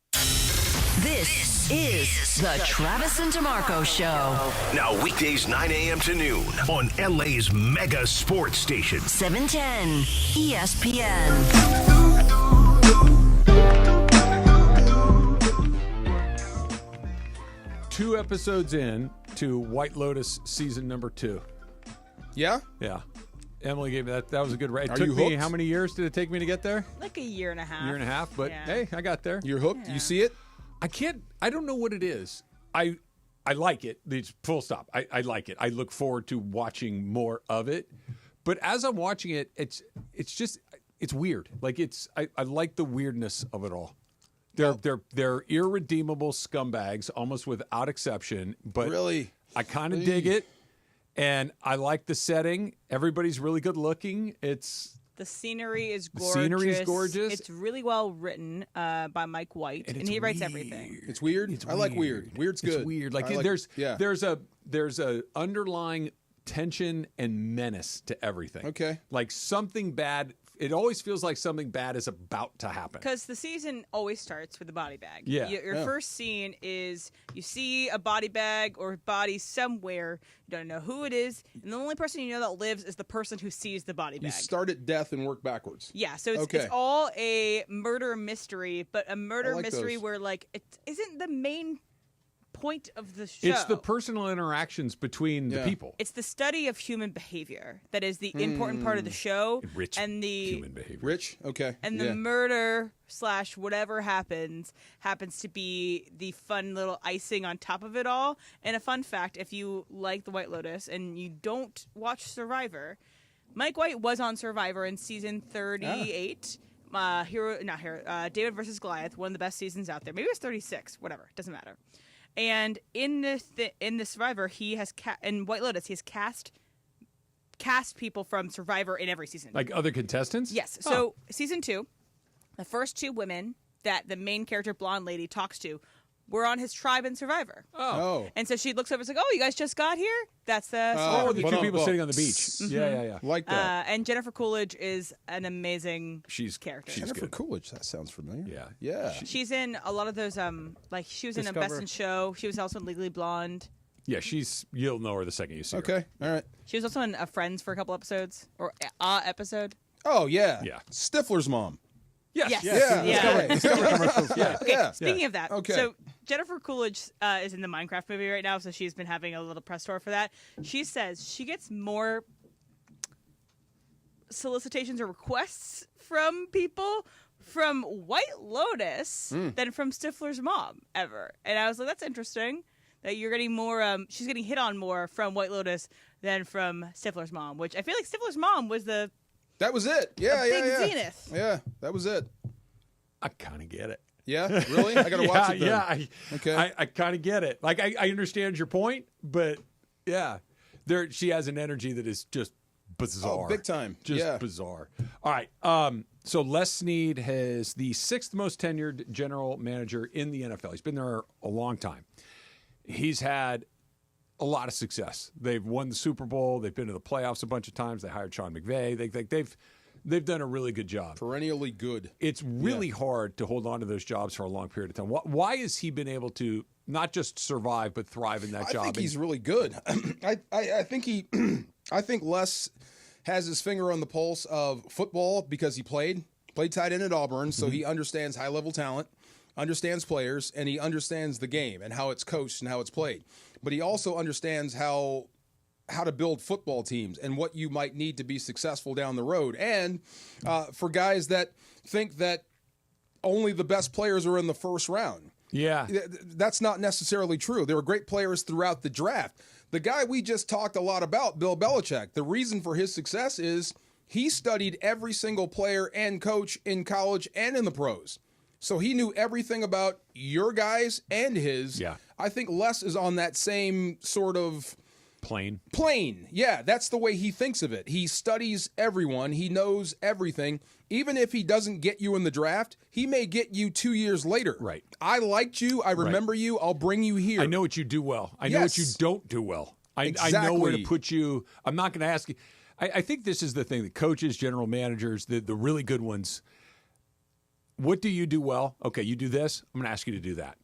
This is the Travis and DeMarco Show. Now weekdays 9 a.m. to noon on LA's mega sports station. 710 ESPN. Two episodes in to White Lotus season number 2. Yeah? Yeah. Emily gave me that. That was a good ride. It Are took you me, hooked? how many years did it take me to get there? Like a year and a half. Year and a half, but hey, I got there. You're hooked? You see it? I don't know what it is. I like it. It's full stop. I like it. I look forward to watching more of it. But as I'm watching it, it's weird. Like I like the weirdness of it all. They're irredeemable scumbags, almost without exception. But really, I kind of dig it, and I like the setting. Everybody's really good looking. The scenery is gorgeous. The scenery is gorgeous. It's really well written by Mike White, and he writes everything. It's weird. I like weird. Weird's good. It's weird. Like there's a underlying tension and menace to everything. Okay. Like something bad. It always feels like something bad is about to happen. Because the season always starts with a body bag. Yeah. Your first scene is you see a body bag or body somewhere. You don't know who it is. And the only person you know that lives is the person who sees the body bag. You start at death and work backwards. Yeah, so it's all a murder mystery, but a murder mystery those. where, like, it isn't the main point of the show. It's the personal interactions between the people. It's the study of human behavior that is the important part of the show. Rich and the human behavior. Rich? Okay. And the murder / whatever happens to be the fun little icing on top of it all. And a fun fact, if you like The White Lotus and you don't watch Survivor, Mike White was on Survivor in season 38. David versus Goliath, one of the best seasons out there. Maybe it was 36, whatever, doesn't matter. And in the Survivor, he has in White Lotus, he has cast people from Survivor in every season. Like other contestants? Yes. So season 2, the first 2 women that the main character, blonde lady, talks to were on his tribe in Survivor. Oh. And so she looks over and is like, "Oh, you guys just got here? That's the the 2 people sitting on the beach. Mhm. Yeah. Like that. And Jennifer Coolidge is an amazing character. Jennifer Coolidge, that sounds familiar. Yeah. Yeah. She's in a lot of those. Like she was in a Best in Show. She was also in Legally Blonde. Yeah, you'll know her the second you see her. Okay, all right. She was also in Friends for a couple episodes or episode. Oh yeah. Yeah. Stifler's mom. Yes. Yeah. Okay. Speaking of that, Okay. so Jennifer Coolidge is in the Minecraft movie right now, so she's been having a little press tour for that. She says she gets more solicitations or requests from people from White Lotus than from Stifler's mom ever. And I was like, that's interesting that you're getting more. She's getting hit on more from White Lotus than from Stifler's mom, which I feel like Stifler's mom was the. That was it. Yeah, big zenith. Yeah, that was it. I kind of get it. Yeah, really? I gotta watch it then. Yeah, Okay. I kind of get it. Like I understand your point, but yeah, she has an energy that is just bizarre. Oh, big time. Just bizarre. All right. So Les Snead has the 6th most tenured general manager in the NFL. He's been there a long time. He's had a lot of success. They've won the Super Bowl. They've been to the playoffs a bunch of times. They hired Sean McVay. They've done a really good job. Perennially good. It's really hard to hold on to those jobs for a long period of time. Why has he been able to not just survive but thrive in that job? I think he's really good. I think Les has his finger on the pulse of football because he played tight end at Auburn, so he understands high level talent, understands players, and he understands the game and how it's coached and how it's played. But he also understands how to build football teams and what you might need to be successful down the road. And for guys that think that only the best players are in the first round. Yeah. That's not necessarily true. There were great players throughout the draft. The guy we just talked a lot about, Bill Belichick, the reason for his success is he studied every single player and coach in college and in the pros. So he knew everything about your guys and his. Yeah. I think Les is on that same sort of plane. Yeah, that's the way he thinks of it. He studies everyone. He knows everything. Even if he doesn't get you in the draft, he may get you 2 years later. Right. I liked you. I remember you. I'll bring you here. I know what you do well. I know what you don't do well. I know where to put you. I'm not going to ask you. I think this is the thing that coaches, general managers, the really good ones, what do you do well? Okay, you do this. I'm going to ask you to do that.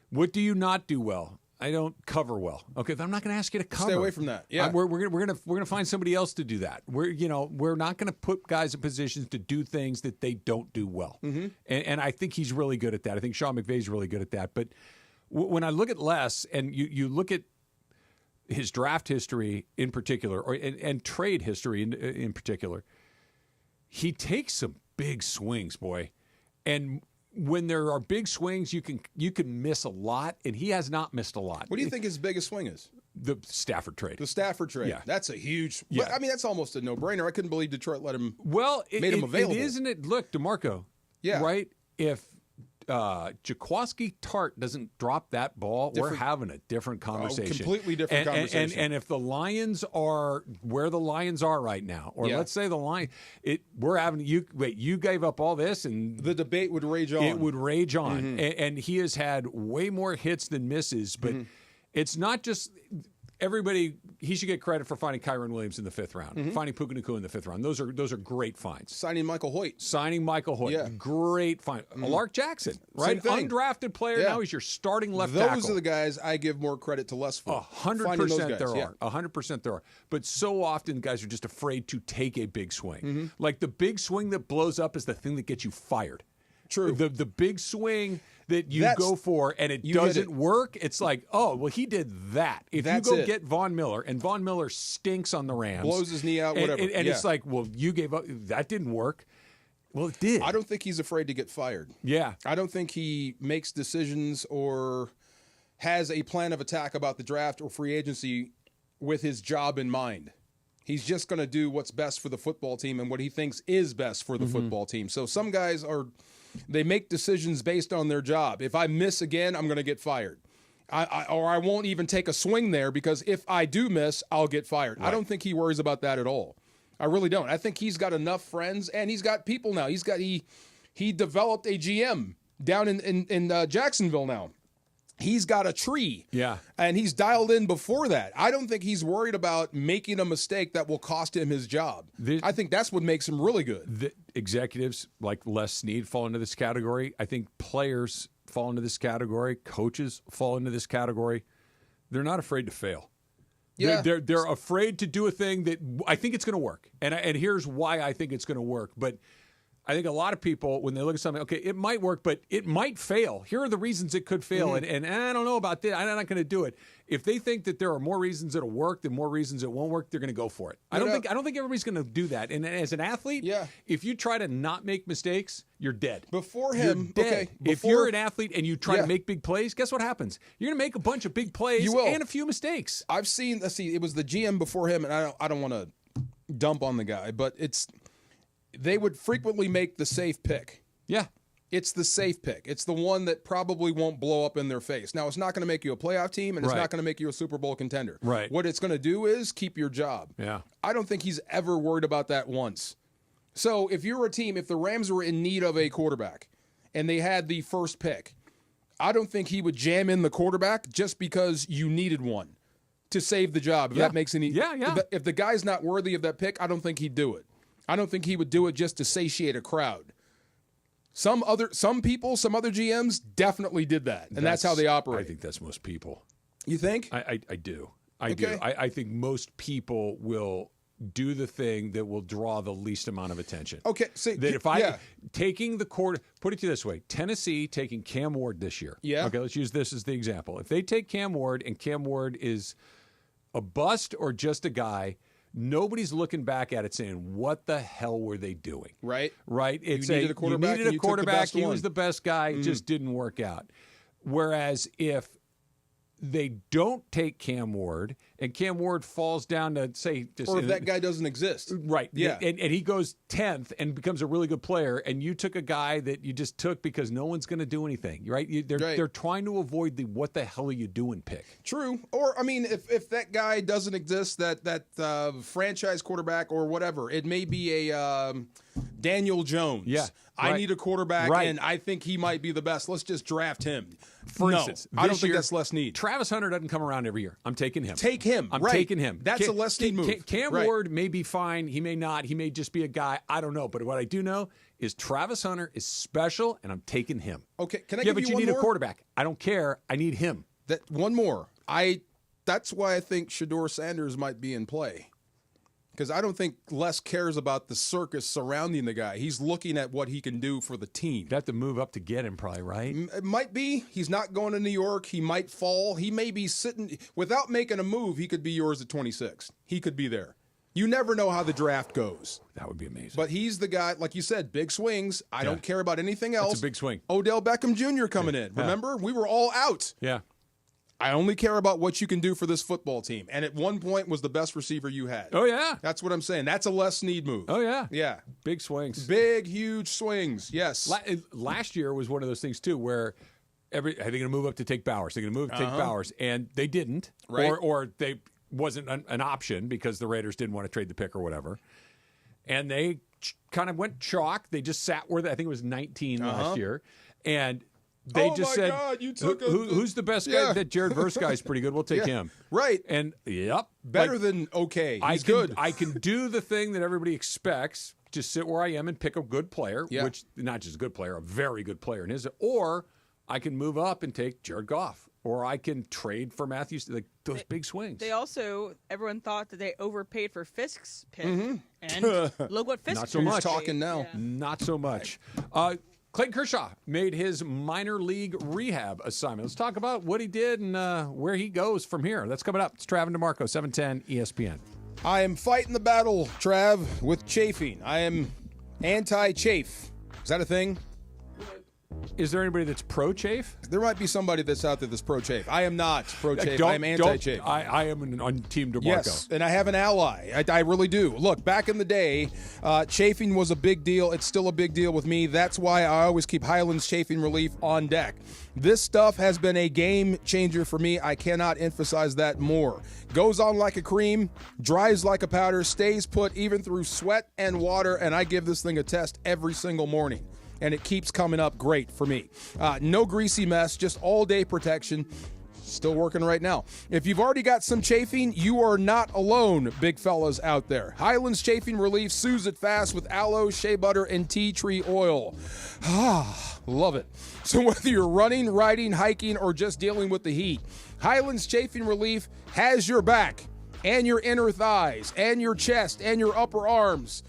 What do you not do well? I don't cover well. Okay, I'm not going to ask you to cover. Stay away from that. Yeah, we're gonna find somebody else to do that. We're not going to put guys in positions to do things that they don't do well. Mm-hmm. And I think he's really good at that. I think Sean McVay's really good at that. But when I look at Les and you look at his draft history in particular, and trade history in particular, he takes some big swings, boy. And when there are big swings, you can miss a lot, and he has not missed a lot. What do you think his biggest swing is? The Stafford trade. The Stafford trade. Yeah. That's a huge. Yeah. I mean, that's almost a no-brainer. I couldn't believe Detroit let him. Made him available. Isn't it? Look, DeMarco. Yeah. Right. If Jaquiski Tart doesn't drop that ball, we're having a different conversation. Completely different conversation. And if the Lions are where the Lions are right now, or let's say the Lions, we're having you gave up all this, and the debate would rage on. It would rage on, Mm-hmm. and he has had way more hits than misses, but it's not just. Everybody, he should get credit for finding Kyron Williams in the 5th round, finding Puka Nacua in the 5th round. Those are great finds. Signing Michael Hoyt, great find. Lark Jackson, right? Undrafted player. Now he's your starting left tackle. Those are the guys I give more credit to Les for. 100% there are. 100% there are. But so often guys are just afraid to take a big swing. Like the big swing that blows up is the thing that gets you fired. True. The big swing that you go for and it doesn't work, it's like, oh, well, he did that. If you go get Von Miller, and Von Miller stinks on the Rams. Blows his knee out, whatever. And it's like, well, you gave up. That didn't work. Well, it did. I don't think he's afraid to get fired. Yeah. I don't think he makes decisions or has a plan of attack about the draft or free agency with his job in mind. He's just going to do what's best for the football team and what he thinks is best for the football team. So some guys they make decisions based on their job. If I miss again, I'm going to get fired. I won't even take a swing there because if I do miss, I'll get fired. Right. I don't think he worries about that at all. I really don't. I think he's got enough friends and he's got people now. He developed a GM down in Jacksonville now. He's got a tree. Yeah. And he's dialed in before that. I don't think he's worried about making a mistake that will cost him his job. I think that's what makes him really good. The executives like Les Snead fall into this category. I think players fall into this category. Coaches fall into this category. They're not afraid to fail. Yeah. They're afraid to do a thing that I think it's going to work. And here's why I think it's going to work. But I think a lot of people, when they look at something, okay, it might work, but it might fail. Here are the reasons it could fail, and I don't know about this. I'm not going to do it. If they think that there are more reasons it'll work than more reasons it won't work, they're going to go for it. I don't think everybody's going to do that. And as an athlete, if you try to not make mistakes, you're dead. Before him, you're dead. okay. If you're an athlete and you try to make big plays, guess what happens? You're going to make a bunch of big plays and a few mistakes. I've seen. Let's see. It was the GM before him, and I don't want to dump on the guy, but they would frequently make the safe pick. Yeah. It's the safe pick. It's the one that probably won't blow up in their face. Now, it's not going to make you a playoff team, and it's not going to make you a Super Bowl contender. Right. What it's going to do is keep your job. Yeah. I don't think he's ever worried about that once. So if you're a team, if the Rams were in need of a quarterback and they had the first pick, I don't think he would jam in the quarterback just because you needed one to save the job. If that makes any If the guy's not worthy of that pick, I don't think he'd do it. I don't think he would do it just to satiate a crowd. Some other GMs definitely did that, and that's how they operate. I think that's most people. You think? I do. I do. I think most people will do the thing that will draw the least amount of attention. Okay, taking the quarter, put it to you this way: Tennessee taking Cam Ward this year. Yeah. Okay, let's use this as the example. If they take Cam Ward and Cam Ward is a bust or just a guy, nobody's looking back at it saying, what the hell were they doing? Right. It's you needed a quarterback. He was the best guy. It just didn't work out. Whereas if they don't take Cam Ward and Cam Ward falls down to, say... Or if that guy doesn't exist. Right. Yeah. And he goes 10th and becomes a really good player, and you took a guy that you just took because no one's going to do anything, right? They're trying to avoid the what the hell are you doing pick. True. Or, I mean, if that guy doesn't exist, that franchise quarterback or whatever, it may be a Daniel Jones. Yeah. I need a quarterback, and I think he might be the best. Let's just draft him. For instance, I don't think that's Les Snead. Travis Hunter doesn't come around every year. I'm taking him. Take him. I'm taking him. That's a Les Snead move. Cam Ward may be fine. He may not. He may just be a guy. I don't know. But what I do know is Travis Hunter is special, and I'm taking him. Okay, can I give you but you one need more? a quarterback. I don't care. I need him. One more. That's why I think Shedeur Sanders might be in play. Because I don't think Les cares about the circus surrounding the guy. He's looking at what he can do for the team. You'd have to move up to get him, probably, right? It might be. He's not going to New York. He might fall. He may be sitting. Without making a move, he could be yours at 26. He could be there. You never know how the draft goes. That would be amazing. But he's the guy, like you said, big swings. I don't care about anything else. That's a big swing. Odell Beckham Jr. coming in. Remember? We were all out. Yeah. I only care about what you can do for this football team. And at one point was the best receiver you had. Oh, yeah. That's what I'm saying. That's a Les Snead move. Oh, yeah. Yeah. Big swings. Big, huge swings. Yes. Last year was one of those things, too, where are they going to move up to take Bowers? They're going to move to take Bowers. And they didn't. Right. Or they wasn't an option because the Raiders didn't want to trade the pick or whatever. And they kind of went chalk. They just sat where I think it was 19 last year. And they just said, God, you took who's the best guy? That Jared Verse guy's pretty good. We'll take him. Right. And, better than okay. He's good. I can do the thing that everybody expects, just sit where I am and pick a good player, which not just a good player, a very good player in his, or I can move up and take Jared Goff, or I can trade for Matthews, like those big swings. They also, everyone thought that they overpaid for Fisk's pick, and look what Fisk Not so much. Talking now. Yeah. Not so much. Clayton Kershaw made his minor league rehab assignment. Let's talk about what he did and where he goes from here. That's coming up. It's Trav and DeMarco, 710 ESPN. I am fighting the battle, Trav, with chafing. I am anti-chafe. Is that a thing? Is there anybody that's pro-chafe? There might be somebody that's out there that's pro-chafe. I am not pro-chafe. I am anti-chafe. I am on Team DeMarco. Yes, and I have an ally. I really do. Look, back in the day, chafing was a big deal. It's still a big deal with me. That's why I always keep Highlands Chafing Relief on deck. This stuff has been a game changer for me. I cannot emphasize that more. Goes on like a cream, dries like a powder, stays put even through sweat and water, and I give this thing a test every single morning. And it keeps coming up great for me. No greasy mess, just all-day protection. Still working right now. If you've already got some chafing, you are not alone, big fellas out there. Highlands Chafing Relief soothes it fast with aloe, shea butter, and tea tree oil. Love it. So whether you're running, riding, hiking, or just dealing with the heat, Highlands Chafing Relief has your back and your inner thighs and your chest and your upper arms.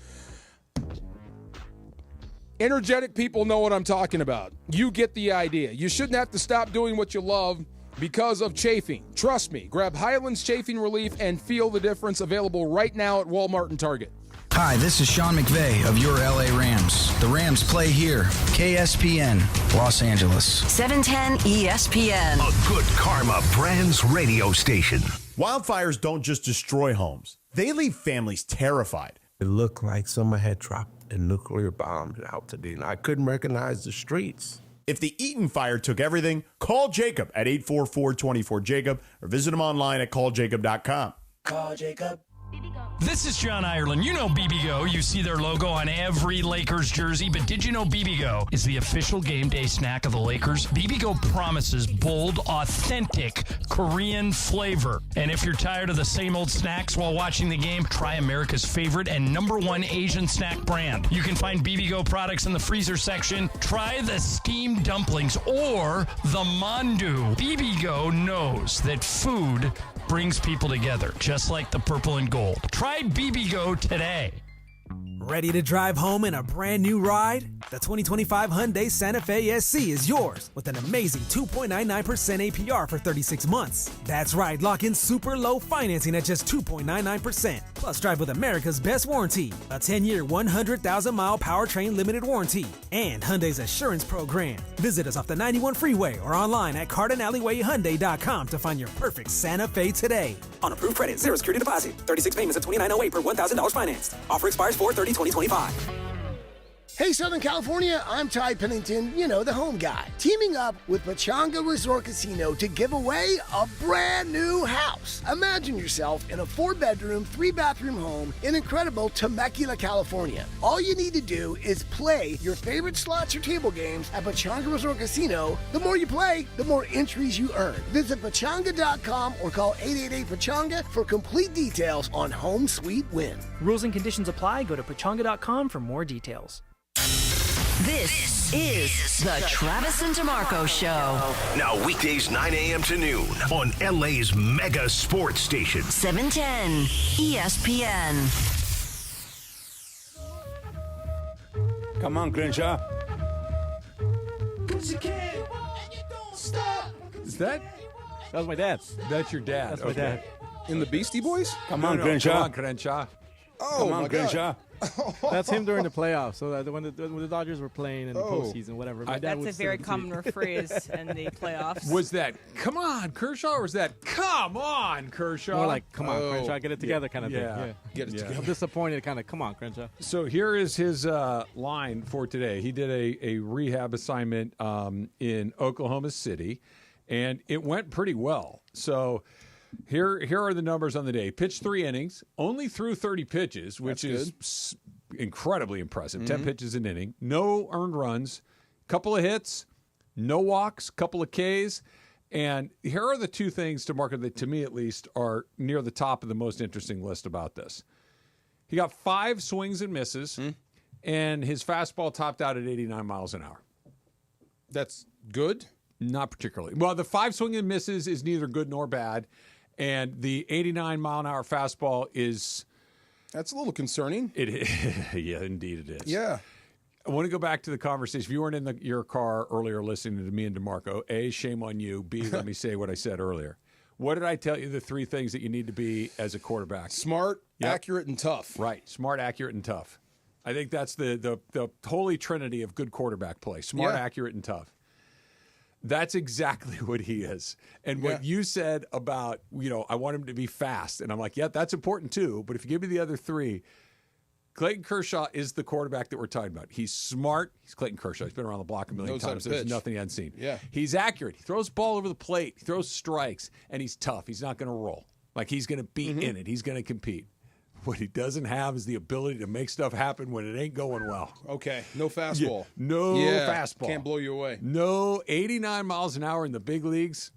Energetic people know what I'm talking about. You get the idea. You shouldn't have to stop doing what you love because of chafing. Trust me. Grab Highlands Chafing Relief and feel the difference. Available right now at Walmart and Target. Hi, this is Sean McVay of your LA Rams. The Rams play here. KSPN, Los Angeles. 710 ESPN. A good karma brands radio station. Wildfires don't just destroy homes. They leave families terrified. It looked like someone had dropped a nuclear bomb out today, and I couldn't recognize the streets. If the Eaton fire took everything, call Jacob at 844-24-JACOB or visit him online at calljacob.com. Call Jacob. This is John Ireland. You know BBGO. You see their logo on every Lakers jersey, but did you know BBGO is the official game day snack of the Lakers? BBGO promises bold, authentic Korean flavor. And if you're tired of the same old snacks while watching the game, try America's favorite and #1 Asian snack brand. You can find BBGO products in the freezer section. Try the steamed dumplings or the mandu. BBGO knows that food brings people together, just like the purple and gold. Try BBGO today. Ready to drive home in a brand new ride? The 2025 Hyundai Santa Fe SC is yours with an amazing 2.99% APR for 36 months. That's right, lock in super low financing at just 2.99%. Plus, drive with America's best warranty, a 10-year, 100,000-mile powertrain limited warranty, and Hyundai's Assurance Program. Visit us off the 91 freeway or online at CardinAlleyWayHyundai.com to find your perfect Santa Fe today. On approved credit, 0 security deposit, 36 payments of $29.08 per $1,000 financed. Offer expires 4/30/2025. Hey, Southern California, I'm Ty Pennington, the home guy. Teaming up with Pechanga Resort Casino to give away a brand new house. Imagine yourself in a 4-bedroom, 3-bathroom home in incredible Temecula, California. All you need to do is play your favorite slots or table games at Pechanga Resort Casino. The more you play, the more entries you earn. Visit Pechanga.com or call 888-PECHANGA for complete details on Home Sweet Win. Rules and conditions apply. Go to Pechanga.com for more details. This is the Travis and DeMarco Show. Now weekdays 9 a.m. to noon on LA's mega sports station. 710 ESPN. Come on, Crenshaw. Is that? That was my dad. That's your dad. That's my dad. In the Beastie Boys? Come on, Crenshaw. Come on, Crenshaw. Oh, come on, my Crenshaw. That's him during the playoffs. So that when the Dodgers were playing in the postseason, whatever. My dad That's a very common phrase in the playoffs. Was that, come on, Kershaw, or was that, come on, Kershaw? More like, come on, Crenshaw, get it together kind of thing. Yeah. Get it together. I'm disappointed kind of, come on, Crenshaw. So here is his line for today. He did a rehab assignment in Oklahoma City, and it went pretty well. So here are the numbers on the day. Pitched 3 innings, only threw 30 pitches, which is incredibly impressive. 10 pitches an inning, no earned runs, couple of hits, no walks, couple of Ks. And here are the 2 things to market that, to me at least, are near the top of the most interesting list about this. He got 5 swings and misses, and his fastball topped out at 89 miles an hour. That's good? Not particularly. Well, the 5 swing and misses is neither good nor bad. And the 89-mile-an-hour fastball is... That's a little concerning. It is. Yeah, indeed it is. Yeah. I want to go back to the conversation. If you weren't in your car earlier listening to me and DeMarco, A, shame on you. B, let me say what I said earlier. What did I tell you the 3 things that you need to be as a quarterback? Smart, accurate, and tough. Right. Smart, accurate, and tough. I think that's the holy trinity of good quarterback play. Smart, accurate, and tough. That's exactly what he is. And what you said about, I want him to be fast. And I'm like, yeah, that's important too. But if you give me the other 3, Clayton Kershaw is the quarterback that we're talking about. He's smart. He's Clayton Kershaw. He's been around the block a million times. There's nothing he hasn't seen. Yeah. He's accurate. He throws the ball over the plate. He throws strikes. And he's tough. He's not going to roll. Like, he's going to be in it. He's going to compete. What he doesn't have is the ability to make stuff happen when it ain't going well. Okay, no fastball. No fastball. Can't blow you away. No 89 miles an hour in the big leagues.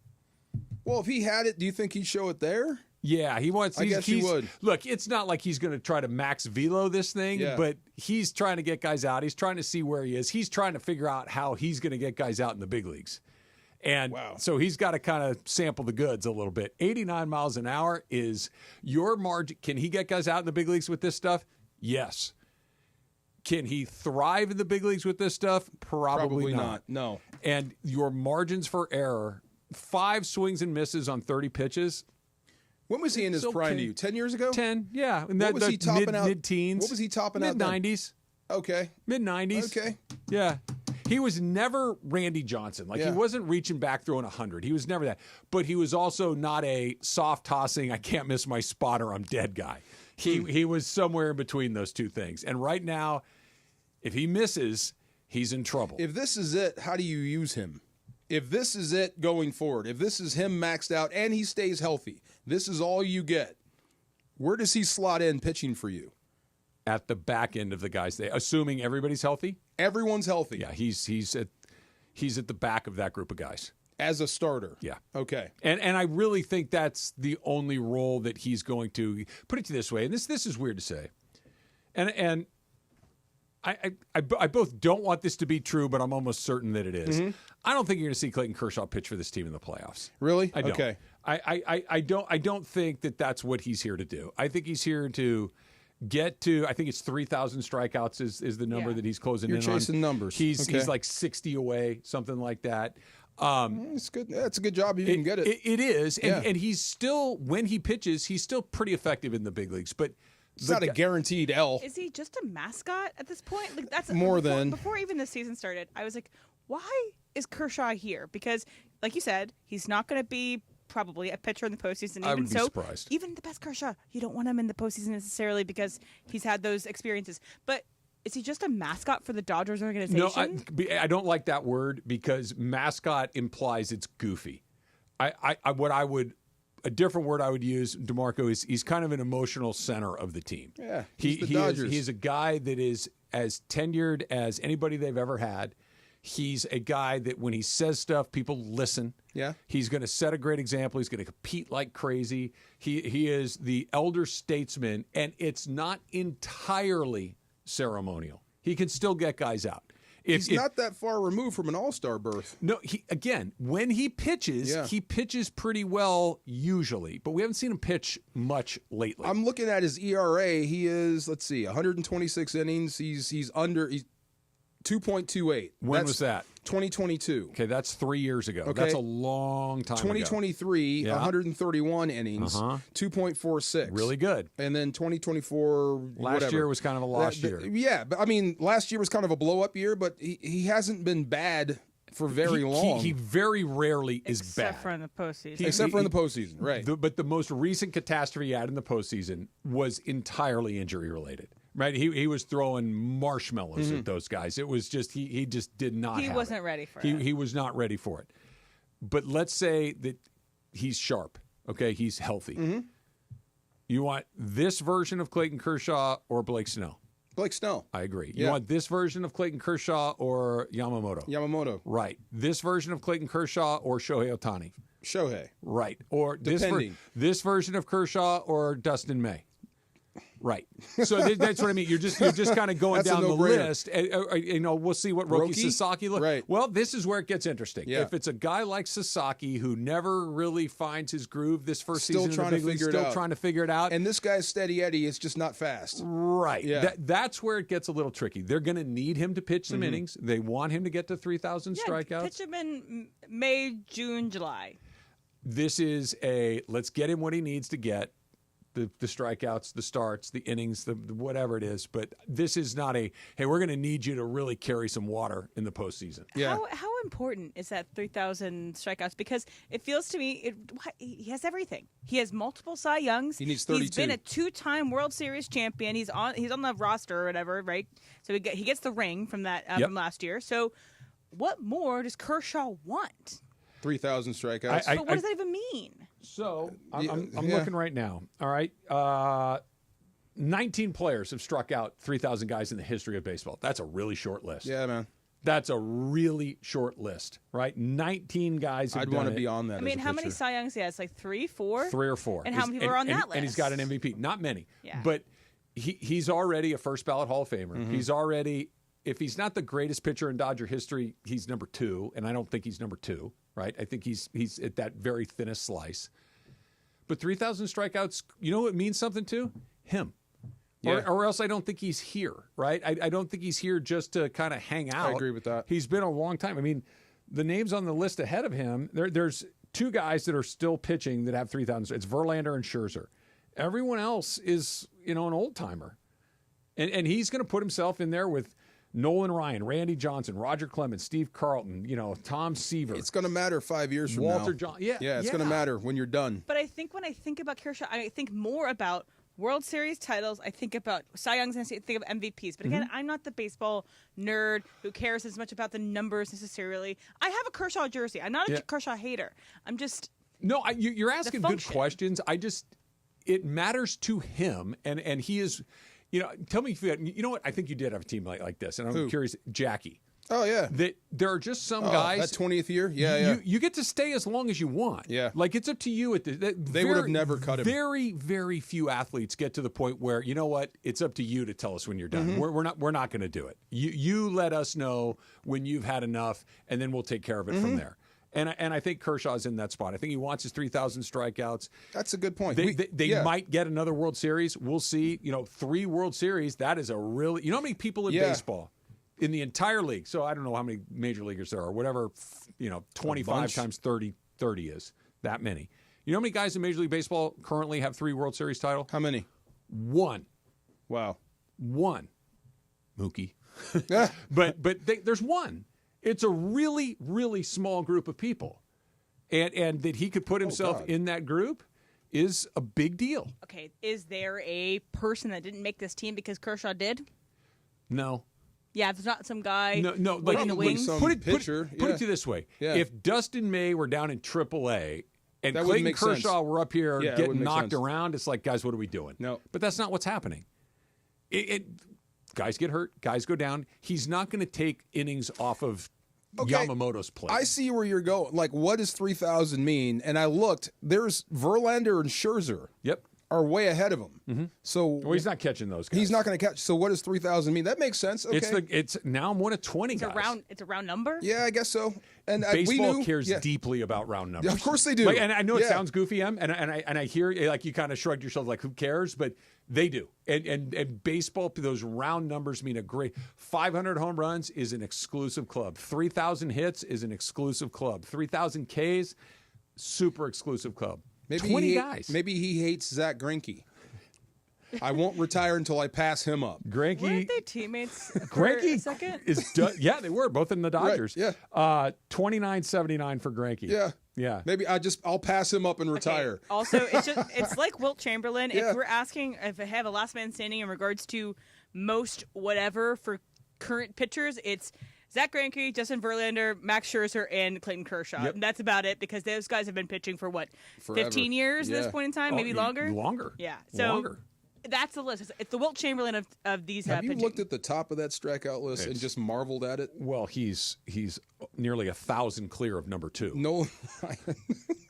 Well, if he had it, do you think he'd show it there? Yeah, he wants. I guess he would. Look, it's not like he's going to try to max velo this thing, but he's trying to get guys out. He's trying to see where he is. He's trying to figure out how he's going to get guys out in the big leagues. And so he's got to kind of sample the goods a little bit. 89 miles an hour is your margin. Can he get guys out in the big leagues with this stuff? Yes. Can he thrive in the big leagues with this stuff? Probably not. No. And your margins for error, 5 swings and misses on 30 pitches. When was he in his prime to you? 10 years ago? 10, yeah. And what was he topping out? Mid-teens. What was he topping out? Mid-90s. Okay. Mid-90s. Okay. Yeah. He was never Randy Johnson. Like, he wasn't reaching back throwing 100. He was never that. But he was also not a soft tossing, I can't miss my spot or I'm dead guy. He was somewhere in between those 2 things. And right now, if he misses, he's in trouble. If this is it, how do you use him? If this is it going forward, if this is him maxed out and he stays healthy, this is all you get, where does he slot in pitching for you? At the back end of the guys, assuming everybody's healthy? Everyone's healthy. Yeah, he's at the back of that group of guys. As a starter? Yeah. Okay. And I really think that's the only role that he's going to – put it this way, and this is weird to say. And I both don't want this to be true, but I'm almost certain that it is. I don't think you're going to see Clayton Kershaw pitch for this team in the playoffs. Really? I don't. Okay. I don't think that that's what he's here to do. I think he's here to get to, I think it's 3,000 strikeouts is the number that he's closing You're in on. You're chasing numbers. He's like 60 away, something like that. It's good. That's a good job if you can get it. It is. And he's still, when he pitches, he's still pretty effective in the big leagues. But it's not a guaranteed L. Is he just a mascot at this point? Like that's more than before even the season started. I was like, why is Kershaw here? Because, like you said, he's not going to be probably a pitcher in the postseason. I would be surprised. Even the best Kershaw, you don't want him in the postseason necessarily because he's had those experiences. But is he just a mascot for the Dodgers organization? No, I don't like that word because mascot implies it's goofy. A different word I would use, DeMarco, is he's kind of an emotional center of the team. Yeah, the Dodgers. He's a guy that is as tenured as anybody they've ever had. He's a guy that when he says stuff, people listen. Yeah. He's going to set a great example. He's going to compete like crazy. He is the elder statesman, and it's not entirely ceremonial. He can still get guys out. He's not that far removed from an all-star berth. No, when he pitches, he pitches pretty well usually, but we haven't seen him pitch much lately. I'm looking at his ERA. He is, 126 innings. He's 2.28. When was that? 2022. Okay, that's 3 years ago. Okay. That's a long time 2023, ago. 131 innings, 2.46. Really good. And then 2024, last year was kind of a lost year. Yeah, but I mean, last year was kind of a blow-up year, but he hasn't been bad for very long. He very rarely is bad. Except for in the postseason. Except for in the postseason, right. But the most recent catastrophe he had in the postseason was entirely injury-related. Right, he was throwing marshmallows at those guys. It was just he just did not. He wasn't ready for it. He was not ready for it. But let's say that he's sharp. Okay, he's healthy. You want this version of Clayton Kershaw or Blake Snell? Blake Snell. I agree. Yeah. You want this version of Clayton Kershaw or Yamamoto? Yamamoto. Right. This version of Clayton Kershaw or Shohei Ohtani? Shohei. Right. Or depending. This version of Kershaw or Dustin May? Right. So that's what I mean. You're just kind of going down the list. We'll see what Roki Sasaki looks. Right. Well, this is where it gets interesting. Yeah. If it's a guy like Sasaki who never really finds his groove this first still season, trying to figure it out. And this guy's steady Eddie is just not fast. Right. Yeah. That's where it gets a little tricky. They're going to need him to pitch some innings. They want him to get to 3,000 strikeouts. Pitch him in May, June, July. This is let's get him what he needs to get. The strikeouts, the starts, the innings, the whatever it is. But this is not hey, we're going to need you to really carry some water in the postseason. Yeah. How important is that 3,000 strikeouts? Because it feels to me he has everything. He has multiple Cy Youngs. He needs 32. He's been a 2-time World Series champion. He's on the roster or whatever, right? So he gets the ring from that from last year. So what more does Kershaw want? 3,000 strikeouts. But what does that even mean? So I'm looking right now. All right. 19 players have struck out 3,000 guys in the history of baseball. That's a really short list. Yeah, man. That's a really short list, right? 19 guys have I'd done want to it. be on that. I mean, how many Cy Youngs he has? Like 3, 4? 3 or 4. And how many people are on that list? And he's got an MVP. Not many. Yeah. But he's already a first ballot Hall of Famer. He's already, if he's not the greatest pitcher in Dodger history, he's number 2. And I don't think he's number 2, right? I think he's at that very thinnest slice. But 3,000 strikeouts, you know what means something to? Him. Yeah. Or else I don't think he's here, right? I don't think he's here just to kind of hang out. I agree with that. He's been a long time. I mean, the names on the list ahead of him, there's 2 guys that are still pitching that have 3,000. It's Verlander and Scherzer. Everyone else is, an old-timer. And he's going to put himself in there with Nolan Ryan, Randy Johnson, Roger Clemens, Steve Carlton, Tom Seaver. It's going to matter 5 years from Walter now. John. Yeah, it's going to matter when you're done. But I think when I think about Kershaw, I think more about World Series titles. I think about Cy Youngs and I think of MVPs. But again, I'm not the baseball nerd who cares as much about the numbers necessarily. I have a Kershaw jersey. I'm not a Kershaw hater. I'm just... No, you're asking good questions. It matters to him, and he is... tell me if you know what? I think you did have a team like this, and I'm curious. Jackie. Oh, yeah. That there are just some guys. That 20th year? Yeah. You get to stay as long as you want. Yeah. Like, it's up to you. They would have never cut him. Very, very few athletes get to the point where, you know what? It's up to you to tell us when you're done. We're not going to do it. You let us know when you've had enough, and then we'll take care of it from there. And I think Kershaw's in that spot. I think he wants his 3,000 strikeouts. That's a good point. They might get another World Series. We'll see. 3 World Series, that is a really... You know how many people in baseball in the entire league? So I don't know how many major leaguers there are. Whatever, 25 times 30 is. That many. You know how many guys in Major League Baseball currently have 3 World Series titles? How many? 1. Wow. 1. Mookie. but there's 1. It's a really, really small group of people. And that he could put himself in that group is a big deal. Okay, is there a person that didn't make this team because Kershaw did? No. Yeah, there's not some guy no, waiting in the wings. Put it to you this way. Yeah. If Dustin May were down in AAA and that Clayton Kershaw sense. were up here getting knocked sense. around, it's like, guys, what are we doing? No. But that's not what's happening. Guys get hurt. Guys go down. He's not going to take innings off of Yamamoto's plate. I see where you're going. Like, what does 3,000 mean? And I looked. There's Verlander and Scherzer. Yep. Are way ahead of him. Mm-hmm. So he's not catching those guys. He's not going to catch. So what does 3,000 mean? That makes sense. Okay. It's now I'm one of 20 guys. It's a round number? Yeah, I guess so. And baseball cares deeply about round numbers. Yeah, of course they do. And I know it sounds goofy, and I hear like you kind of shrugged your shoulders like who cares, but they do. And baseball, those round numbers mean a great 500 home runs is an exclusive club. 3,000 hits is an exclusive club. 3,000 Ks, super exclusive club. Maybe 20 guys. Maybe he hates Zach Greinke. I won't retire until I pass him up. Greinke. Weren't they teammates for a second? Yeah, they were both in the Dodgers. Right, yeah. 29.79 for Greinke. Yeah. Yeah. Maybe I'll pass him up and retire. Okay. Also, it's like Wilt Chamberlain. Yeah. If we're asking if I have a last man standing in regards to most whatever for current pitchers, it's Zach Greinke, Justin Verlander, Max Scherzer, and Clayton Kershaw. Yep. And that's about it because those guys have been pitching for what, forever. 15 years at this point in time, maybe longer. Longer. Yeah. So longer. That's the list. It's the Wilt Chamberlain of these. Have you pitching. looked at the top of that strikeout list and just marveled at it? Well, he's nearly 1,000 clear of number 2. No.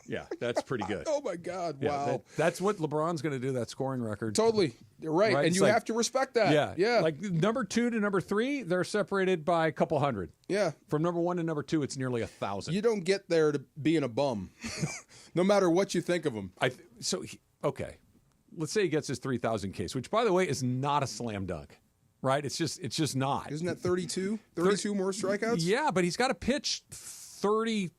Yeah, that's pretty good. Oh my God! Yeah, wow, that's what LeBron's going to do. That scoring record. Totally, you're right, and you have to respect that. Yeah, yeah. Like number 2 to number 3, they're separated by a couple hundred. Yeah, from number 1 to number 2, it's nearly 1,000. You don't get there to being a bum, no matter what you think of him. Okay, let's say he gets his 3,000 case, which by the way is not a slam dunk. Right? It's just not. Isn't that 32? 32 more strikeouts? Yeah, but he's got to pitch 45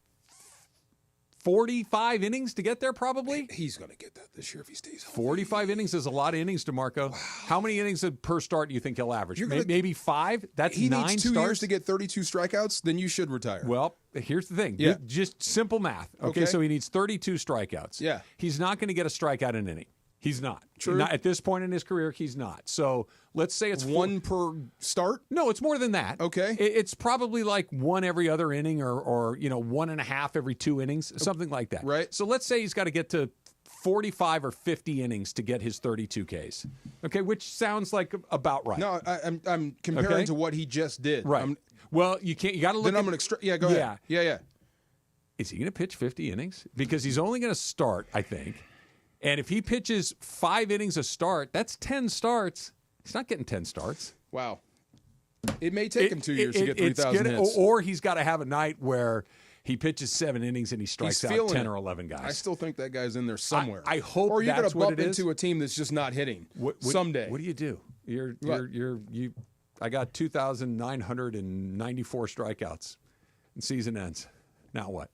innings to get there, probably. He's going to get that this year if he stays healthy. 45 innings is a lot of innings, DeMarco. Wow. How many innings per start do you think he'll average? Maybe 5? That's 9 starts? He needs 2 years to get 32 strikeouts, then you should retire. Well, here's the thing. Yeah. Just simple math. Okay, so he needs 32 strikeouts. Yeah. He's not going to get a strikeout in an inning. He's not. True. Not at this point in his career, he's not. So let's say it's 1 per start? No, it's more than that. Okay. It's probably like 1 every other inning or 1.5 every 2 innings, something like that. Right. So let's say he's got to get to 45 or 50 innings to get his 32 Ks. Okay, which sounds like about right. No, I'm comparing to what he just did. Right. Well, you can't. You got to look. Then I'm going to Yeah, go ahead. Yeah. Is he going to pitch 50 innings? Because he's only going to start, I think. And if he pitches 5 innings a start, that's 10 starts. He's not getting 10 starts. Wow. It may take him 2 years to get 3,000 hits. Or he's got to have a night where he pitches 7 innings and he strikes out 10 or 11 guys. I still think that guy's in there somewhere. I hope or you're that's going to what bump it is. into a team that's just not hitting someday. What do you do? I got 2,994 strikeouts and season ends. Now what?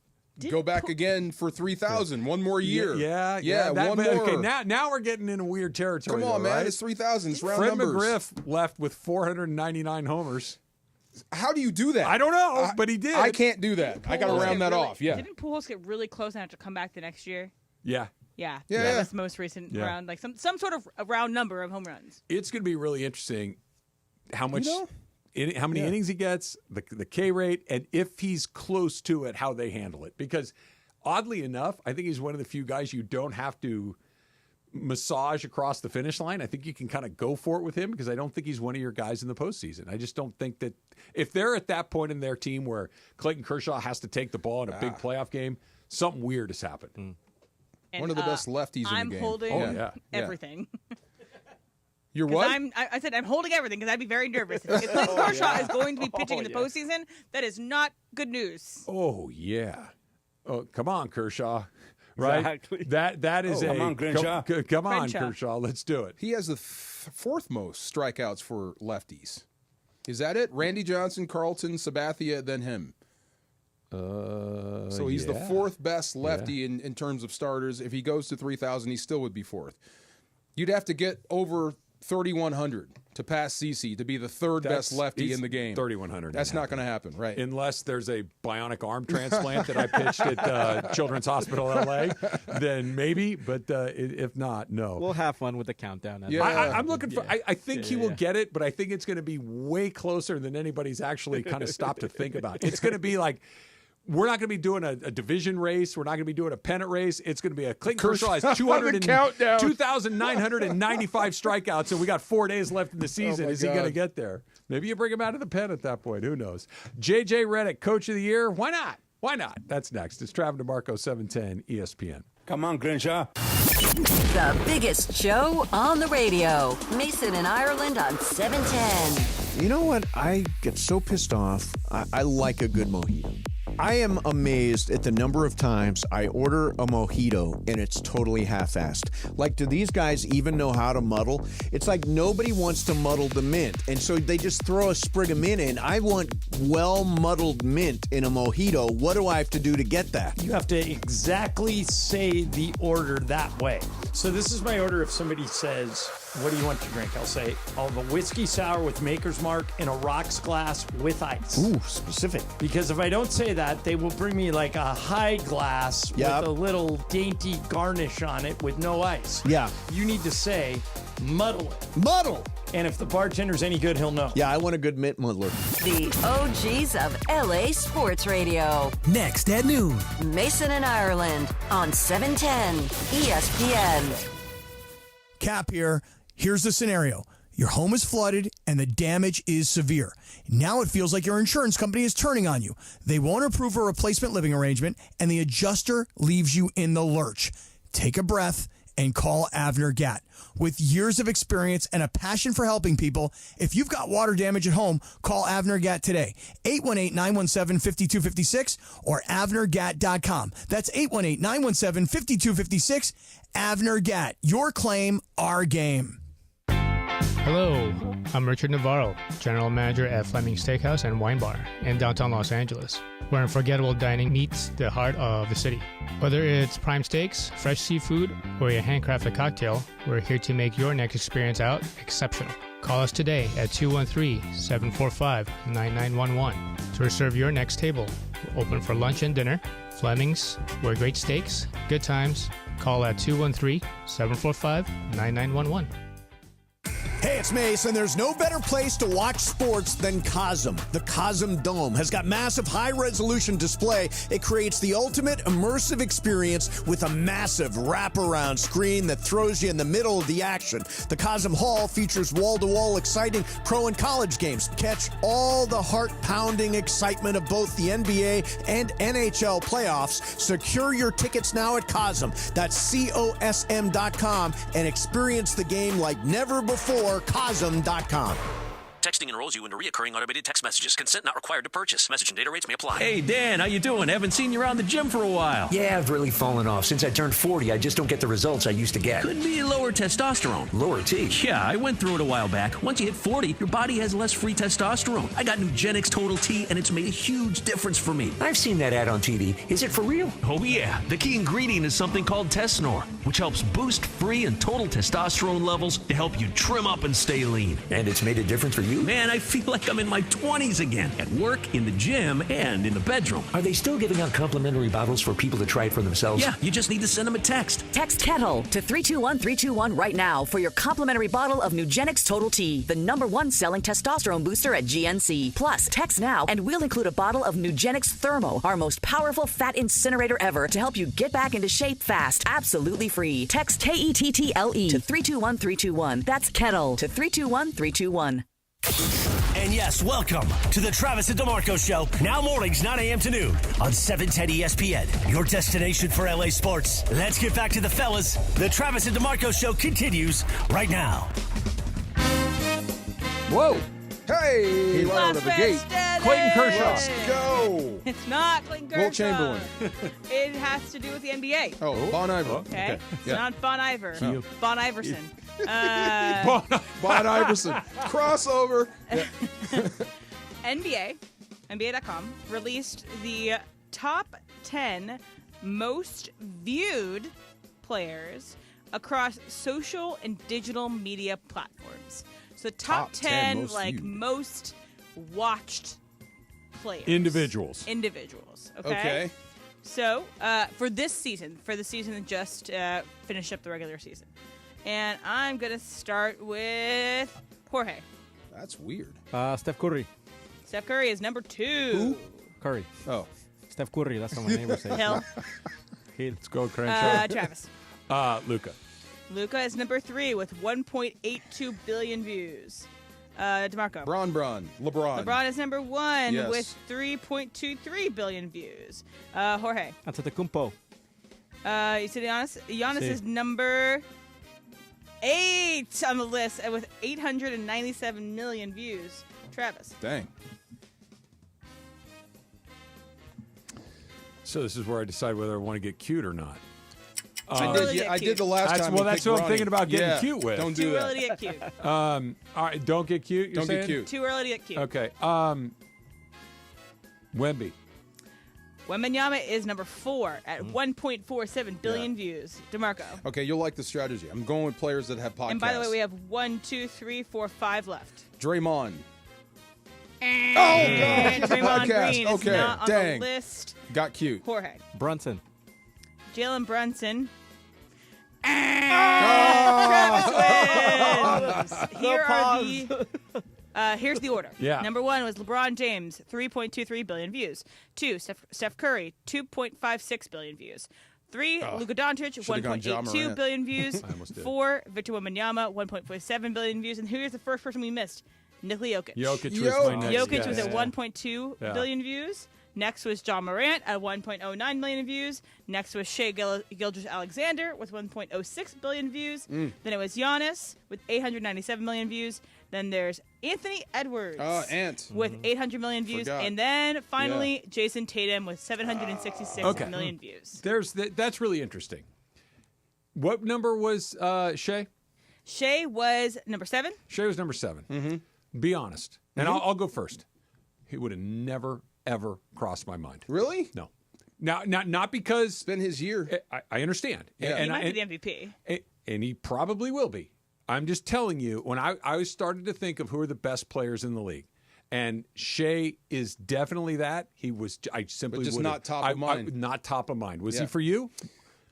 Go back again for 3,000. One more year. Yeah. One more. Okay, now we're getting into weird territory. Come on, man. Right? It's 3,000. It's round Fred numbers. McGriff left with 499 homers. How do you do that? I don't know, but he did. I can't do that. I got to round that off. Yeah. Didn't Pujols get really close and have to come back the next year? Yeah. Yeah. That's the most recent round. Like some sort of a round number of home runs. It's going to be really interesting how much... how many innings he gets, the K rate, and if he's close to it, how they handle it. Because oddly enough, I think he's one of the few guys you don't have to massage across the finish line. I think you can kind of go for it with him because I don't think he's one of your guys in the postseason. I just don't think that if they're at that point in their team where Clayton Kershaw has to take the ball in a big playoff game, something weird has happened. And, one of the best lefties in the game. I'm holding everything. You're what? I said I'm holding everything because I'd be very nervous. If Clayton Kershaw is going to be pitching in the postseason, that is not good news. Oh, yeah. Oh, come on, Kershaw. Right? Exactly. That is come on, Crenshaw. Come on, Kershaw. Let's do it. He has the fourth most strikeouts for lefties. Is that it? Randy Johnson, Carlton, Sabathia, then him. So he's the fourth best lefty in terms of starters. If he goes to 3,000, he still would be fourth. You'd have to get over 3,100 to pass CeCe to be the third best lefty in the game. 3,100. That's not going to happen, right? Unless there's a bionic arm transplant that I pitched at Children's Hospital LA, then maybe. But if not, no. We'll have fun with the countdown. I'm looking for. I think he will get it, but I think it's going to be way closer than anybody's actually kind of stopped to think about. It's going to be like. We're not going to be doing a division race. We're not going to be doing a pennant race. It's going to be a Clayton Kershaw has 2,995 strikeouts, and we got 4 days left in the season. Is he going to get there? Maybe you bring him out of the pen at that point. Who knows? JJ Redick, Coach of the Year. Why not? Why not? That's next. It's Travis DeMarco, 710 ESPN. Come on, Crenshaw. The biggest show on the radio. Mason and Ireland on 710. You know what? I get so pissed off. I like a good mojito. I am amazed at the number of times I order a mojito and it's totally half-assed. Like, do these guys even know how to muddle? It's like nobody wants to muddle the mint, and so they just throw a sprig of mint in. I want well-muddled mint in a mojito. What do I have to do to get that? You have to exactly say the order that way. So this is my order if somebody says, what do you want to drink? I'll say, I'll have a whiskey sour with Maker's Mark in a rocks glass with ice. Ooh, specific. Because if I don't say that, they will bring me like a high glass with a little dainty garnish on it with no ice. Yeah. You need to say, muddle it. Muddle! And if the bartender's any good, he'll know. Yeah, I want a good mint muddler. The OGs of LA Sports Radio. Next at noon. Mason and Ireland on 710 ESPN. Cap here. Here's the scenario. Your home is flooded and the damage is severe. Now it feels like your insurance company is turning on you. They won't approve a replacement living arrangement and the adjuster leaves you in the lurch. Take a breath and call Avner Gatt. With years of experience and a passion for helping people, if you've got water damage at home, call Avner Gatt today. 818-917-5256 or avnergatt.com. That's 818-917-5256. Avner Gatt. Your claim, our game. Hello, I'm Richard Navarro, General Manager at Fleming Steakhouse and Wine Bar in downtown Los Angeles, where unforgettable dining meets the heart of the city. Whether it's prime steaks, fresh seafood, or your handcrafted cocktail, we're here to make your next experience out exceptional. Call us today at 213-745-9911 to reserve your next table. We're open for lunch and dinner. Fleming's, where great steaks, good times. Call at 213-745-9911. Hey, it's Mace, and there's no better place to watch sports than Cosm. The Cosm Dome has got massive high-resolution display. It creates the ultimate immersive experience with a massive wraparound screen that throws you in the middle of the action. The Cosm Hall features wall-to-wall exciting pro and college games. Catch all the heart-pounding excitement of both the NBA and NHL playoffs. Secure your tickets now at Cosm. That's COSM.com and experience the game like never before. Cosm.com. Texting enrolls you into recurring automated text messages. Consent not required to purchase. Message and data rates may apply. Hey, Dan, how you doing? Haven't seen you around the gym for a while. Yeah, I've really fallen off. Since I turned 40, I just don't get the results I used to get. Could be lower testosterone. Lower T? Yeah, I went through it a while back. Once you hit 40, your body has less free testosterone. I got Nugenix Total T, and it's made a huge difference for me. I've seen that ad on TV. Is it for real? Oh, yeah. The key ingredient is something called Tesnor, which helps boost free and total testosterone levels to help you trim up and stay lean. And it's made a difference for you? Man, I feel like I'm in my 20s again, at work, in the gym, and in the bedroom. Are they still giving out complimentary bottles for people to try it for themselves? Yeah, you just need to send them a text. Text Kettle to 321-321 right now for your complimentary bottle of Nugenix Total T, the #1 selling testosterone booster at GNC. Plus, text now and we'll include a bottle of Nugenix Thermo, our most powerful fat incinerator ever, to help you get back into shape fast, absolutely free. Text KETTLE to 321-321. That's Kettle to 321-321. And yes, welcome to the Travis and DeMarco Show. Now mornings, 9 a.m. to noon on 710 ESPN. Your destination for LA sports. Let's get back to the fellas. The Travis and DeMarco Show continues right now. Whoa. Hey, right out of the gate. Clayton Kershaw. Let's go. It's not Clayton Kershaw. Wilt Chamberlain. It has to do with the NBA. Oh, Von Iver. Okay. It's not Von Iver. No. Von Iverson. Von Iverson. Crossover. Yeah. NBA.com released the top 10 most viewed players across social and digital media platforms. So top 10 most like viewed. most watched players. Individuals. Okay. So for the season that just finished up the regular season. And I'm going to start with Jorge. That's weird. Steph Curry. Steph Curry is number 2. Who? Curry. Oh. Steph Curry. That's what my neighbor says. Hill. Let's go, Crenshaw. Travis. Luka. Luka is number 3 with 1.82 billion views. DeMarco. LeBron. LeBron is number 1 Yes. with 3.23 billion views. Jorge. Antetokounmpo. You said Giannis? Giannis is number 8 on the list with 897 million views. Travis. Dang. So this is where I decide whether I want to get cute or not. I did the last time. That's what I'm thinking about getting cute with. Don't do Too that. early to get cute. All right, don't get cute. You're Don't get saying? cute. Too early to get cute. Okay. Wemby. Wembanyama is number 4 at 1.47 billion views. DeMarco. Okay, you'll like the strategy. I'm going with players that have podcasts. And by the way, we have 1, 2, 3, 4, 5 left. Draymond. And Draymond Podcast. Green is Okay, not on dang. the list. Got cute. Jorge. Brunson. Jalen Brunson. Ah! Travis wins. Here's the order. Yeah. Number 1 was LeBron James, 3.23 billion views. 2, Steph Curry, 2.56 billion views. 3, Luka Doncic, Should've gone Ja 1.82 Morant. billion views. I almost did. 4, Victor Wembanyama, 1.47 billion views. And here's the first person we missed? Nikola Jokic. Jokic was my next Jokic guess. was at 1.2 billion views. Next was John Morant at 1.09 million views. Next was Shai Gilgeous-Alexander with 1.06 billion views. Then it was Giannis with 897 million views. Then there's Anthony Edwards Ant. with 800 million views. Forgot. And then finally Jason Tatum with 766 million views. That's really interesting. What number was Shea? Shai was number 7. Shea was number 7. Mm-hmm. Be honest. And I'll go first. He would have never, ever crossed my mind. Really? No. Now, not because It's been his year. I understand. Yeah. He might be the MVP. And he probably will be. I'm just telling you, when I started to think of who are the best players in the league, and Shea is definitely that. He was. I simply But just would've- not top of mind. Not top of mind. Was Yeah. he for you?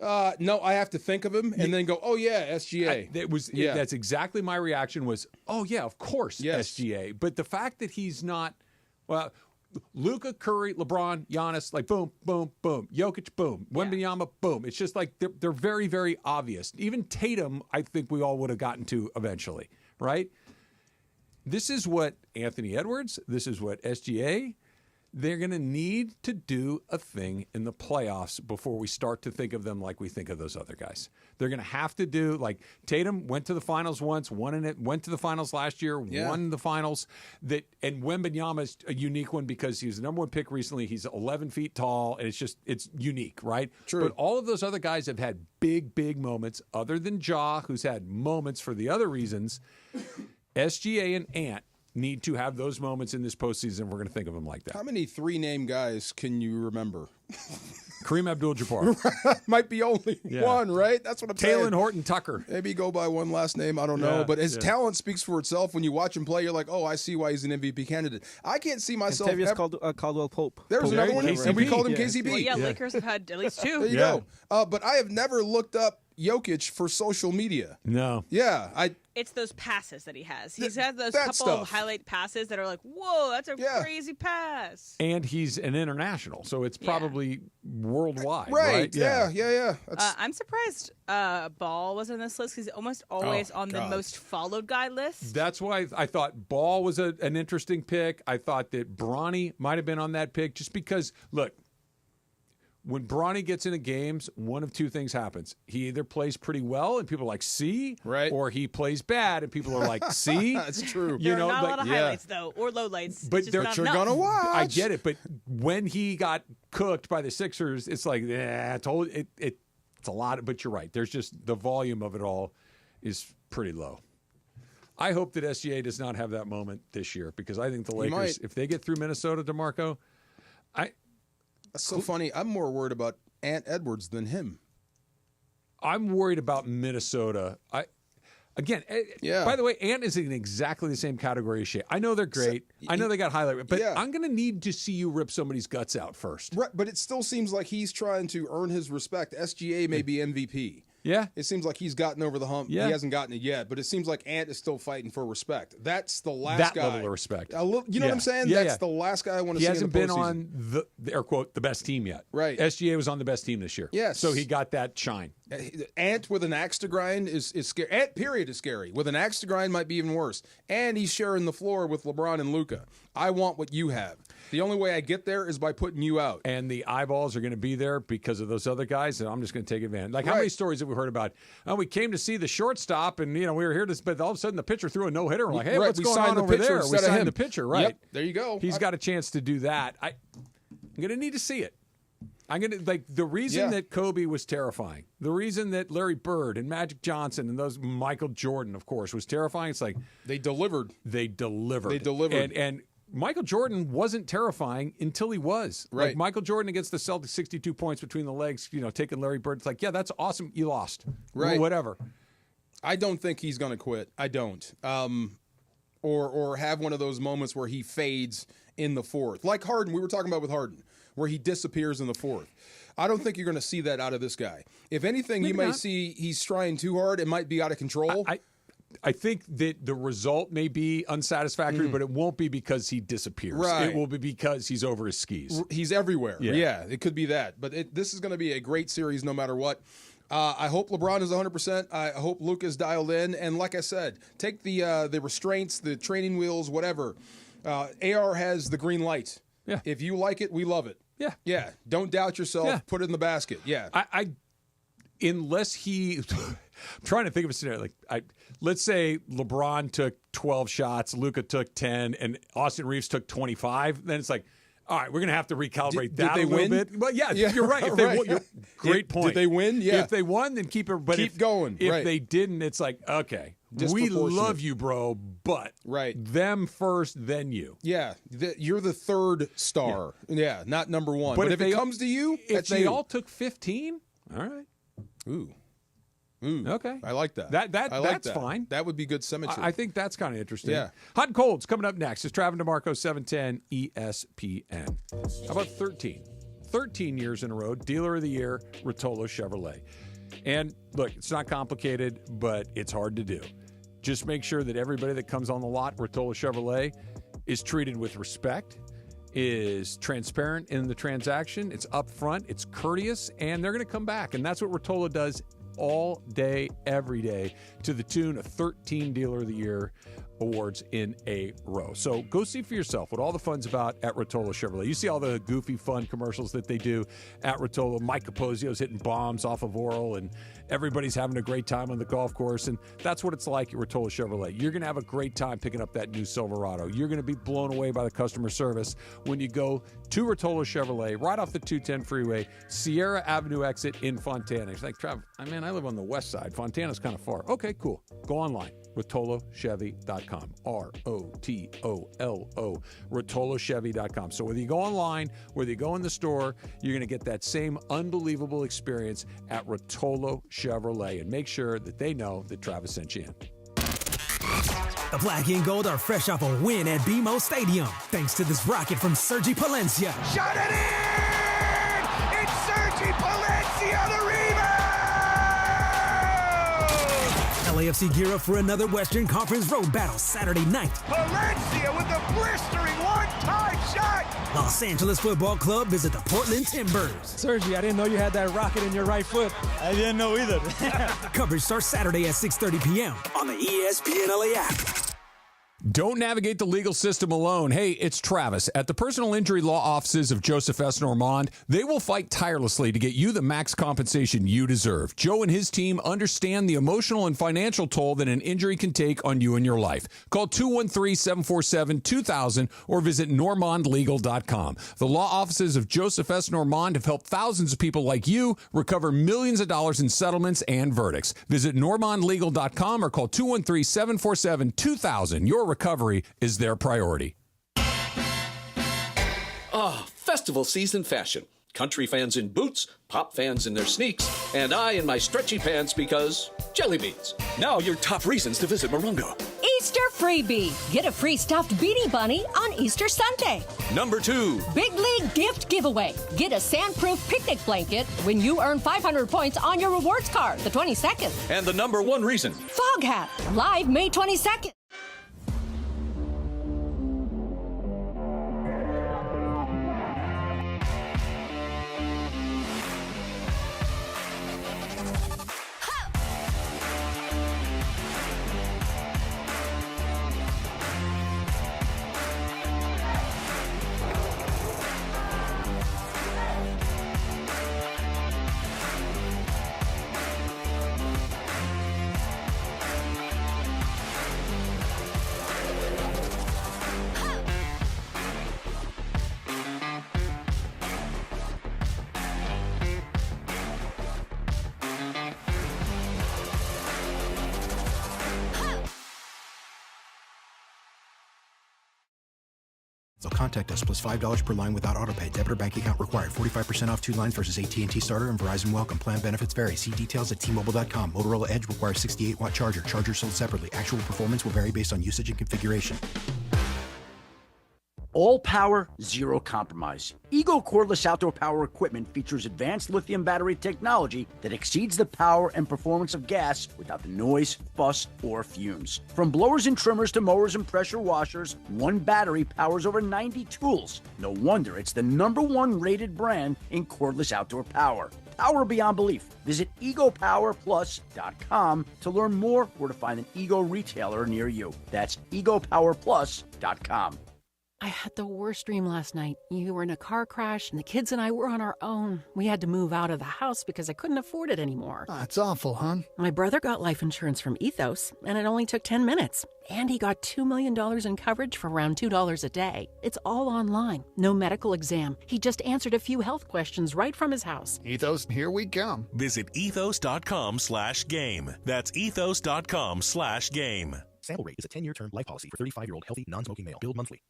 No, I have to think of him and then go, oh, yeah, SGA. That's exactly my reaction was, oh, yeah, of course, Yes. SGA. But the fact that he's not, well, Luka, Curry, LeBron, Giannis, like boom, boom, boom. Jokic, boom. Wembanyama, boom. It's just like they're very, very obvious. Even Tatum, I think we all would have gotten to eventually, right? This is what Anthony Edwards, this is what SGA, they're going to need to do a thing in the playoffs before we start to think of them like we think of those other guys. They're going to have to do, like Tatum went to the finals once, won in it, went to the finals last year, won the finals. And Wembanyama is a unique one because he was the number 1 pick recently. He's 11 feet tall, and it's unique, right? True. But all of those other guys have had big, big moments, other than Ja, who's had moments for the other reasons. SGA and Ant need to have those moments in this postseason. We're going to think of them like that. How many 3-name guys can you remember? Kareem Abdul-Jabbar. Might be only one, right? That's what I'm saying. Taylor Horton Tucker. Maybe go by one last name. I don't know. Yeah, But his yeah. talent speaks for itself. When you watch him play, you're like, oh, I see why he's an MVP candidate. I can't see myself. Tavius Caldwell Pope. There was another one, KCP. and we called him Yeah. KCP. Well, yeah, Lakers have had at least 2. There you go. But I have never looked up Jokic for social media. No. Yeah, It's those passes that he has. He's had those that couple stuff. highlight passes that are like, whoa, that's a crazy pass. And he's an international, so it's probably worldwide. right. Right? Yeah. That's, I'm surprised Ball was on this list because he's almost always on the most followed guy list. That's why I thought Ball was an interesting pick. I thought that Bronny might have been on that pick just because, look, when Bronny gets into games, one of two things happens. He either plays pretty well and people are like, see? Right. Or he plays bad and people are like, see? That's true. There are not a lot of highlights, though, or lowlights. But you're going to watch. I get it. But when he got cooked by the Sixers, it's like, it's a lot. But you're right. There's just the volume of it all is pretty low. I hope that SGA does not have that moment this year because I think the Lakers, if they get through Minnesota, DeMarco, That's so funny. I'm more worried about Ant Edwards than him. I'm worried about Minnesota. By the way, Ant is in exactly the same category as Shea. I know they're great. I know they got highlight, but I'm going to need to see you rip somebody's guts out first. Right, but it still seems like he's trying to earn his respect. SGA may be MVP. Yeah. It seems like he's gotten over the hump. Yeah. He hasn't gotten it yet, but it seems like Ant is still fighting for respect. That's the last guy. That level of respect. You know what I'm saying? That's the last guy I want to see in the He hasn't been postseason. on the air quote, the best team yet. Right. SGA was on the best team this year. Yes. So he got that shine. Ant with an axe to grind is scary. Ant, period, is scary. With an axe to grind might be even worse. And he's sharing the floor with LeBron and Luka. I want what you have. The only way I get there is by putting you out. And the eyeballs are going to be there because of those other guys, and I'm just going to take advantage. Like, how many stories have we heard about? Oh, we came to see the shortstop, and, we were here to, but all of a sudden the pitcher threw a no-hitter. We're like, hey, what's going on over there? We signed the pitcher, right? Yep, there you go. He's got a chance to do that. I'm going to need to see it. I'm going to, the reason that Kobe was terrifying, the reason that Larry Bird and Magic Johnson and those Michael Jordan, of course, was terrifying. It's like they delivered. And Michael Jordan wasn't terrifying until he was. Right. Like Michael Jordan against the Celtics, 62 points between the legs, taking Larry Bird. It's like, yeah, that's awesome. You lost. Right. Whatever. I don't think he's going to quit. I don't. Or have one of those moments where he fades in the fourth. Like Harden, we were talking about with Harden, where he disappears in the fourth. I don't think you're going to see that out of this guy. If anything, maybe you may see he's trying too hard. It might be out of control. I think that the result may be unsatisfactory, but it won't be because he disappears. Right. It will be because he's over his skis. He's everywhere. Yeah, it could be that. But this is going to be a great series no matter what. I hope LeBron is 100%. I hope Luka's dialed in. And like I said, take the restraints, the training wheels, whatever. AR has the green light. Yeah. If you like it, we love it. Yeah. Yeah. Don't doubt yourself. Yeah. Put it in the basket. Yeah. Unless he, I'm trying to think of a scenario. Let's say LeBron took 12 shots, Luka took 10, and Austin Reeves took 25. Then it's like, all right, we're going to have to recalibrate that a little bit. Well, yeah, you're right. If they won, great point. Did they win? Yeah. If they won, then keep it. But keep going. If they didn't, it's like, okay, we love you, bro, but them first, then you. Yeah, you're the third star. Yeah, not number one. But if it comes to you, if they all took 15, all right. Ooh. Okay. I like that. That's fine. That would be good symmetry. I think that's kind of interesting. Yeah. Hot and Cold's coming up next. It's Travis DeMarco, 710 ESPN. How about 13? 13 years in a row, Dealer of the Year, Rotolo Chevrolet. And look, it's not complicated, but it's hard to do. Just make sure that everybody that comes on the lot, Rotolo Chevrolet, is treated with respect, is transparent in the transaction, it's upfront, it's courteous, and they're going to come back. And that's what Rotolo does all day, every day, to the tune of 13 Dealer of the Year awards in a row. So go see for yourself what all the fun's about at Rotolo Chevrolet. You see all the goofy, fun commercials that they do at Rotolo. Mike Capozio's hitting bombs off of Oral, and everybody's having a great time on the golf course, and that's what it's like at Rotolo Chevrolet. You're going to have a great time picking up that new Silverado. You're going to be blown away by the customer service when you go to Rotolo Chevrolet, right off the 210 freeway, Sierra Avenue exit in Fontana. It's like, Trav, I live on the west side. Fontana's kind of far. Okay, cool. Go online, RotoloChevy.com. ROTOLO, RotoloChevy.com. So whether you go online, whether you go in the store, you're going to get that same unbelievable experience at Rotolo Chevrolet. And make sure that they know that Travis sent you in. The Black and Gold are fresh off a win at BMO Stadium, thanks to this rocket from Sergi Palencia. Shot it in! It's Sergi Palencia, the rebound! LAFC gear up for another Western Conference road battle Saturday night. Palencia with a blistering one-time shot! Los Angeles Football Club visit the Portland Timbers. Sergi, I didn't know you had that rocket in your right foot. I didn't know either. Coverage starts Saturday at 6:30 p.m. on the ESPN LA app. Don't navigate the legal system alone. Hey, it's Travis. At the personal injury law offices of Joseph S. Normand, they will fight tirelessly to get you the max compensation you deserve. Joe and his team understand the emotional and financial toll that an injury can take on you and your life. Call 213-747-2000 or visit normandlegal.com. The law offices of Joseph S. Normand have helped thousands of people like you recover millions of dollars in settlements and verdicts. Visit normandlegal.com or call 213-747-2000. Your recovery is their priority. Festival season fashion. Country fans in boots, pop fans in their sneaks, and I in my stretchy pants because jelly beans. Now your top reasons to visit Morongo. Easter freebie. Get a free stuffed Beanie Bunny on Easter Sunday. Number 2. Big League gift giveaway. Get a sandproof picnic blanket when you earn 500 points on your rewards card the 22nd. And the number 1 reason. Fog Hat. Live May 22nd. So contact us, plus $5 per line without autopay. Debit or bank account required. 45% off 2 lines versus AT&T Starter and Verizon Welcome. Plan benefits vary. See details at T-Mobile.com. Motorola Edge requires 68-watt charger. Charger sold separately. Actual performance will vary based on usage and configuration. All power, zero compromise. Ego cordless outdoor power equipment features advanced lithium battery technology that exceeds the power and performance of gas without the noise, fuss, or fumes. From blowers and trimmers to mowers and pressure washers, one battery powers over 90 tools. No wonder it's the #1 rated brand in cordless outdoor power. Power beyond belief. Visit egopowerplus.com to learn more or to find an Ego retailer near you. That's egopowerplus.com. I had the worst dream last night. You were in a car crash, and the kids and I were on our own. We had to move out of the house because I couldn't afford it anymore. That's awful, hon. My brother got life insurance from Ethos, and it only took 10 minutes. And he got $2 million in coverage for around $2 a day. It's all online. No medical exam. He just answered a few health questions right from his house. Ethos, here we come. Visit ethos.com/game. That's ethos.com/game. Sample rate is a 10-year term life policy for 35-year-old healthy, non-smoking male. Billed monthly.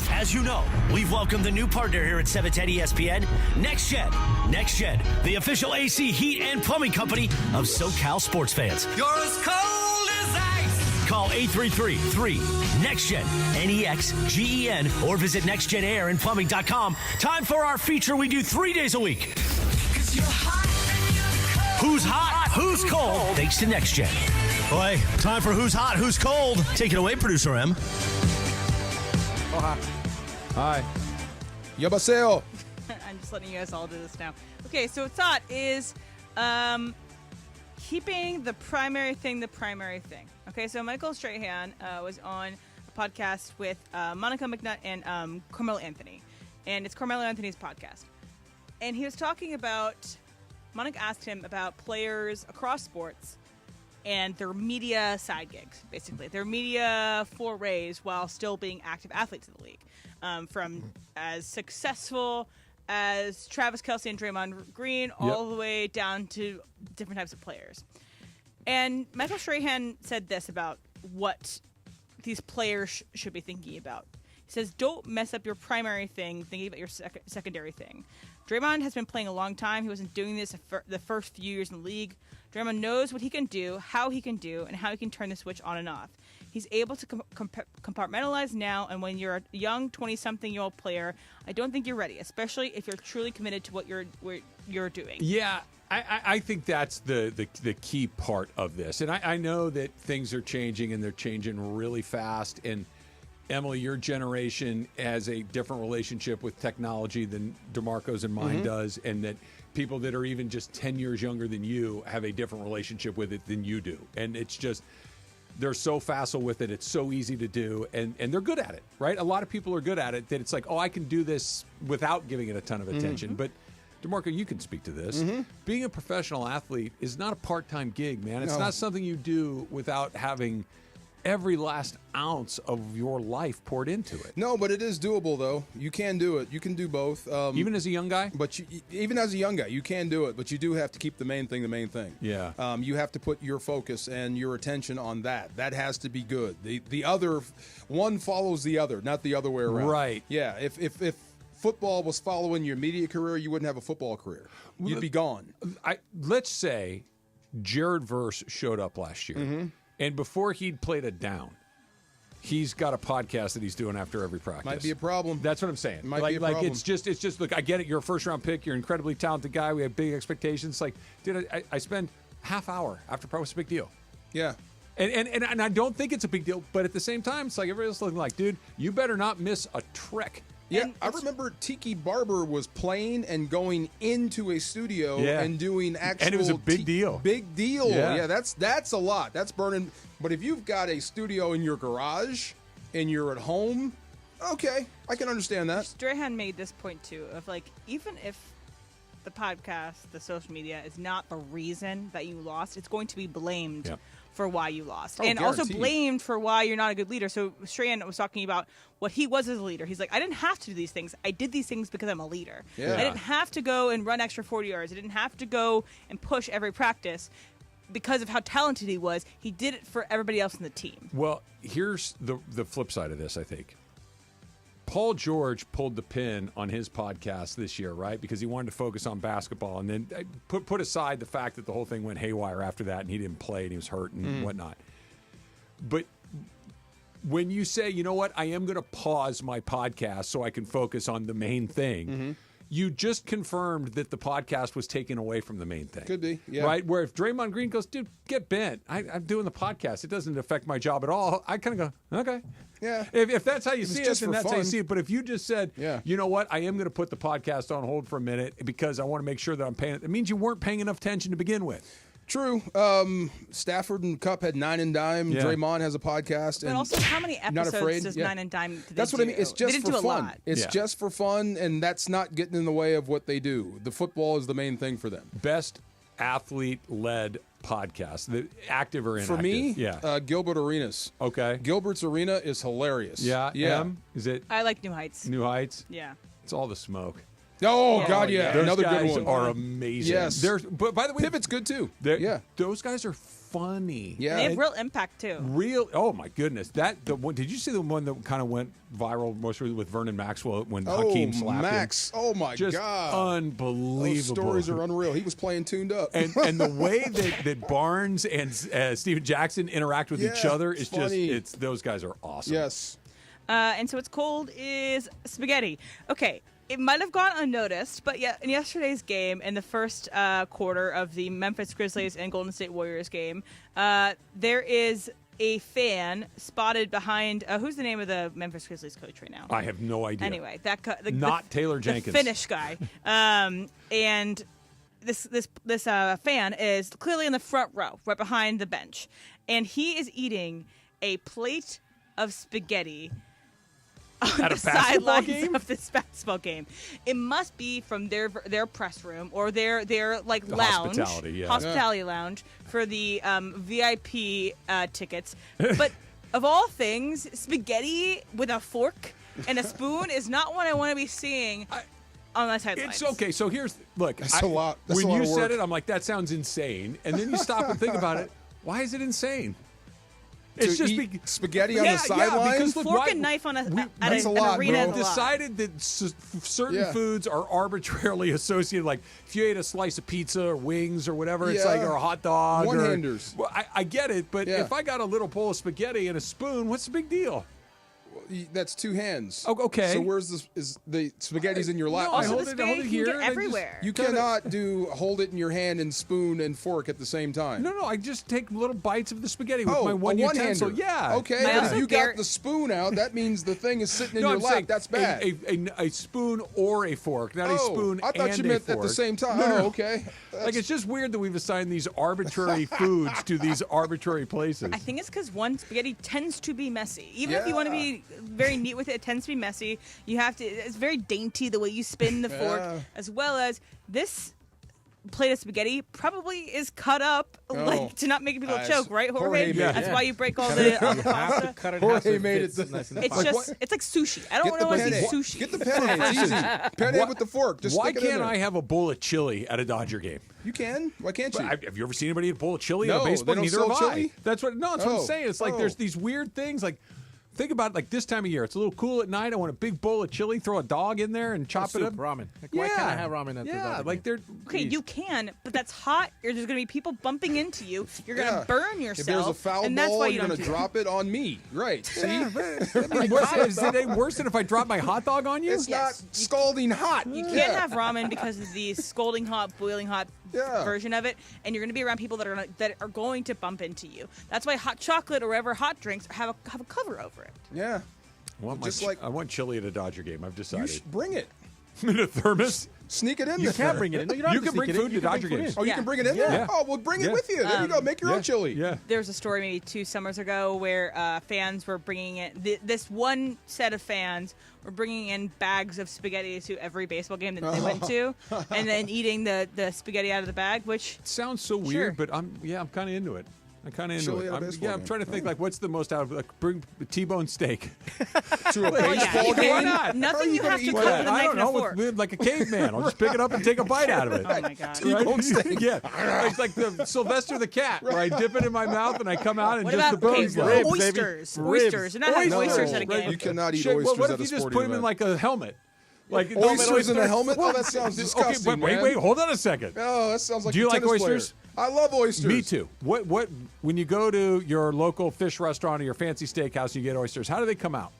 As you know, we've welcomed a new partner here at 710 ESPN, NextGen. NextGen, the official AC, heat, and plumbing company of SoCal sports fans. You're as cold as ice. Call 833-3-NEXTGEN, NEXGEN, or visit nextgenairandplumbing.com. Time for our feature we do 3 days a week. Who's hot? Who's cold? Thanks to NextGen. Boy, time for Who's Hot? Who's Cold? Take it away, Producer M. Oh, hi. Hi. Yabaseo. I'm just letting you guys all do this now. Okay, so what's hot is keeping the primary thing the primary thing. Okay, so Michael Strahan was on a podcast with Monica McNutt and Carmelo Anthony. And it's Carmelo Anthony's podcast. And he was talking about, Monica asked him about players across sports and their media side gigs, basically. Their media forays while still being active athletes in the league. From as successful as Travis Kelce and Draymond Green, all the way down to different types of players. And Michael Strahan said this about what these players should be thinking about. He says, don't mess up your primary thing thinking about your secondary thing. Draymond has been playing a long time. He wasn't doing this the first few years in the league. Draymond knows what he can do, how he can do, and how he can turn the switch on and off. He's able to compartmentalize now, and when you're a young 20-something-year-old player, I don't think you're ready, especially if you're truly committed to what you're doing. Yeah, I think that's the key part of this. And I know that things are changing, and they're changing really fast. And, Emily, your generation has a different relationship with technology than DeMarco's and mine does, and that people that are even just 10 years younger than you have a different relationship with it than you do. And it's just, they're so facile with it. It's so easy to do, and they're good at it, right? A lot of people are good at it. That it's like, oh, I can do this without giving it a ton of attention. But DeMarco, you can speak to this. Being a professional athlete is not a part-time gig, man. It's not something you do without having every last ounce of your life poured into it. No, but it is doable, though. You can do it. You can do both. Even as a young guy? But even as a young guy, you can do it. But you do have to keep the main thing the main thing. Yeah. You have to put your focus and your attention on that. That has to be good. The other, one follows the other, not the other way around. Right. Yeah. If football was following your media career, you wouldn't have a football career. You'd be gone. Let's say Jared Verse showed up last year. And before he'd played a down, he's got a podcast that he's doing after every practice. Might be a problem. That's what I'm saying. Might be a problem. It's just. Look, I get it. You're a first-round pick. You're an incredibly talented guy. We have big expectations. Like, dude, I spend half hour after practice. What's a big deal? Yeah. And I don't think it's a big deal. But at the same time, it's like everybody's looking like, dude, you better not miss a trick. Yeah, I remember Tiki Barber was playing and going into a studio and doing actual. And it was a big deal. Big deal. Yeah, that's a lot. That's burning. But if you've got a studio in your garage and you're at home, okay, I can understand that. Strahan made this point too of like, even if the podcast, the social media is not the reason that you lost, it's going to be blamed for why you lost. And also blamed for why you're not a good leader. So Strahan was talking about what he was as a leader. He's like, I didn't have to do these things. I did these things because I'm a leader. Yeah. I didn't have to go and run extra 40 yards. I didn't have to go and push every practice because of how talented he was. He did it for everybody else in the team. Well, here's the flip side of this, I think. Paul George pulled the pin on his podcast this year, right? Because he wanted to focus on basketball, and then put aside the fact that the whole thing went haywire after that, and he didn't play, and he was hurt and whatnot. But when you say, you know what, I am going to pause my podcast so I can focus on the main thing, you just confirmed that the podcast was taken away from the main thing. Could be, yeah. Right? Where if Draymond Green goes, dude, get bent. I'm doing the podcast. It doesn't affect my job at all. I kind of go, okay. Yeah. If that's how you see it, then that's how you fun. see it. But if you just said, you know what, I am going to put the podcast on hold for a minute because I want to make sure that I'm paying it means you weren't paying enough attention to begin with. True. Stafford and Cup had 9 and Dime. Yeah. Draymond has a podcast. But and also, how many episodes does 9 and Dime do That's what I mean. It's just for fun. It's Yeah. just for fun, and that's not getting in the way of what they do. The football is the main thing for them. Best athlete-led podcast, the active or inactive? For me, yeah. Gilbert Arenas. Okay. Gilbert's Arena is hilarious. Yeah. Is it I like New Heights. New Heights? Yeah. It's all the smoke. Oh, God, yeah. Those Another guys good one. are amazing. Yes. But by the way, Pivot's good, too. Yeah. Those guys are funny. Yeah. They have real impact, too. Oh, my goodness. Did you see the one that kind of went viral most recently with Vernon Maxwell when Hakeem slapped Max. him? Oh, my Just God. unbelievable. Those stories are unreal. He was playing tuned up. And the way that Barnes and Steven Jackson interact with each other is funny. those guys are awesome. Yes. And so what's cold is spaghetti. Okay. It might have gone unnoticed, but in yesterday's game, in the first quarter of the Memphis Grizzlies and Golden State Warriors game, there is a fan spotted behind. Who's the name of the Memphis Grizzlies coach right now? I have no idea. Anyway, not Taylor Jenkins, the Finnish guy, and this fan is clearly in the front row, right behind the bench, and he is eating a plate of spaghetti on the sidelines of this basketball game. It must be from their press room or their like the lounge, hospitality lounge for the VIP tickets. But of all things, spaghetti with a fork and a spoon is not what I want to be seeing on my sidelines. It's okay. So look. That's a lot. When you said work. it, I'm like, that sounds insane. And then you stop and think about it. Why is it insane? It's just spaghetti on the sideline. Because look, fork and knife on an arena. We've decided that certain foods are arbitrarily associated. Like if you ate a slice of pizza or wings or whatever, it's like or a hot dog. One-handers. Well, I get it, but if I got a little bowl of spaghetti and a spoon, what's the big deal? That's two hands. Oh, okay. So where's the spaghetti's in your lap? No, I Also, hold the it spaghetti here. can and get I everywhere. You cannot hold it in your hand and spoon and fork at the same time. No, I just take little bites of the spaghetti with Oh, my one utensil. one-hander. Yeah. Okay, I but also if you got the spoon out, that means the thing is sitting in your I'm lap. saying That's bad. A spoon or a fork, not a spoon I thought and you a meant fork. at the same time. No. Oh, okay. Like, it's just weird that we've assigned these arbitrary foods to these arbitrary places. I think it's because one spaghetti tends to be messy. Even if you want to be very neat with it, it tends to be messy. You have to. It's very dainty the way you spin the fork, as well as this plate of spaghetti probably is cut up like to not make people choke, right, Jorge? That's why you break all the pasta. Cut it Jorge made it. It's like sushi. I don't want to see sushi. Get the penne. It's easy. Penne with the fork. Just why stick it in can't there. I have a bowl of chili at a Dodger game? You can. Why can't you? Have you ever seen anybody eat a bowl of chili No, at a baseball? they don't Neither sell have chili? I. That's what I'm saying. It's like there's these weird things. Like, think about it, like this time of year. It's a little cool at night. I want a big bowl of chili. Throw a dog in there and chop it up. Ramen. Why can't I have ramen at the Dodger like they're okay. You can, but that's hot. There's going to be people bumping into you. You're going to burn yourself. If there's a foul and that's ball, why you're going to drop it on me. Right. See? Is it worse than if I drop my hot dog on you? It's not scalding hot. You can't have ramen because of the scalding hot, boiling hot version of it, and you're going to be around people that are going to bump into you. That's why hot chocolate or whatever hot drinks have a cover over it. Yeah. I want chili at a Dodger game. I've decided. You should bring it. In a thermos. Sneak it in You there. can't bring it in. No, you can bring food to Dodger games. Oh, you can bring it in there? Oh, well, bring it with you. There you go. Make your own chili. Yeah. There's a story maybe 2 summers ago where fans were bringing in this one set of fans were bringing in bags of spaghetti to every baseball game that they went to, and then eating the spaghetti out of the bag. Which it sounds so weird, but I'm kind of into it. I'm kind of into Chili it. at a baseball I'm game. trying to think like what's the most out of bring T-bone steak to a baseball game. Why not? Nothing you have to cut with a knife and a fork. Like a caveman. I'll just pick it up and take a bite out of it. Oh my god! T-bone steak. Yeah, it's like the Sylvester the cat, where I dip it in my mouth and I come out and What just about the bones go. Ribs, oysters? baby. Oysters. You're not having oysters at a game. You cannot eat Shit, oysters what at if a you just sporting put them in event. like a helmet? Like Oysters in a helmet? Oh, that sounds disgusting, Okay, but man. wait, hold on a second. Oh, that sounds like Do you a like tennis player. oysters? I love oysters. Me too. What when you go to your local fish restaurant or your fancy steakhouse and you get oysters, how do they come out?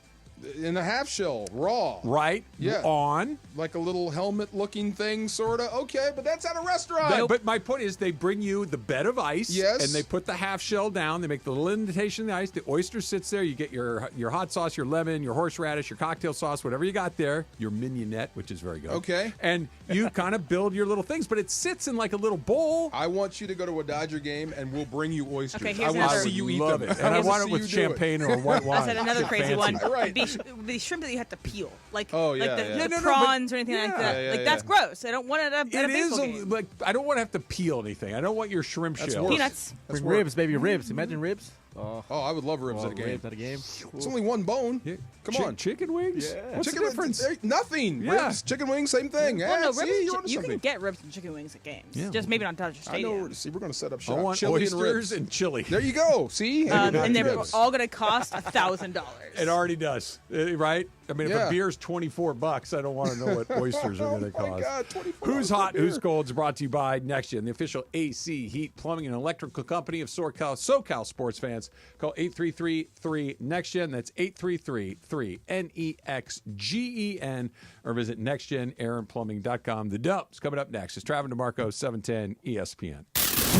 In a half shell, raw. Right? Yeah. On. Like a little helmet-looking thing, sort of. Okay, but that's at a restaurant. But my point is they bring you the bed of ice. Yes. And they put the half shell down. They make the little indentation in the ice. The oyster sits there. You get your hot sauce, your lemon, your horseradish, your cocktail sauce, whatever you got there. Your mignonette, which is very good. Okay. And you kind of build your little things, but it sits in like a little bowl. I want you to go to a Dodger game, and we'll bring you oysters. Okay, I here's want to another- see you eat Love them. it. And I wanna want it see with you do it. champagne or white wine. I said another crazy one. Right. The shrimp that you have to peel, like Oh, yeah, like the, yeah. the No, prawns or anything like that. Yeah, like yeah, that's yeah. gross. I don't want it at a It is baseball game. like I don't want to have to peel anything. I don't want your shrimp That's shell. worse. Peanuts. That's Bring worse. ribs, baby, ribs. Imagine ribs. Oh, I would love ribs at a game. Ribs at a game. It's only one bone. Yeah. Come on. Chicken wings? Yeah. What's Chicken the difference? Nothing. Yeah. Ribs, chicken wings, same thing. Well, no, See, ribs. you're onto You something. can get ribs and chicken wings at games. Yeah. Just maybe not Dodger I know Stadium. where to see. We're going to set up I shop. want Chili and oysters ribs. and chili. There you go. See? And they're Ribs. all going to cost $1,000. It already does, right? I mean, if Yeah. a beer's $24, I don't want to know what oysters are going to Oh, my cost. God, $24 Who's for hot? beer. Who's cold? Is brought to you by NextGen, the official AC, heat, plumbing, and electrical company of SoCal sports fans. Call 833-3-NEXTGen. That's 833-3-NEXGEN. Or visit nextgenairandplumbing.com. The Dumps coming up next. It's Travis DeMarco, 710 ESPN.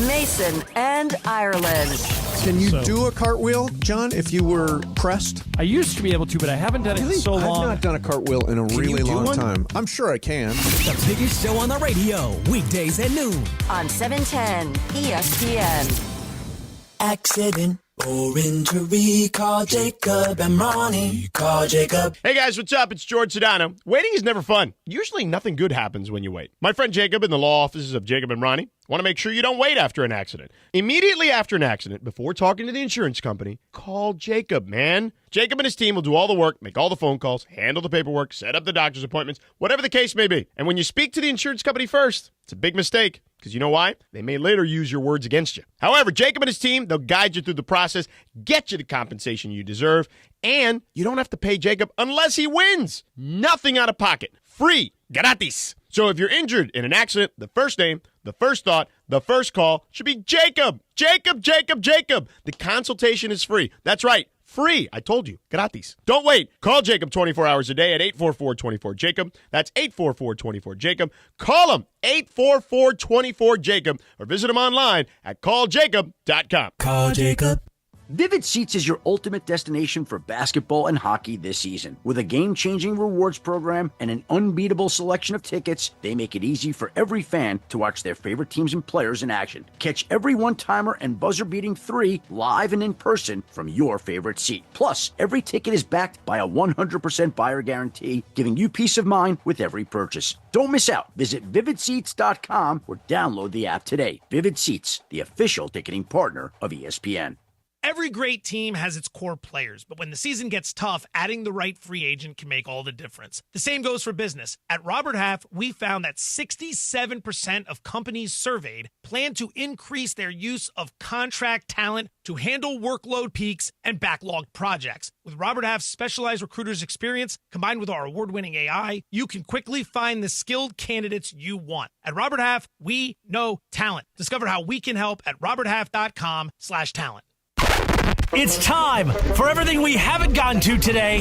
Mason and Ireland. Can you do a cartwheel, John, if you were pressed? I used to be able to, but I haven't done it in so I've long. not done a cartwheel in a you really do long one? time. I'm sure I can. The biggest show on the radio, weekdays at noon. On 710 ESPN. Accident or injury, call Jacob and Ronnie. Call Jacob. Hey guys, what's up? It's George Sedano. Waiting is never fun. Usually nothing good happens when you wait. My friend Jacob in the law offices of Jacob and Ronnie want to make sure you don't wait after an accident. Immediately after an accident, before talking to the insurance company, call Jacob, man. Jacob and his team will do all the work, make all the phone calls, handle the paperwork, set up the doctor's appointments, whatever the case may be. And when you speak to the insurance company first, it's a big mistake. Because you know why? They may later use your words against you. However, Jacob and his team, they'll guide you through the process, get you the compensation you deserve, and you don't have to pay Jacob unless he wins. Nothing out of pocket. Free. Gratis. So if you're injured in an accident, the first name, the first thought, the first call should be Jacob. Jacob, Jacob, Jacob. The consultation is free. That's right. free. I told you, gratis. Don't wait. Call Jacob 24 hours a day at 844-24-JACOB. That's 844-24-JACOB. Call him, 844-24-JACOB, or visit him online at calljacob.com. Call Jacob. Vivid Seats is your ultimate destination for basketball and hockey this season. With a game-changing rewards program and an unbeatable selection of tickets, they make it easy for every fan to watch their favorite teams and players in action. Catch every one-timer and buzzer-beating 3 live and in person from your favorite seat. Plus, every ticket is backed by a 100% buyer guarantee, giving you peace of mind with every purchase. Don't miss out. Visit vividseats.com or download the app today. Vivid Seats, the official ticketing partner of ESPN. Every great team has its core players, but when the season gets tough, adding the right free agent can make all the difference. The same goes for business. At Robert Half, we found that 67% of companies surveyed plan to increase their use of contract talent to handle workload peaks and backlogged projects. With Robert Half's specialized recruiters' experience, combined with our award-winning AI, you can quickly find the skilled candidates you want. At Robert Half, we know talent. Discover how we can help at roberthalf.com/talent. It's time for everything we haven't gotten to today.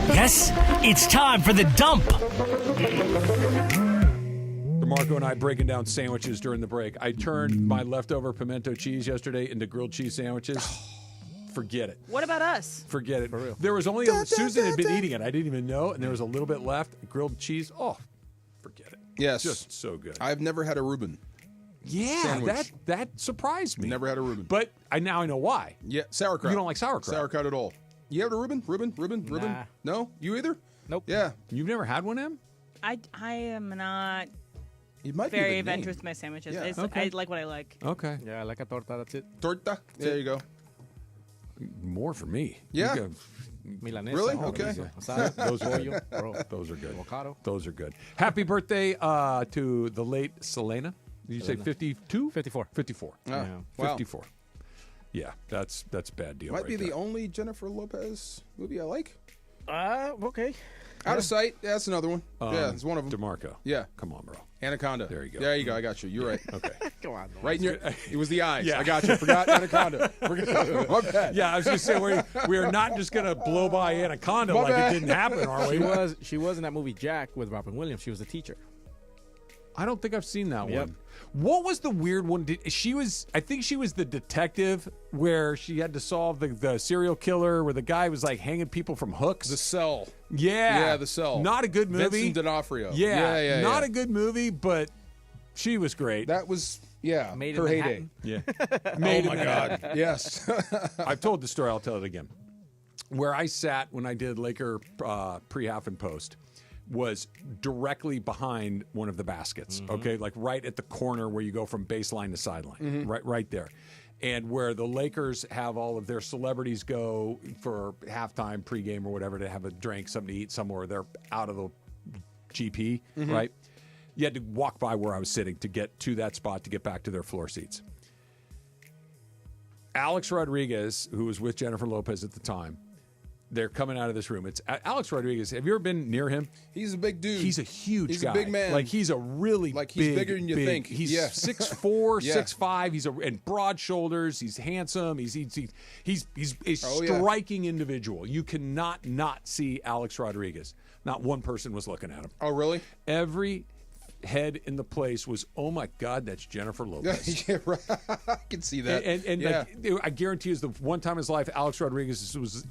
Yes, it's time for the dump. DeMarco and I breaking down sandwiches during the break. I turned my leftover pimento cheese yesterday into grilled cheese sandwiches. Forget it. What about us? Forget it. For real. There was only Susan had been eating it. I didn't even know, and there was a little bit left. Grilled cheese. Oh, forget it. Yes. Just so good. I've never had a Reuben. Yeah, sandwich. that surprised me. Never had a Reuben. But now I know why. Yeah, sauerkraut. You don't like sauerkraut. Sauerkraut at all. You have a Reuben? Reuben? Nah. No? You either? Nope. Yeah. You've never had one, Em? I am not It might very be the adventurous name. with my sandwiches. Yeah. I like what I like. Okay. Yeah, I like a torta. That's it. Torta? There you go. More for me. Yeah. You go- Milanesa. Really? Oh, Okay. Asada. Those are Pollo. good. Those are good. Avocado. Those are good. Happy birthday to the late Selena. Did you say 52? 54. 54. Yeah. Wow. 54. Yeah, that's a bad deal. Might right be the there. only Jennifer Lopez movie I like. Okay. Out of Sight. Yeah, that's another one. Yeah, it's one of them. DeMarco. Yeah. Come on, bro. Anaconda. There you go. There you go. I got you. You're right. Okay. Come on. Right in your. It was the eyes. Yeah. I got you. Forgot Anaconda. My bad. Yeah, I was just saying we are not just going to blow by Anaconda like it didn't happen, are we? She was in that movie Jack with Robin Williams. She was the teacher. I don't think I've seen that Yep. one. What was the weird one? I think she was the detective where she had to solve the serial killer where the guy was like hanging people from hooks. The Cell. Yeah. Yeah, The Cell. Not a good movie. Vincent D'Onofrio. Yeah. Not a good movie, but she was great. That was, yeah, Made her in heyday. Manhattan. Yeah. Oh, Made my in God. Manhattan. Yes. I've told the story. I'll tell it again. Where I sat when I did Laker pre-half and post was directly behind one of the baskets, okay? Like right at the corner where you go from baseline to sideline, right there. And where the Lakers have all of their celebrities go for halftime, pregame, or whatever to have a drink, something to eat somewhere. They're out of the GP, right? You had to walk by where I was sitting to get to that spot to get back to their floor seats. Alex Rodriguez, who was with Jennifer Lopez at the time, they're coming out of this room. It's Alex Rodriguez. Have you ever been near him? He's a big dude. He's a huge He's guy. a big man. Like he's a really Like he's big, bigger than you think. He's Yeah. 6'4", Yeah. 6'5". He's and broad shoulders. He's handsome. He's a striking individual. You cannot not see Alex Rodriguez. Not one person was looking at him. Oh, really? Every head in the place was, oh my God, that's Jennifer Lopez. Yeah, right. I can see that. And yeah. like, I guarantee you, the one time in his life, Alex Rodriguez was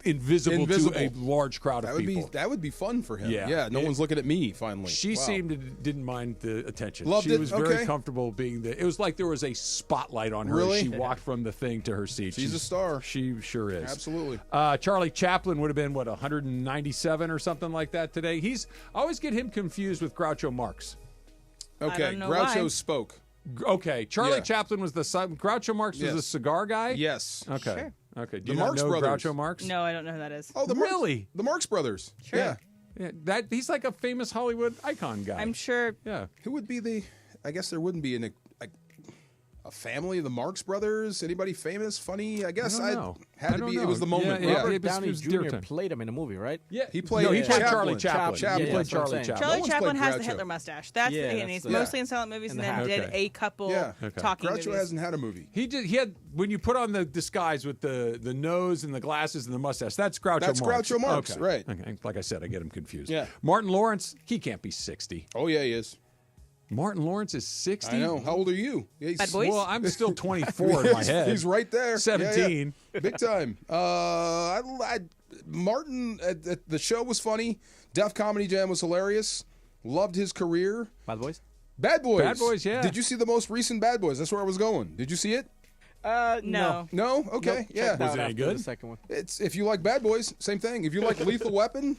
invisible to a large crowd of people. That would be fun for him. Yeah. No one's looking at me, finally. She Wow. didn't mind the attention. Loved she it? was very Okay. comfortable being it was like there was a spotlight on her Really? as she walked from the thing to her seat. She's a star. She sure is. Absolutely. Charlie Chaplin would have been, 197 or something like that today. I always get him confused with Groucho Marx. Okay, don't know Groucho why. spoke. Okay, Charlie Yeah. Chaplin was the son. Groucho Marx was Yes. the cigar guy? Yes. Okay. Sure. Okay. Do The you not Marx know Brothers. Groucho Marx? No, I don't know who that is. Oh, Really? The Marx Brothers. Sure. Yeah. Yeah, he's like a famous Hollywood icon guy. I'm sure. Yeah. Who would be I guess there wouldn't be a a family, the Marx Brothers. Anybody famous, funny? I guess I don't know. had to be. It was the moment. Yeah, Robert it was Downey dinner Jr. time. played him in a movie, right? Yeah, he played. Charlie Chaplin. Chaplin. He played that's what I'm Charlie saying. Chaplin. Charlie No one's Chaplin played has the Groucho. Hitler mustache. That's the thing. He's the- mostly in silent movies, and then did a couple talking Groucho movies. hasn't had a movie. He had when you put on the disguise with the nose and the glasses and the mustache. That's Groucho. That's Marx. Groucho Marx, Okay. right. Okay. Like I said, I get him confused. Yeah. Martin Lawrence, he can't be 60. Oh yeah, he is. Martin Lawrence is 60. I know. How old are you? Yeah, Bad Boys? Well, I'm still 24 in my head. He's right there. 17. Yeah. Big time. Martin, the show was funny. Def Comedy Jam was hilarious. Loved his career. Bad Boys? Bad Boys. Bad Boys, yeah. Did you see the most recent Bad Boys? That's where I was going. Did you see it? No. No? Okay. Nope. Yeah. Checked out Was it any after good? The second one. It's if you like Bad Boys, same thing. If you like Lethal Weapon,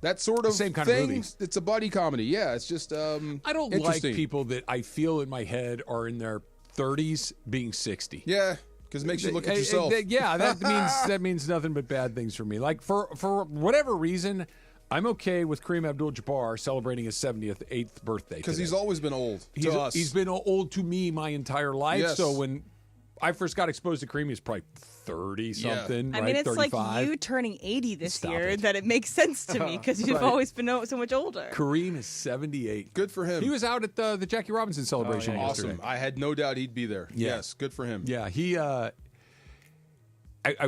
that sort of Same kind of thing. movie. It's a buddy comedy. Yeah, it's just I don't like interesting. people that I feel in my head are in their 30s being 60. Yeah, because it makes you look at yourself. Yeah, that means nothing but bad things for me. Like for whatever reason, I'm okay with Kareem Abdul-Jabbar celebrating his 8th birthday Because today. he's always been old to us. He's been old to me my entire life. Yes. So when I first got exposed to Kareem, he was probably 30 something. I right? mean, it's 35. like you turning 80 this Stop year it. that it makes sense to me because you've Right. always been so much older. Kareem is 78. Good for him. He was out at the Jackie Robinson celebration yesterday. Awesome. I had no doubt he'd be there. Yeah. Yes, good for him. Yeah, he. I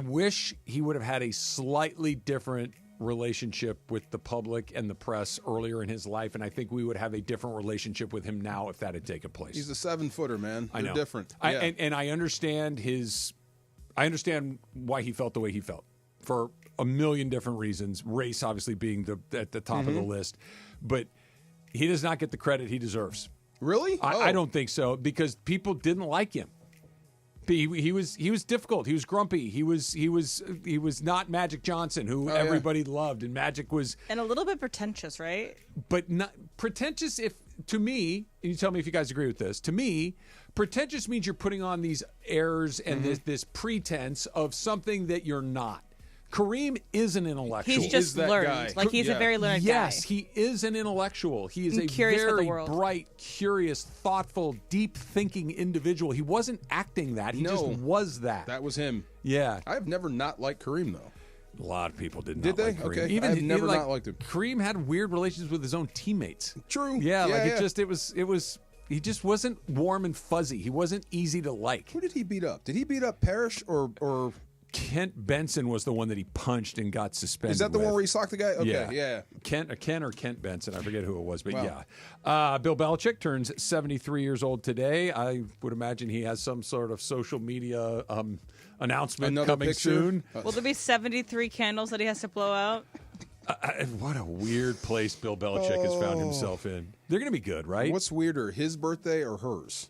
wish he would have had a slightly different relationship with the public and the press earlier in his life, and I think we would have a different relationship with him now if that had taken place. He's a 7-footer, man. I They're know. different. And I understand I understand why he felt the way he felt for a million different reasons. Race, obviously, being at the top of the list, but he does not get the credit he deserves. Really? I don't think so because people didn't like him. He was difficult. He was grumpy. He was not Magic Johnson, who everybody loved, and Magic was And a little bit pretentious, right? but not pretentious. If to me, and you tell me if you guys agree with this. To me, pretentious means you're putting on these airs and this pretense of something that you're not. Kareem is an intellectual. He's just learned. Like, he's a very learned guy. Yes, he is an intellectual. He is And a curious about the very world. bright, curious, thoughtful, deep-thinking individual. He wasn't acting that. He just was that. That was him. Yeah. I've never not liked Kareem, though. A lot of people did not Did they? like Kareem. Okay. I've never like, not liked him. Kareem had weird relations with his own teammates. True. Yeah, like yeah. it was he just wasn't warm and fuzzy. He wasn't easy to like. Who did he beat up? Did he beat up Parrish or Kent Benson was the one that he punched and got suspended. is that the with. one where he socked the guy? Okay, yeah. Ken or Kent Benson. I forget who it was, but Wow. yeah. Bill Belichick turns 73 years old today. I would imagine he has some sort of social media announcement Another coming picture? soon. Will there be 73 candles that he has to blow out? What a weird place Bill Belichick has found himself in. They're going to be good, right? What's weirder, his birthday or hers?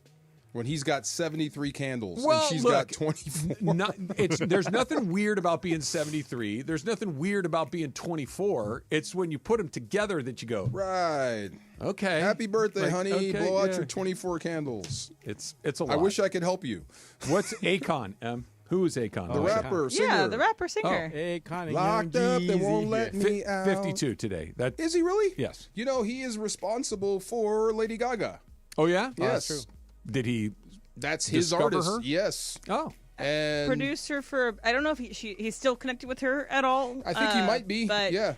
When he's got 73 candles Well, and she's look, got 24. There's nothing weird about being 73. There's nothing weird about being 24. It's when you put them together that you go, Right. okay. Happy birthday, Like, honey. okay, Blow out yeah. your 24 candles. It's a lot. I wish I could help you. What's Akon, Em? Who is Akon? The rapper, singer. Yeah, the rapper singer. Akon, Locked up, they won't let me out. 52 today. That Is he really? Yes. You know, he is responsible for Lady Gaga. Oh yeah. Yes. True. Did he? That's his discover artist. her? Yes. Oh. And Producer for, I don't know if he's still connected with her at all. I think he might be. But Yeah.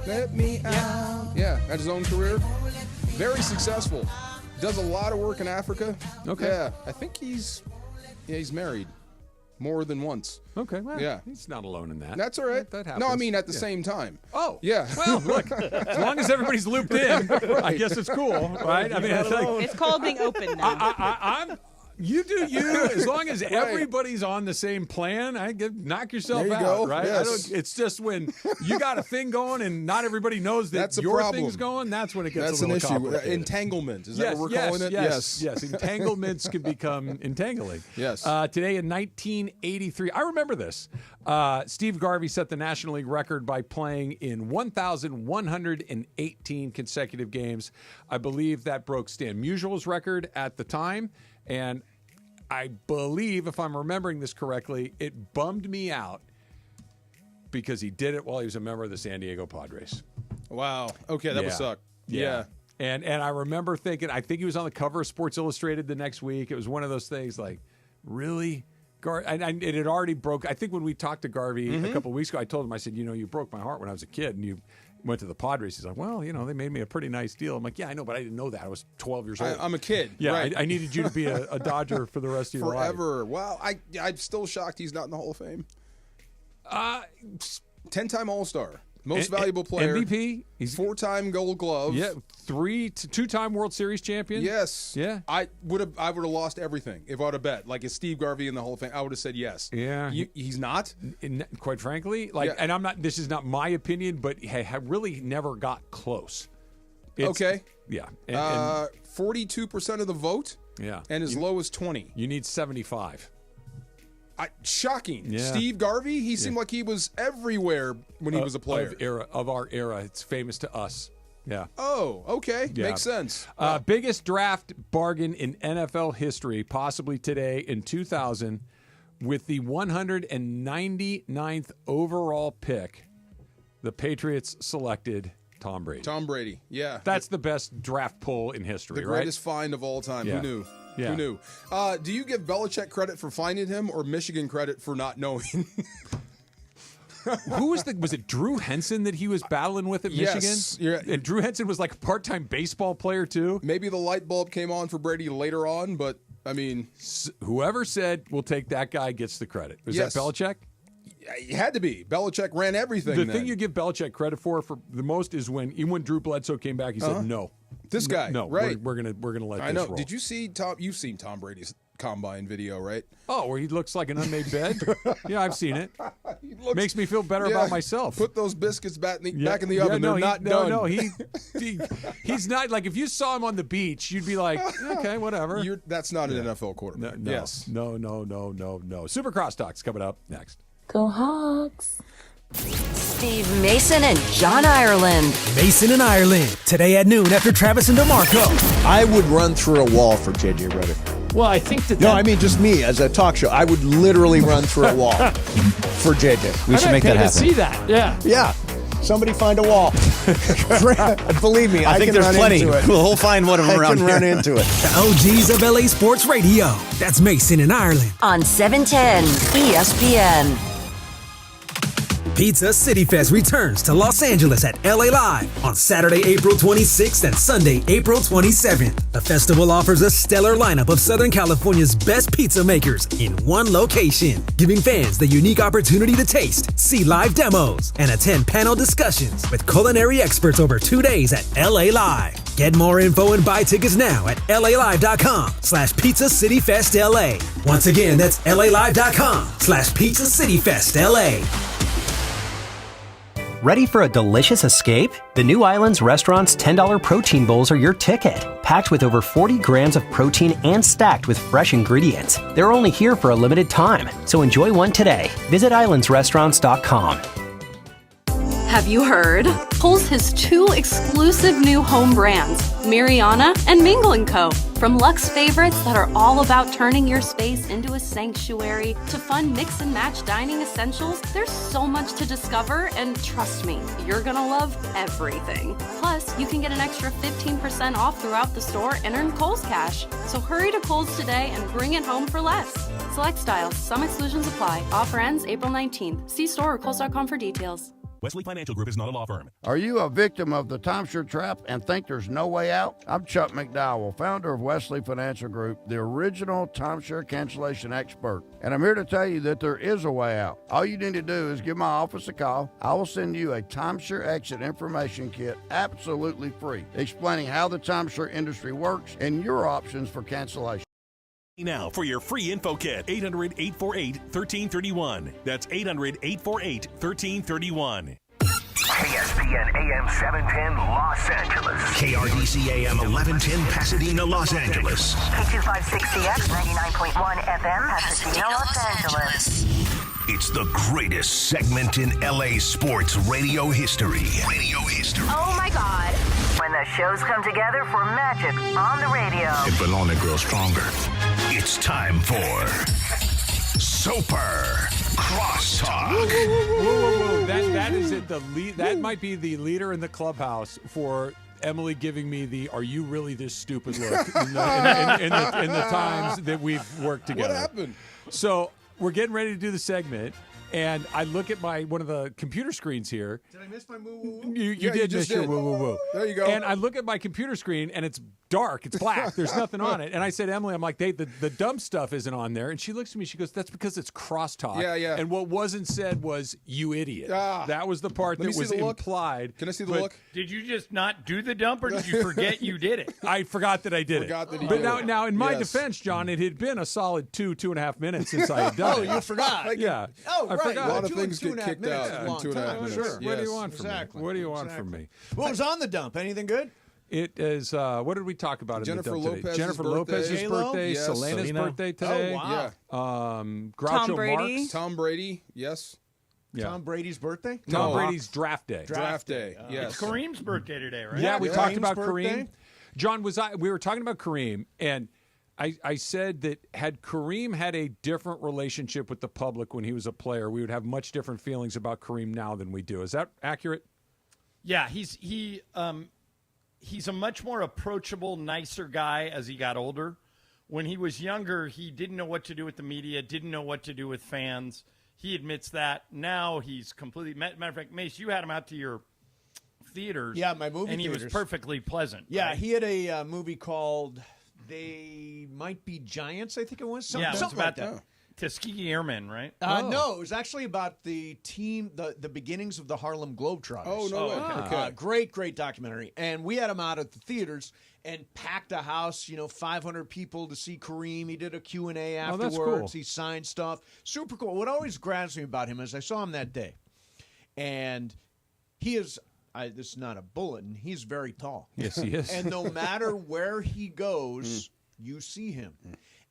Let me out. Yeah, at his own career. Very successful. Does a lot of work in Africa. Okay. Yeah. I think he's married more than once. Okay. Well, Yeah. He's not alone in that. That's all right. That happens. No, I mean at the Yeah. same time. Oh. Yeah. Well, look. As long as everybody's looped in, I guess it's cool, right? I mean, it's like, it's called being open now. I'm. You do you. As long as everybody's on the same plan, knock yourself There you out, go. right? Yes. It's just when you got a thing going and not everybody knows that That's a your problem. thing's going. That's when it gets That's a an little issue. complicated. Entanglement. Is Yes, that what we're yes, calling it? Yes. Entanglements can become entangling. Yes. Today in 1983, I remember this. Steve Garvey set the National League record by playing in 1,118 consecutive games. I believe that broke Stan Musial's record at the time, and I believe, if I'm remembering this correctly, it bummed me out because he did it while he was a member of the San Diego Padres. Wow. Okay, that would Yeah. suck. Yeah. And I remember thinking, I think he was on the cover of Sports Illustrated the next week. It was one of those things like, really? And it had already broke. I think when we talked to Garvey a couple of weeks ago, I told him, I said, you broke my heart when I was a kid and you went to the Padres. He's like, well, they made me a pretty nice deal. I'm like, yeah, I know, but I didn't know that. I was 12 years old. I'm a kid. Yeah, right. I needed you to be a Dodger for the rest of your life. Forever. Wow. I'm still shocked he's not in the Hall of Fame. 10-time All-Star. Most valuable player. MVP. He's 4-time Gold Glove. Yeah, 2-time World Series champion. Yes. Yeah. I would have lost everything if I would have bet. Like, is Steve Garvey in the Hall of Fame? I would have said yes. Yeah. He's not? Quite frankly. And I'm not. This is not my opinion, but he really never got close. Okay. Yeah. 42% of the vote. Yeah. And as low as 20. You need 75. Shocking. Yeah. Steve Garvey, he seemed like he was everywhere when he was a player. Of our era. It's famous to us. Yeah. Oh, okay. Yeah. Makes sense. Biggest draft bargain in NFL history, possibly today in 2000, with the 199th overall pick, the Patriots selected Tom Brady. Tom Brady, yeah. That's the best draft pull in history, the greatest find of all time. Yeah. Who knew? Yeah. Who knew? Do you give Belichick credit for finding him or Michigan credit for not knowing? Who was it Drew Henson that he was battling with at Michigan? Yes. Yeah. And Drew Henson was like a part-time baseball player too? Maybe the light bulb came on for Brady later on, but I mean... Whoever said we'll take that guy gets the credit. Was that Belichick? It had to be. Belichick ran everything. The thing you give Belichick credit for the most is even when Drew Bledsoe came back, he said no. This guy, no, right? We're gonna let I this know. roll. Did you see Tom? You've seen Tom Brady's combine video, right? Oh, where he looks like an unmade bed. Yeah, I've seen it. Makes me feel better about myself. Put those biscuits back in the oven. They're not done. No, he's not like if you saw him on the beach, you'd be like, okay, whatever. That's not an NFL quarterback. No, yes. No. Super Crosstalks coming up next. Go Hawks. Steve Mason and John Ireland. Mason and Ireland, today at noon after Travis and DeMarco. I would run through a wall for JJ Redick. Well, I think that... No, I mean just me as a talk show. I would literally run through a wall for JJ. We should make that happen. See that, yeah. Yeah. Somebody find a wall. Believe me, I think there's plenty. We'll find one of them around here. I can run into it. The OGs of LA Sports Radio. That's Mason and Ireland. On 710 ESPN. Pizza City Fest returns to Los Angeles at LA Live on Saturday, April 26th and Sunday, April 27th. The festival offers a stellar lineup of Southern California's best pizza makers in one location, giving fans the unique opportunity to taste, see live demos, and attend panel discussions with culinary experts over 2 days at LA Live. Get more info and buy tickets now at LALive.com/Pizza City Fest LA. Once again, that's LALive.com/Pizza City Fest LA. Ready for a delicious escape? The New Islands Restaurant's $10 protein bowls are your ticket. Packed with over 40 grams of protein and stacked with fresh ingredients. They're only here for a limited time, so enjoy one today. Visit islandsrestaurants.com. Have you heard? Kohl's has 2 exclusive new home brands, Mariana and Mingle & Co. From luxe favorites that are all about turning your space into a sanctuary to fun mix and match dining essentials, there's so much to discover, and trust me, you're gonna love everything. Plus, you can get an extra 15% off throughout the store and earn Kohl's cash. So hurry to Kohl's today and bring it home for less. Select styles, some exclusions apply. Offer ends April 19th. See store or Kohls.com for details. Wesley Financial Group is not a law firm. Are you a victim of the timeshare trap and think there's no way out? I'm Chuck McDowell, founder of Wesley Financial Group, the original timeshare cancellation expert. And I'm here to tell you that there is a way out. All you need to do is give my office a call. I will send you a timeshare exit information kit absolutely free, explaining how the timeshare industry works and your options for cancellation. Now for your free info kit, 800-848-1331. That's 800-848-1331. ESPN AM 710 Los Angeles. KRDC AM 1110 Pasadena, Los Angeles. K256CX 99.1 FM Pasadena, Los Angeles. It's the greatest segment in LA sports radio history. Oh my God. When the shows come together for magic on the radio. It will only grow stronger. It's time for Super Crosstalk. Whoa. That is it. That might be the leader in the clubhouse for Emily giving me the "Are you really this stupid?" look in the times that we've worked together. What happened? So we're getting ready to do the segment, and I look at one of the computer screens here. Did I miss my woo woo? You did miss your woo woo woo. There you go. And I look at my computer screen, and it's dark. It's black. There's nothing on it. And I said, Emily, I'm like, the dumb stuff isn't on there. And she looks at me. She goes, that's because it's crosstalk. Yeah. And what wasn't said was, you idiot. That was the part that was implied. Can I see the look? Did you just not do the dump, or did you forget you did it? I forgot that I did it. But now, in my defense, John, it had been a solid 2.5 minutes since I had done it. Oh, you forgot. Yeah. Oh, I right. forgot. A lot of things get kicked out in 2.5 minutes. Sure. Yes. What do you want from me? What do you want from me? What was on the dump? Anything good? It is, what did we talk about Jennifer in the dump today? Lopez's Jennifer birthday. Lopez's birthday, Yes. Selena's birthday today. Oh, wow. Groucho Tom Brady. Marx. Tom Brady, yes. Yeah. Tom Brady's birthday? Tom Brady's draft day. Draft day, yes. It's Kareem's birthday today, right? Yeah, we talked about birthday. Kareem. John, we were talking about Kareem, and I said that had Kareem had a different relationship with the public when he was a player, we would have much different feelings about Kareem now than we do. Is that accurate? Yeah, he's a much more approachable, nicer guy as he got older. When he was younger, he didn't know what to do with the media, didn't know what to do with fans. He admits that. Now he's completely... Matter of fact, Mace, you had him out to your theaters. Yeah, my movie and theaters. he was perfectly pleasant. Yeah, right? he had a movie called They Might Be Giants, I think it was. Something like about that. Tuskegee Airmen, right? No, it was actually about the team, the beginnings of the Harlem Globetrotters. Oh, no way. Okay. Great documentary. And we had him out at the theaters and packed a house, 500 people to see Kareem. He did a Q&A afterwards. that's cool. He signed stuff. Super cool. What always grabs me about him is I saw him that day. And he is... this is not a bulletin. He's very tall. Yes, he is. And no matter where he goes, you see him.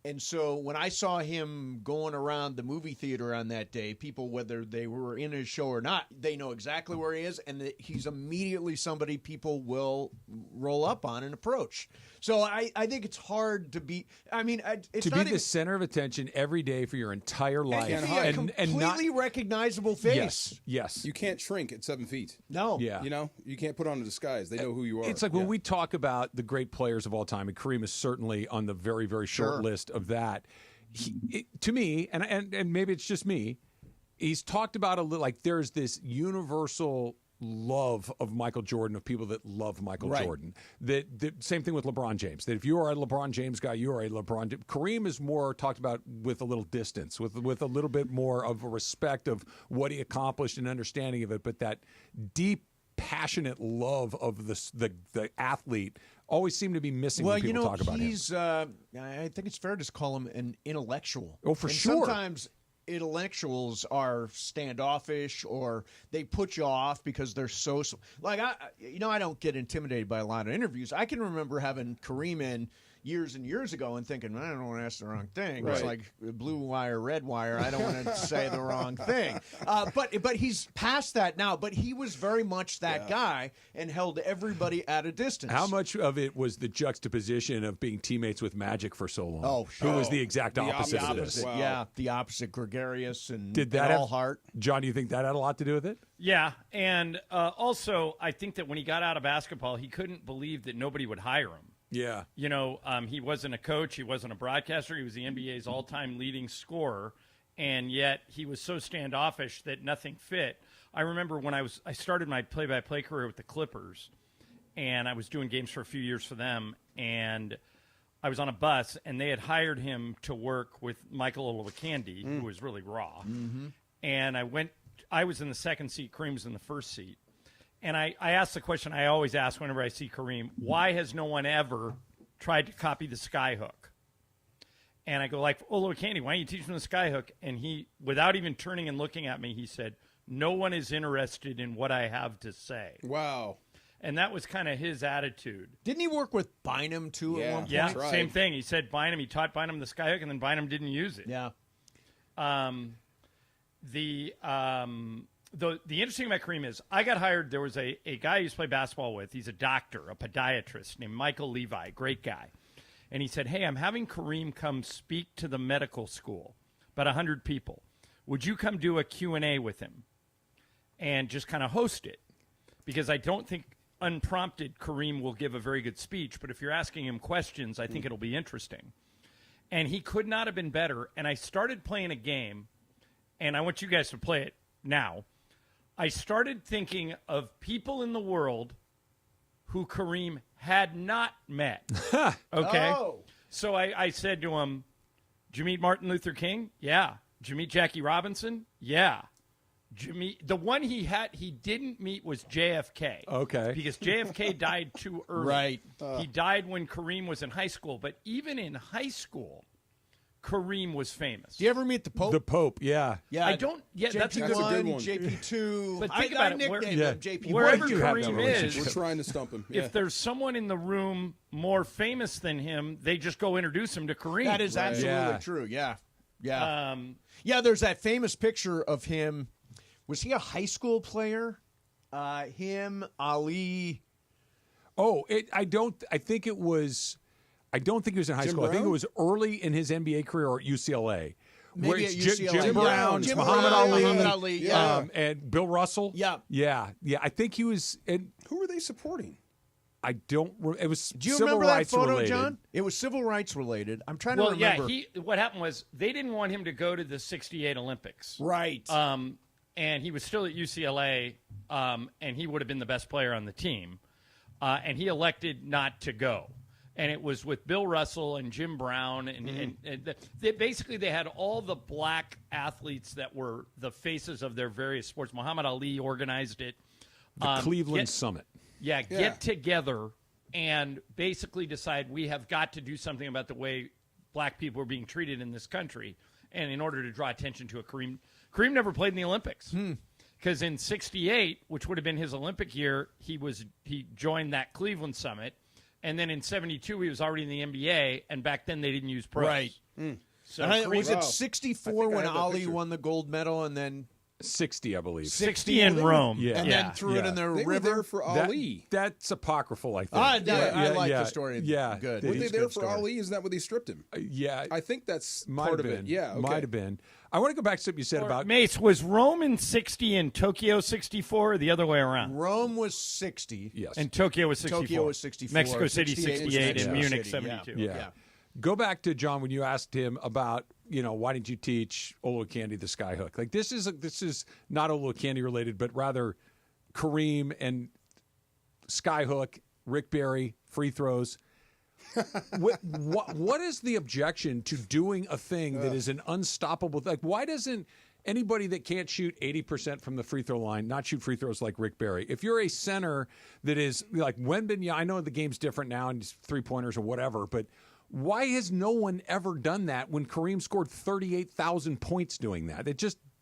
And so when I saw him going around the movie theater on that day, people, whether they were in his show or not, they know exactly where he is, and that he's immediately somebody people will roll up on and approach. So I think it's hard to be. I mean, it's to not be even, the center of attention every day for your entire life, and be a completely recognizable face. Yes. You can't shrink at 7 feet. No. Yeah. You can't put on a disguise. They know who you are. It's like when we talk about the great players of all time, and Kareem is certainly on the very, very short list of that. To me, and maybe it's just me, he's talked about a little like there's this universal love of Michael Jordan, of people that love Michael Jordan. That same thing with LeBron James. That if you are a LeBron James guy, you are a LeBron. Kareem is more talked about with a little distance, with a little bit more of a respect of what he accomplished and understanding of it. But that deep, passionate love of the athlete always seemed to be missing when people talk about him. I think it's fair to call him an intellectual. Oh, for and sure. Sometimes intellectuals are standoffish, or they put you off because they're so like I don't get intimidated by a lot of interviews. I can remember having Kareem in years and years ago and thinking, I don't want to ask the wrong thing. Right. It's like blue wire, red wire. I don't want to say the wrong thing. But he's past that now. But he was very much that guy and held everybody at a distance. How much of it was the juxtaposition of being teammates with Magic for so long? Oh, sure. Who was the exact opposite of this? Wow. Yeah, the opposite, gregarious and did that all heart. John, do you think that had a lot to do with it? Yeah, and also I think that when he got out of basketball, he couldn't believe that nobody would hire him. Yeah. He wasn't a coach. He wasn't a broadcaster. He was the NBA's all-time leading scorer, and yet he was so standoffish that nothing fit. I remember when I started my play-by-play career with the Clippers, and I was doing games for a few years for them, and I was on a bus, and they had hired him to work with Michael Olowokandi, who was really raw. Mm-hmm. And I was in the second seat. Kareem was in the first seat. And I asked the question I always ask whenever I see Kareem, why has no one ever tried to copy the skyhook? And I go, like, Olowokandi, why don't you teach him the skyhook? And he, without even turning and looking at me, he said, no one is interested in what I have to say. Wow. And that was kind of his attitude. Didn't he work with Bynum, too, at one point? Yeah, same thing. He said Bynum, he taught Bynum the skyhook, and then Bynum didn't use it. Yeah. The interesting thing about Kareem is I got hired. There was a guy I used to play basketball with. He's a doctor, a podiatrist named Michael Levi, great guy. And he said, hey, I'm having Kareem come speak to the medical school, about 100 people. Would you come do a Q&A with him and just kind of host it? Because I don't think unprompted, Kareem will give a very good speech, but if you're asking him questions, I think it'll be interesting. And he could not have been better. And I started playing a game, and I want you guys to play it now. I started thinking of people in the world who Kareem had not met. Okay? Oh. So I said to him, did you meet Martin Luther King? Yeah. Did you meet Jackie Robinson? Yeah. The one he didn't meet was JFK. Okay. Because JFK died too early. Right. He died when Kareem was in high school. But even in high school, Kareem was famous. Do you ever meet the Pope? The Pope, yeah. Yeah. I don't. Yeah, that's a good one. JP2. But think about it. Nicknamed him JP1. Wherever you have that Kareem is, We're trying to stump him. if there's someone in the room more famous than him, they just go introduce him to Kareem. That is absolutely true. Yeah. Yeah. Yeah, there's that famous picture of him. Was he a high school player? Him, Ali. Oh, I don't think he was in high Jim school. I think it Brown? was early in his NBA career or at UCLA. Maybe where at it's UCLA. Jim Brown, Jim Muhammad Brown, Ali, Muhammad Ali, yeah. and Bill Russell. Yeah. Yeah. I think he was. Who were they supporting? I don't. It was Do you civil remember that rights photo, related. John? It was civil rights related. I'm trying to remember. Yeah. What happened was they didn't want him to go to the '68 Olympics. Right. And he was still at UCLA, and he would have been the best player on the team. And he elected not to go. And it was with Bill Russell and Jim Brown. And basically they had all the black athletes that were the faces of their various sports. Muhammad Ali organized it. The Cleveland Summit. Yeah, get together and basically decide we have got to do something about the way black people are being treated in this country. And in order to draw attention to Kareem never played in the Olympics. Because in '68, which would have been his Olympic year, he joined that Cleveland Summit. And then in '72, he was already in the NBA, and back then they didn't use pros. Right. So was it '64 when Ali won the gold medal and then 60, I believe. 60 in Rome. Yeah. And then threw it in the They were river? there for Ali. That's apocryphal, I think. I like the story. Yeah. Good. Were they It's there good for story. Ali? Isn't that what they stripped him? Yeah. I think that's Might part have of been. it. Yeah, okay. Might have been. I want to go back to something you said about Mace, was Rome in '60 and Tokyo '64, or the other way around? Rome was 60. Yes. And Tokyo was '64. Tokyo was 64. Mexico City 68 and Munich City, 72. Yeah. Go back to John when you asked him about, why didn't you teach Olowokandi the skyhook? Like this is not Olowokandi related, but rather Kareem and skyhook, Rick Barry, free throws. What is the objection to doing a thing that is an unstoppable? Like, why doesn't anybody that can't shoot 80% from the free throw line not shoot free throws like Rick Barry? If you're a center that is like Wembanyama, I know the game's different now and 3-pointers or whatever, but why has no one ever done that when Kareem scored 38,000 points doing that?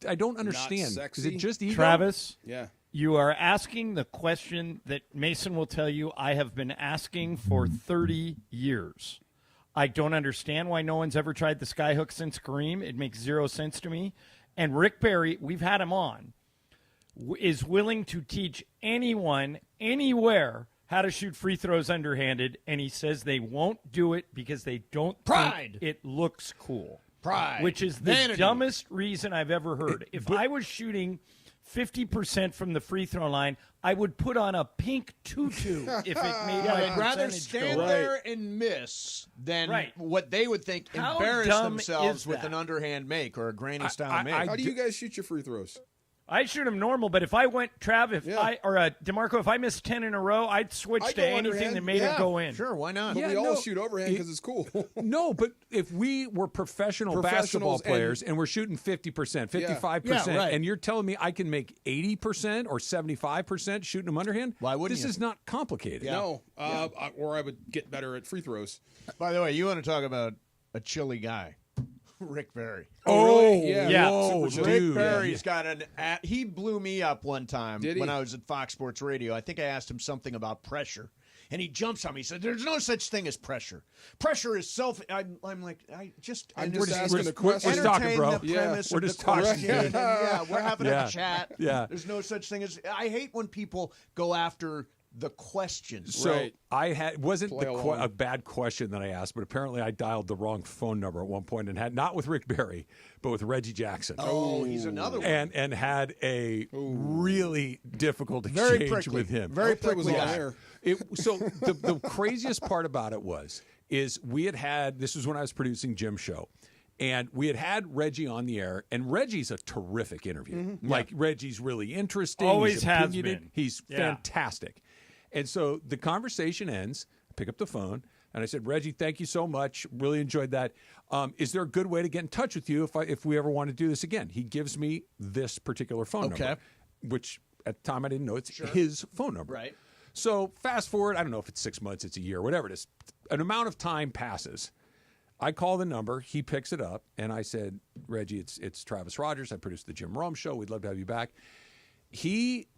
I don't understand. Sexy. Is it just ego? Travis? Yeah. You are asking the question that Mason will tell you I have been asking for 30 years. I don't understand why no one's ever tried the skyhook since Kareem. It makes zero sense to me. And Rick Barry, we've had him on, is willing to teach anyone, anywhere, how to shoot free throws underhanded, and he says they won't do it because they don't think it looks cool. Pride. Which is the Vanity. dumbest reason I've ever heard. If I was shooting 50% from the free throw line, I would put on a pink tutu if it made my I'd rather percentage stand go there and miss than what they would think How embarrass dumb themselves is with that? an underhand make or a granny style make. How do you guys shoot your free throws? I shoot them normal, but if I went, DeMarco, if I missed 10 in a row, I'd switch I'd to go anything underhand. that made it go in. Sure, why not? But we all shoot overhand because it's cool. No, but if we were professional basketball Professionals players and we're shooting 50%, 55%, right. and you're telling me I can make 80% or 75% shooting them underhand, why wouldn't this you? is not complicated. No, or I would get better at free throws. By the way, you want to talk about a chilly guy. Rick Barry. Really? Yeah. Whoa, Super Rick dude. Barry's got he blew me up one time Did he? when I was at Fox Sports Radio. I think I asked him something about pressure. And he jumps on me. He said, "There's no such thing as pressure. Pressure is self." I'm like, I'm just asking a question. We're talking, bro. The premise We're of just the talking, question. dude. Yeah, we're having Yeah. a chat. Yeah. There's no such thing as. I hate when people go after the question. So I had wasn't a bad question that I asked, but apparently I dialed the wrong phone number at one point and had not with Rick Barry, but with Reggie Jackson. Oh, he's another one. And had a really difficult exchange with him. Very prickly. So the craziest part about it is we had this was when I was producing Jim's show. And we had Reggie on the air, and Reggie's a terrific interview. Mm-hmm. Like, Reggie's really interesting. Always he's has opinionated. been. He's fantastic. And so the conversation ends. I pick up the phone, and I said, Reggie, thank you so much. Really enjoyed that. Is there a good way to get in touch with you if we ever want to do this again? He gives me this particular phone number, which at the time I didn't know it's his phone number. Right. So fast forward, I don't know if it's 6 months, it's a year, whatever it is. An amount of time passes. I call the number. He picks it up, and I said, Reggie, it's Travis Rogers. I produced the Jim Rome Show. We'd love to have you back. He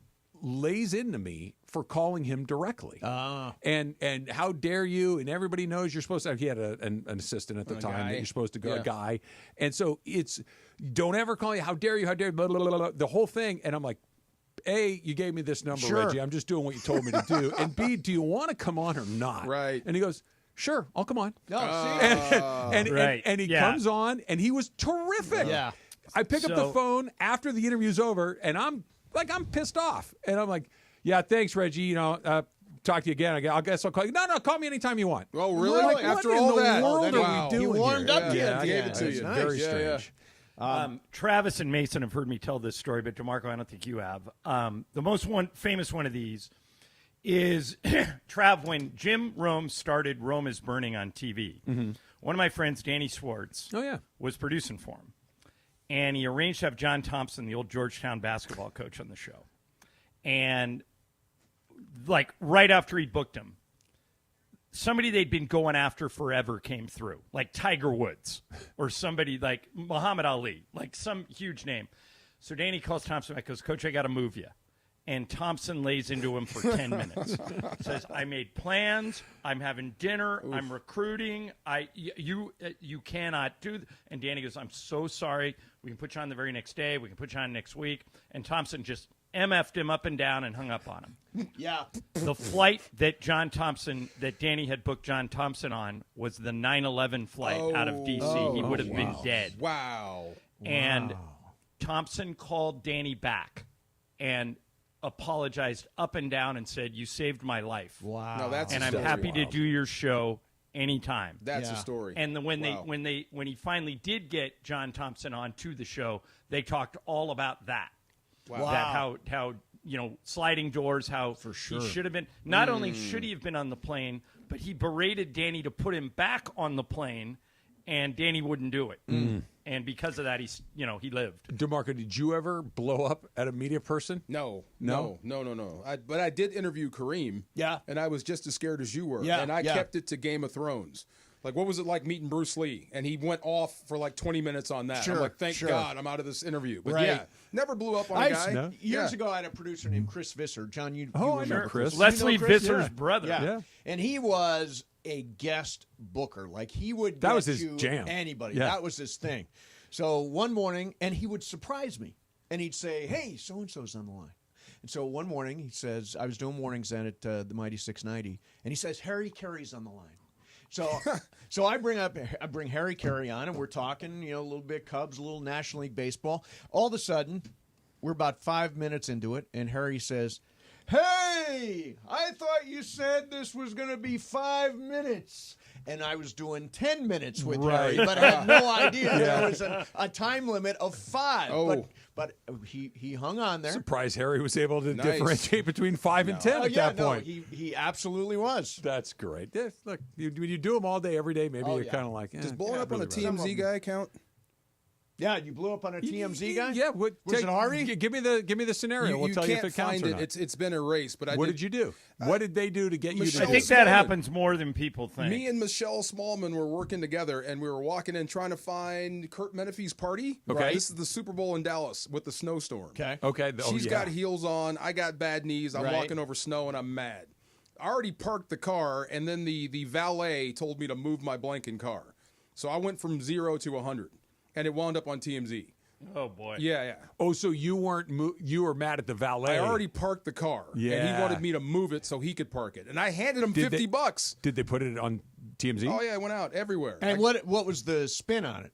lays into me for calling him directly. And how dare you? And everybody knows you're supposed to. He had an assistant at the time that you're supposed to go, a guy. And so it's, don't ever call you. How dare you? How dare you? Blah, blah, blah, blah, the whole thing. And I'm like, A, you gave me this number, Reggie. I'm just doing what you told me to do. And B, do you want to come on or not? Right. And he goes, sure, I'll come on. No, and he comes on, and he was terrific. Yeah. I pick up the phone after the interview's over, and I'm pissed off. And I'm like, yeah, thanks, Reggie. Talk to you again. I guess I'll call you. No, call me anytime you want. Oh, really? Like, After what all in the that? world are we doing You warmed here? up to it. Gave it to you. It's very strange. Travis and Mason have heard me tell this story, but DeMarco, I don't think you have. The most famous one of these is Trav, when Jim Rome started Rome is Burning on TV. Mm-hmm. One of my friends, Danny Swartz, was producing for him. And he arranged to have John Thompson, the old Georgetown basketball coach, on the show. And, like, right after he booked him, somebody they'd been going after forever came through, like Tiger Woods or somebody like Muhammad Ali, like some huge name. So Danny calls Thompson back, goes, Coach, I got to move you. And Thompson lays into him for 10 minutes. Says, I made plans. I'm having dinner. Oof. I'm recruiting. You cannot do And Danny goes, I'm so sorry. We can put you on the very next day. We can put you on next week. And Thompson just MF'd him up and down and hung up on him. Yeah. The flight that Danny had booked John Thompson on was the 9/11 flight out of D.C. He would have been dead. Wow. And Thompson called Danny back and apologized up and down and said, you saved my life. Wow. No, that's and I'm happy to do your show anytime. That's a story. And when he finally did get John Thompson on to the show, they talked all about that. Wow. That how sliding doors, how for sure he should have been. Not only should he have been on the plane, but he berated Danny to put him back on the plane, and Danny wouldn't do it. And because of that, he lived. DeMarco, did you ever blow up at a media person? No. But I did interview Kareem. Yeah. And I was just as scared as you were. Yeah. And I kept it to Game of Thrones. Like, what was it like meeting Bruce Lee? And he went off for like 20 minutes on that. Sure, I'm like, thank God I'm out of this interview. But right. never blew up on a guy. Years ago, I had a producer named Chris Visser. John, you I remember know Chris. Leslie Chris? Visser's brother. Yeah. And he was a guest booker. Like, he would that get was his you jam. Anybody. Yeah. That was his thing. So one morning, and he would surprise me. And he'd say, hey, so-and-so's on the line. And so one morning, he says, I was doing mornings then at the Mighty 690, and he says, Harry Carey's on the line. So I bring Harry Carey on, and we're talking, a little bit Cubs, a little National League baseball. All of a sudden, we're about 5 minutes into it, and Harry says, hey, I thought you said this was going to be 5 minutes. And I was doing 10 minutes with Harry, but I had no idea there was a time limit of 5. Oh. But he hung on there. Surprised Harry was able to differentiate between 5 and 10 at that point. He absolutely was. That's great. Yeah, look, when you do them all day, every day, maybe you're kind of like, Does blowing up on a TMZ guy count? Yeah, you blew up on a TMZ guy? Yeah, was it Harvey? Give me the scenario. We'll tell you if it counts or not. It's been erased. But what did you do? What did they do to get you to? I think that happens more than people think. Me and Michelle Smallman were working together, and we were walking in trying to find Kurt Menefee's party. Okay. This is the Super Bowl in Dallas with the snowstorm. Okay. She's got heels on. I got bad knees. I'm walking over snow, and I'm mad. I already parked the car, and then the valet told me to move my blanking car. So I went from 0 to 100, and it wound up on TMZ. Oh boy. Yeah. Oh, so you weren't you were mad at the valet. I already parked the car. Yeah. And he wanted me to move it so he could park it. And I handed him $50. Did they put it on TMZ? Oh yeah, it went out everywhere. And what was the spin on it?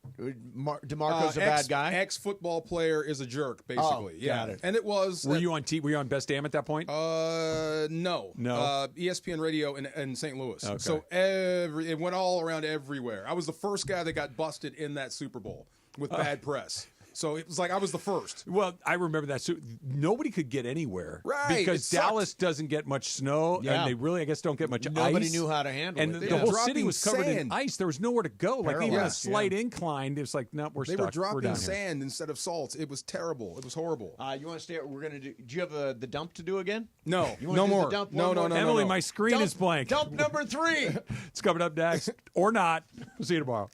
DeMarco's a bad guy. Ex-football player is a jerk, basically. Got it. And it was. Were you on Best Damn at that point? No. ESPN Radio in St. Louis. Okay. So it went all around everywhere. I was the first guy that got busted in that Super Bowl with bad press. So it was like I was the first. Well, I remember that. So nobody could get anywhere. Right. Because Dallas doesn't get much snow, and they really, I guess, don't get much ice. Nobody knew how to handle it. And the whole city was covered in ice. There was nowhere to go. Like even a slight incline, it was like, no, we're stuck. They were dropping sand here. Instead of salt. It was terrible. It was horrible. You want to stay? We're gonna do. Do you have the dump to do again? No. You no more. The dump no. Emily, my screen is blank. Dump number 3. It's coming up next, or not. We'll see you tomorrow.